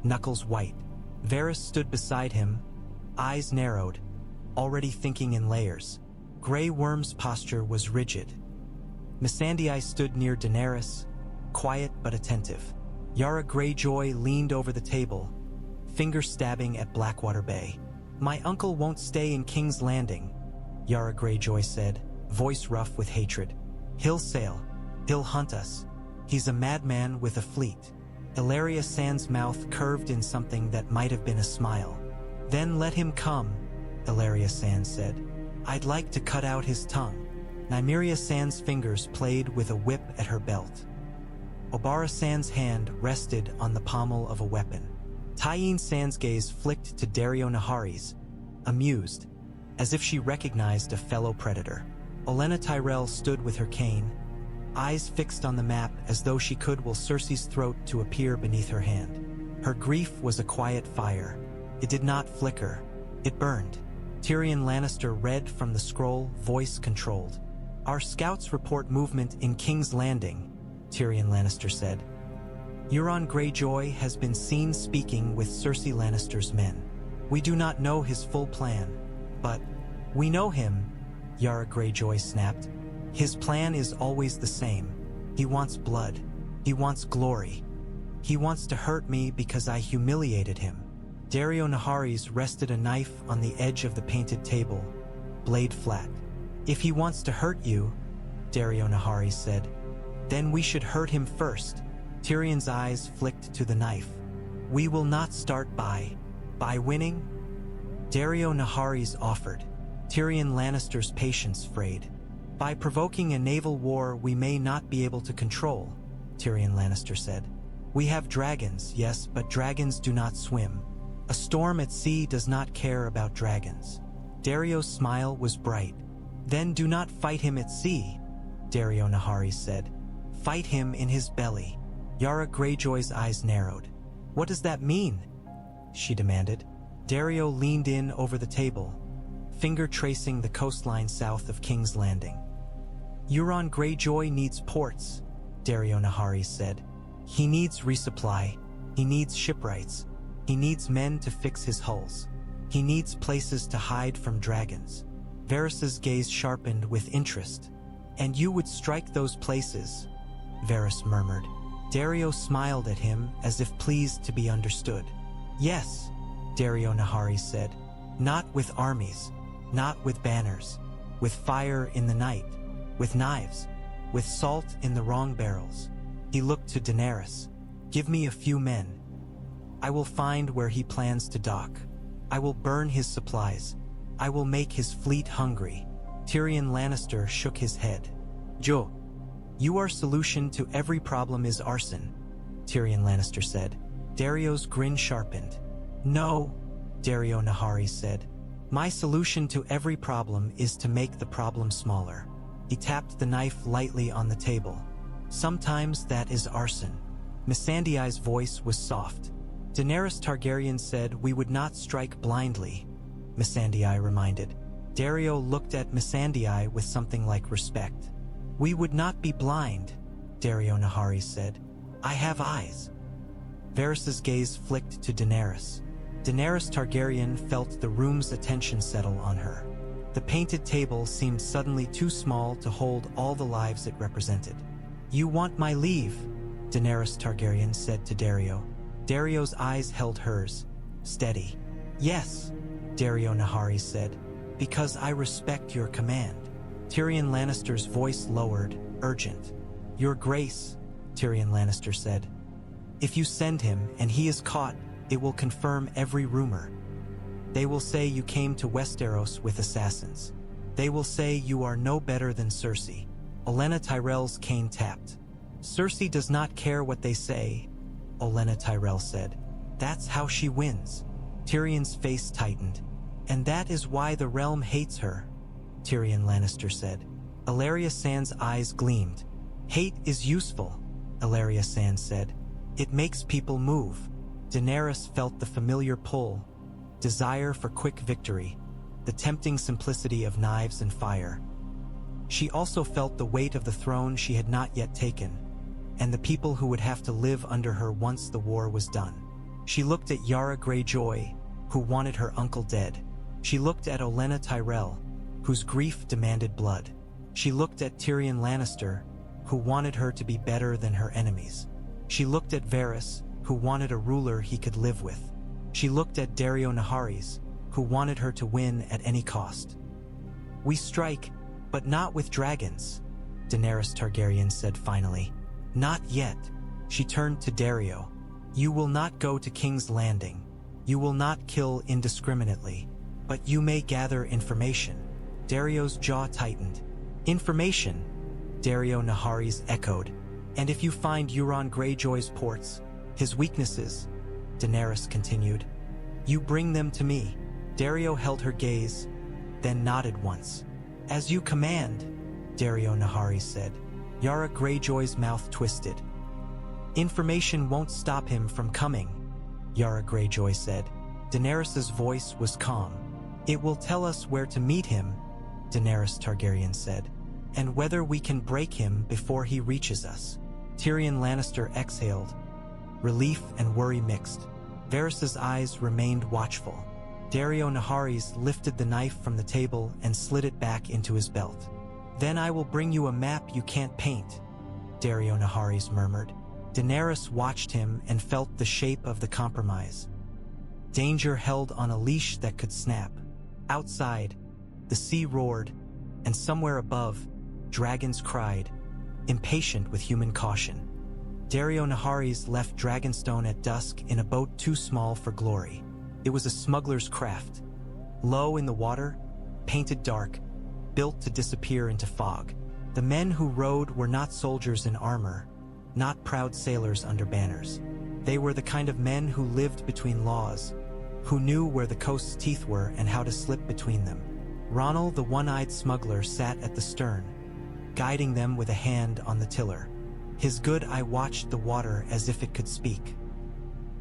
knuckles white. Varys stood beside him, eyes narrowed, already thinking in layers. Grey Worm's posture was rigid. Missandei stood near Daenerys, quiet but attentive. Yara Greyjoy leaned over the table, finger stabbing at Blackwater Bay. "My uncle won't stay in King's Landing," Yara Greyjoy said, voice rough with hatred. "He'll sail. He'll hunt us. He's a madman with a fleet." Ellaria Sand's mouth curved in something that might have been a smile. "Then let him come," Ellaria Sand said. "I'd like to cut out his tongue." Nymeria Sand's fingers played with a whip at her belt. Obara Sand's hand rested on the pommel of a weapon. Tyene Sand's gaze flicked to Daario Naharis, amused, as if she recognized a fellow predator. Olenna Tyrell stood with her cane, eyes fixed on the map as though she could will Cersei's throat to appear beneath her hand. Her grief was a quiet fire, It did not flicker. It burned. Tyrion Lannister read from the scroll, voice controlled. "Our scouts report movement in King's Landing," Tyrion Lannister said. "Euron Greyjoy has been seen speaking with Cersei Lannister's men. We do not know his full plan, but we know him," Yara Greyjoy snapped. "His plan is always the same. He wants blood. He wants glory. He wants to hurt me because I humiliated him." Daario Naharis rested a knife on the edge of the painted table, blade flat. "If he wants to hurt you," Daario Naharis said, "then we should hurt him first." Tyrion's eyes flicked to the knife. "We will not start by winning?" Daario Naharis offered. Tyrion Lannister's patience frayed. "By provoking a naval war we may not be able to control," Tyrion Lannister said. "We have dragons, yes, but dragons do not swim. A storm at sea does not care about dragons." Daario's smile was bright. "Then do not fight him at sea," Daario Naharis said. "Fight him in his belly." Yara Greyjoy's eyes narrowed. "What does that mean?" she demanded. Daario leaned in over the table, finger tracing the coastline south of King's Landing. "Euron Greyjoy needs ports," Daario Naharis said. "He needs resupply. He needs shipwrights. He needs men to fix his hulls. He needs places to hide from dragons." Varys's gaze sharpened with interest. "And you would strike those places," Varys murmured. Daario smiled at him as if pleased to be understood. "Yes," Daario Naharis said. "Not with armies, not with banners, with fire in the night, with knives, with salt in the wrong barrels." He looked to Daenerys. "Give me a few men. I will find where he plans to dock. I will burn his supplies. I will make his fleet hungry." Tyrion Lannister shook his head. "Jo, your solution to every problem is arson," Tyrion Lannister said. Daario's grin sharpened. "No," Daario Naharis said. "My solution to every problem is to make the problem smaller." He tapped the knife lightly on the table. "Sometimes that is arson." Missandei's voice was soft. "Daenerys Targaryen said we would not strike blindly," Missandei reminded. Daario looked at Missandei with something like respect. "We would not be blind," Daario Naharis said. "I have eyes." Varys's gaze flicked to Daenerys. Daenerys Targaryen felt the room's attention settle on her. The painted table seemed suddenly too small to hold all the lives it represented. "You want my leave?" Daenerys Targaryen said to Daario. Daario's eyes held hers, steady. "Yes," Daario Naharis said, "because I respect your command." Tyrion Lannister's voice lowered, urgent. "Your Grace," Tyrion Lannister said. "If you send him and he is caught, it will confirm every rumor. They will say you came to Westeros with assassins. They will say you are no better than Cersei." Olenna Tyrell's cane tapped. "Cersei does not care what they say," Olenna Tyrell said. "That's how she wins." Tyrion's face tightened. "And that is why the realm hates her," Tyrion Lannister said. Elaria Sand's eyes gleamed. "Hate is useful," Elaria Sand said. "It makes people move." Daenerys felt the familiar pull, desire for quick victory, the tempting simplicity of knives and fire. She also felt the weight of the throne she had not yet taken, and the people who would have to live under her once the war was done. She looked at Yara Greyjoy, who wanted her uncle dead. She looked at Olenna Tyrell, whose grief demanded blood. She looked at Tyrion Lannister, who wanted her to be better than her enemies. She looked at Varys, who wanted a ruler he could live with. She looked at Daario Naharis, who wanted her to win at any cost. "We strike, but not with dragons," Daenerys Targaryen said finally. "Not yet." She turned to Daario. "You will not go to King's Landing. You will not kill indiscriminately, but you may gather information." Daario's jaw tightened. "Information?" Daario Naharis echoed. "And if you find Euron Greyjoy's ports, his weaknesses," Daenerys continued, "you bring them to me." Daario held her gaze, then nodded once. "As you command," Daario Naharis said. Yara Greyjoy's mouth twisted. "Information won't stop him from coming," Yara Greyjoy said. Daenerys's voice was calm. "It will tell us where to meet him," Daenerys Targaryen said, "and whether we can break him before he reaches us." Tyrion Lannister exhaled, relief and worry mixed. Varys's eyes remained watchful. Daario Naharis lifted the knife from the table and slid it back into his belt. "Then I will bring you a map you can't paint," Daario Naharis murmured. Daenerys watched him and felt the shape of the compromise. Danger held on a leash that could snap. Outside, the sea roared, and somewhere above, dragons cried, impatient with human caution. Daario Naharis left Dragonstone at dusk in a boat too small for glory. It was a smuggler's craft, low in the water, painted dark, built to disappear into fog. The men who rowed were not soldiers in armor, not proud sailors under banners. They were the kind of men who lived between laws, who knew where the coast's teeth were and how to slip between them. Ronald, the one-eyed smuggler, sat at the stern, guiding them with a hand on the tiller. His good eye watched the water as if it could speak.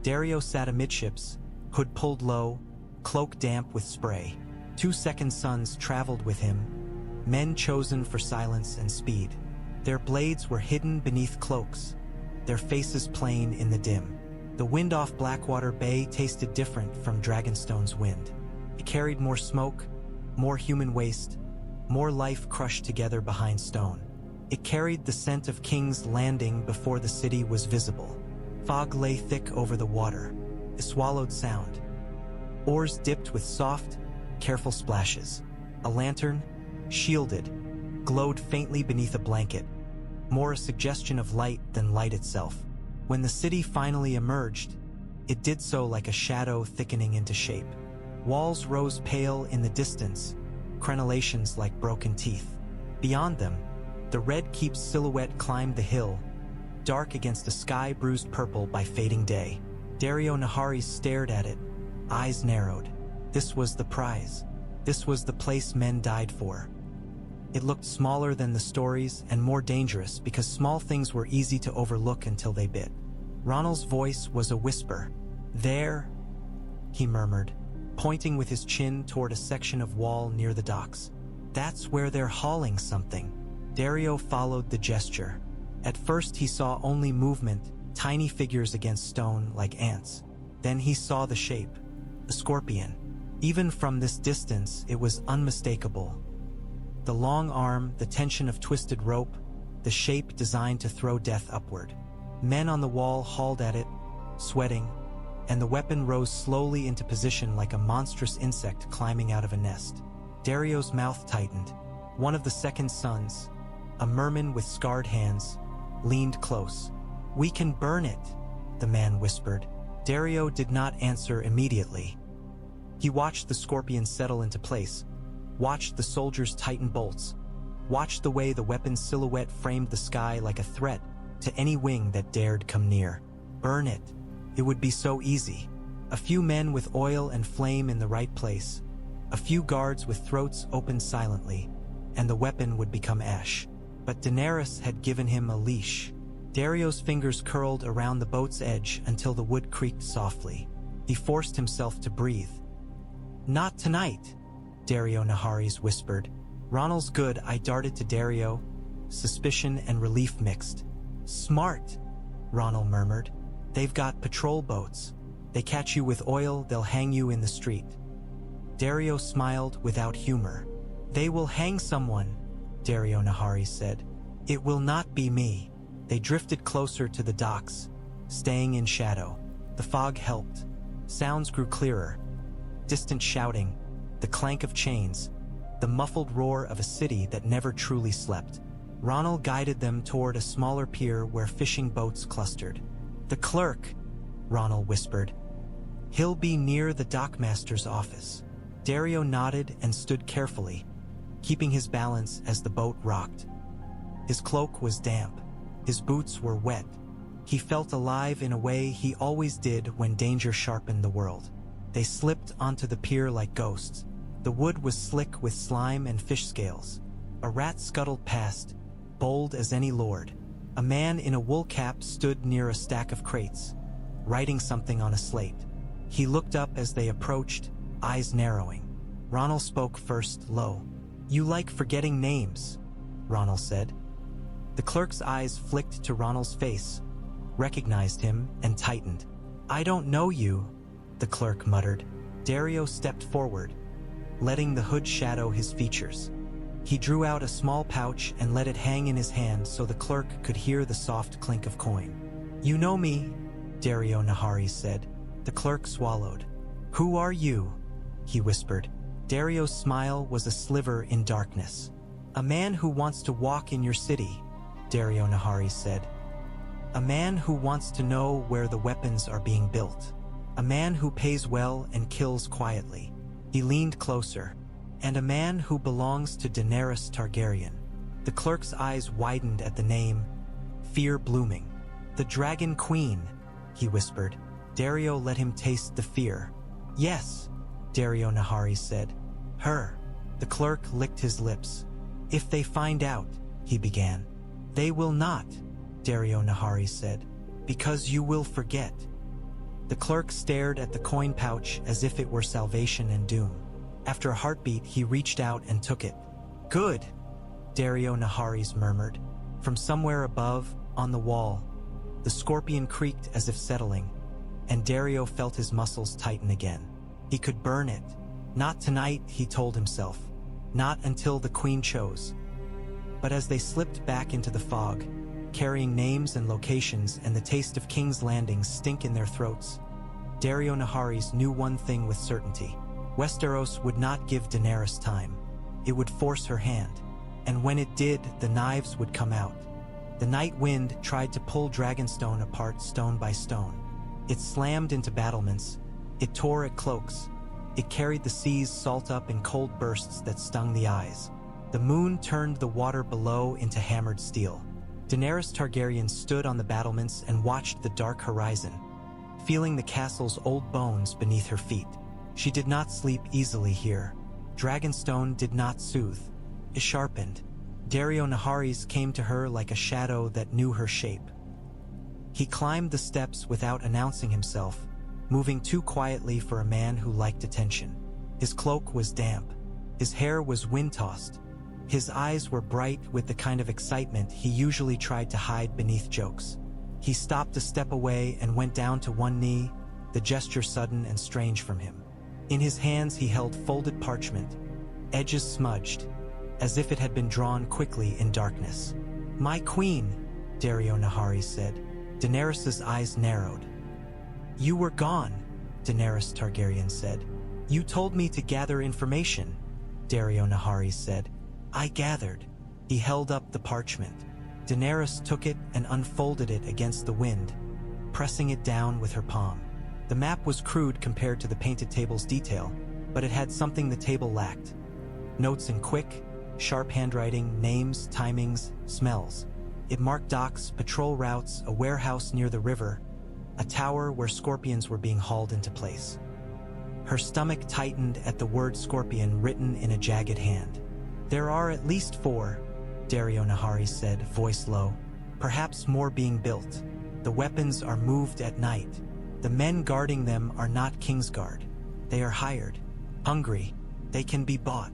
Daario sat amidships, hood pulled low, cloak damp with spray. 2 second sons traveled with him, men chosen for silence and speed. Their blades were hidden beneath cloaks, their faces plain in the dim. The wind off Blackwater Bay tasted different from Dragonstone's wind. It carried more smoke, more human waste, more life crushed together behind stone. It carried the scent of King's Landing before the city was visible. Fog lay thick over the water, a swallowed sound. Oars dipped with soft, careful splashes. A lantern, shielded, glowed faintly beneath a blanket, more a suggestion of light than light itself. When the city finally emerged, it did so like a shadow thickening into shape. Walls rose pale in the distance, crenellations like broken teeth. Beyond them, the Red Keep's silhouette climbed the hill, dark against a sky bruised purple by fading day. Daario Naharis stared at it, eyes narrowed. This was the prize. This was the place men died for. It looked smaller than the stories and more dangerous because small things were easy to overlook until they bit. Ronald's voice was a whisper. "There," he murmured, pointing with his chin toward a section of wall near the docks. "That's where they're hauling something." Daario followed the gesture. At first he saw only movement, tiny figures against stone like ants. Then he saw the shape, a scorpion. Even from this distance, it was unmistakable. The long arm, the tension of twisted rope, the shape designed to throw death upward. Men on the wall hauled at it, sweating, and the weapon rose slowly into position like a monstrous insect climbing out of a nest. Daario's mouth tightened. One of the second sons, a merman with scarred hands, leaned close. "We can burn it," the man whispered. Daario did not answer immediately. He watched the scorpion settle into place, watched the soldiers tighten bolts, watched the way the weapon's silhouette framed the sky like a threat to any wing that dared come near. Burn it. It would be so easy. A few men with oil and flame in the right place, a few guards with throats opened silently, and the weapon would become ash. But Daenerys had given him a leash. Daario's fingers curled around the boat's edge until the wood creaked softly. He forced himself to breathe. "Not tonight," Daario Naharis whispered. Ronald's good eye darted to Daario, suspicion and relief mixed. "Smart," Ronald murmured. "They've got patrol boats. They catch you with oil, they'll hang you in the street." Daario smiled without humor. "They will hang someone," Daario Naharis said. "It will not be me." They drifted closer to the docks, staying in shadow. The fog helped. Sounds grew clearer. Distant shouting, the clank of chains, the muffled roar of a city that never truly slept. Ronald guided them toward a smaller pier where fishing boats clustered. "The clerk," Ronald whispered. "He'll be near the dockmaster's office." Daario nodded and stood carefully, keeping his balance as the boat rocked. His cloak was damp. His boots were wet. He felt alive in a way he always did when danger sharpened the world. They slipped onto the pier like ghosts. The wood was slick with slime and fish scales. A rat scuttled past, bold as any lord. A man in a wool cap stood near a stack of crates, writing something on a slate. He looked up as they approached, eyes narrowing. Ronald spoke first, low. "You like forgetting names," Ronald said. The clerk's eyes flicked to Ronald's face, recognized him, and tightened. "I don't know you," the clerk muttered. Daario stepped forward, letting the hood shadow his features. He drew out a small pouch and let it hang in his hand so the clerk could hear the soft clink of coin. "You know me," Daario Naharis said. The clerk swallowed. "Who are you?" he whispered. Dario's smile was a sliver in darkness. "A man who wants to walk in your city," Daario Naharis said. "A man who wants to know where the weapons are being built. A man who pays well and kills quietly." He leaned closer. "And a man who belongs to Daenerys Targaryen." The clerk's eyes widened at the name, fear blooming. "The Dragon Queen," he whispered. Daario let him taste the fear. "Yes," Daario Naharis said. "Her." The clerk licked his lips. "If they find out," he began. "They will not," Daario Naharis said. "Because you will forget." The clerk stared at the coin pouch as if it were salvation and doom. After a heartbeat, he reached out and took it. "Good," Daario Naharis murmured. From somewhere above, on the wall, the scorpion creaked as if settling, and Daario felt his muscles tighten again. He could burn it. Not tonight, he told himself. Not until the Queen chose. But as they slipped back into the fog, carrying names and locations and the taste of King's Landing stink in their throats, Daario Naharis knew one thing with certainty. Westeros would not give Daenerys time. It would force her hand. And when it did, the knives would come out. The night wind tried to pull Dragonstone apart stone by stone. It slammed into battlements. It tore at cloaks. It carried the sea's salt up in cold bursts that stung the eyes. The moon turned the water below into hammered steel. Daenerys Targaryen stood on the battlements and watched the dark horizon, feeling the castle's old bones beneath her feet. She did not sleep easily here. Dragonstone did not soothe. It sharpened. Daario Naharis came to her like a shadow that knew her shape. He climbed the steps without announcing himself, moving too quietly for a man who liked attention. His cloak was damp. His hair was wind-tossed. His eyes were bright with the kind of excitement he usually tried to hide beneath jokes. He stopped a step away and went down to one knee, the gesture sudden and strange from him. In his hands he held folded parchment, edges smudged, as if it had been drawn quickly in darkness. "My queen," Daario Naharis said. Daenerys's eyes narrowed. "You were gone," Daenerys Targaryen said. "You told me to gather information," Daario Naharis said. "I gathered." He held up the parchment. Daenerys took it and unfolded it against the wind, pressing it down with her palm. The map was crude compared to the painted table's detail, but it had something the table lacked. Notes in quick, sharp handwriting, names, timings, smells. It marked docks, patrol routes, a warehouse near the river, a tower where scorpions were being hauled into place. Her stomach tightened at the word scorpion written in a jagged hand. "There are at least 4, Daario Naharis said, voice low. "Perhaps more being built. The weapons are moved at night. The men guarding them are not Kingsguard. They are hired. Hungry. They can be bought."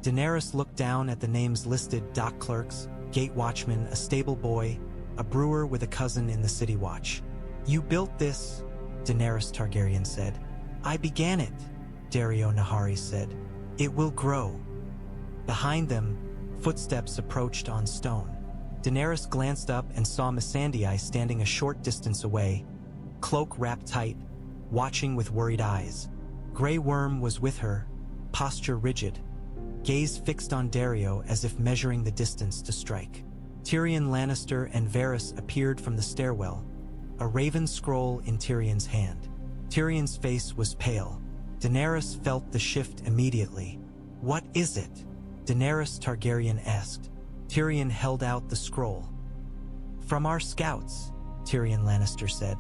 Daenerys looked down at the names listed: dock clerks, gate watchman, a stable boy, a brewer with a cousin in the city watch. "You built this," Daenerys Targaryen said. "I began it," Daario Naharis said. "It will grow." Behind them, footsteps approached on stone. Daenerys glanced up and saw Melisandre standing a short distance away, cloak wrapped tight, watching with worried eyes. Grey Worm was with her, posture rigid, gaze fixed on Daario as if measuring the distance to strike. Tyrion Lannister and Varys appeared from the stairwell, a raven scroll in Tyrion's hand. Tyrion's face was pale. Daenerys felt the shift immediately. "What is it?" Daenerys Targaryen asked. Tyrion held out the scroll. "From our scouts," Tyrion Lannister said.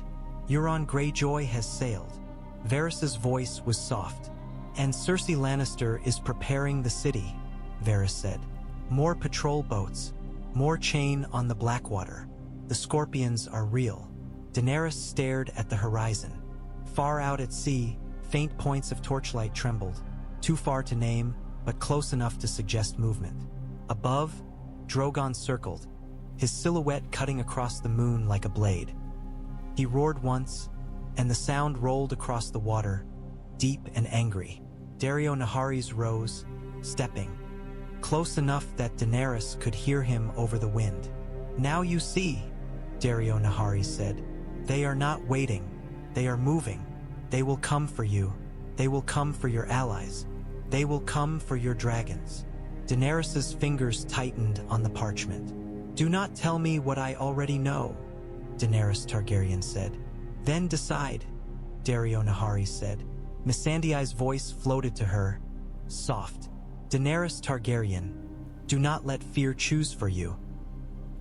"Euron Greyjoy has sailed." Varys's voice was soft. "And Cersei Lannister is preparing the city," Varys said. "More patrol boats, more chain on the Blackwater. The scorpions are real." Daenerys stared at the horizon. Far out at sea, faint points of torchlight trembled, too far to name, but close enough to suggest movement. Above, Drogon circled, his silhouette cutting across the moon like a blade. He roared once, and the sound rolled across the water, deep and angry. Daario Naharis rose, stepping, close enough that Daenerys could hear him over the wind. "Now you see," Daario Naharis said. "They are not waiting. They are moving. They will come for you. They will come for your allies. They will come for your dragons." Daenerys's fingers tightened on the parchment. "Do not tell me what I already know," Daenerys Targaryen said. "Then decide," Daario Naharis said. Missandei's voice floated to her, soft. "Daenerys Targaryen, do not let fear choose for you."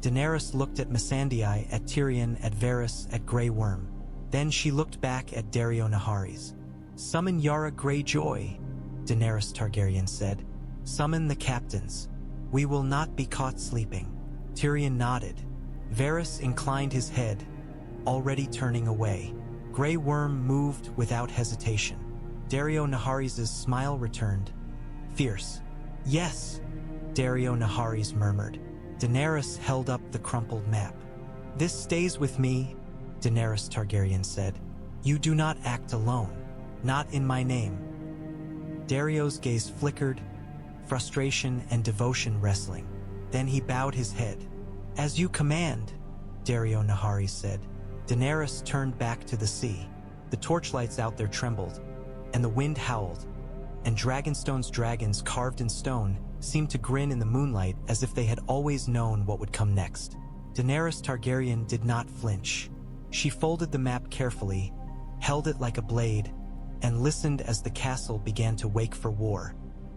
Daenerys looked at Missandei, at Tyrion, at Varys, at Grey Worm. Then she looked back at Daario Naharis. "Summon Yara Greyjoy," Daenerys Targaryen said. "Summon the captains. We will not be caught sleeping." Tyrion nodded. Varys inclined his head, already turning away. Grey Worm moved without hesitation. Daario Naharis' smile returned, fierce. "Yes," Daario Naharis murmured. Daenerys held up the crumpled map. "This stays with me," Daenerys Targaryen said. "You do not act alone. Not in my name." Daario's gaze flickered, frustration and devotion wrestling. Then he bowed his head. "As you command," Daario Naharis said. Daenerys turned back to the sea. The torchlights out there trembled, and the wind howled, and Dragonstone's dragons carved in stone seemed to grin in the moonlight as if they had always known what would come next. Daenerys Targaryen did not flinch. She folded the map carefully, held it like a blade, and listened as the castle began to wake for war.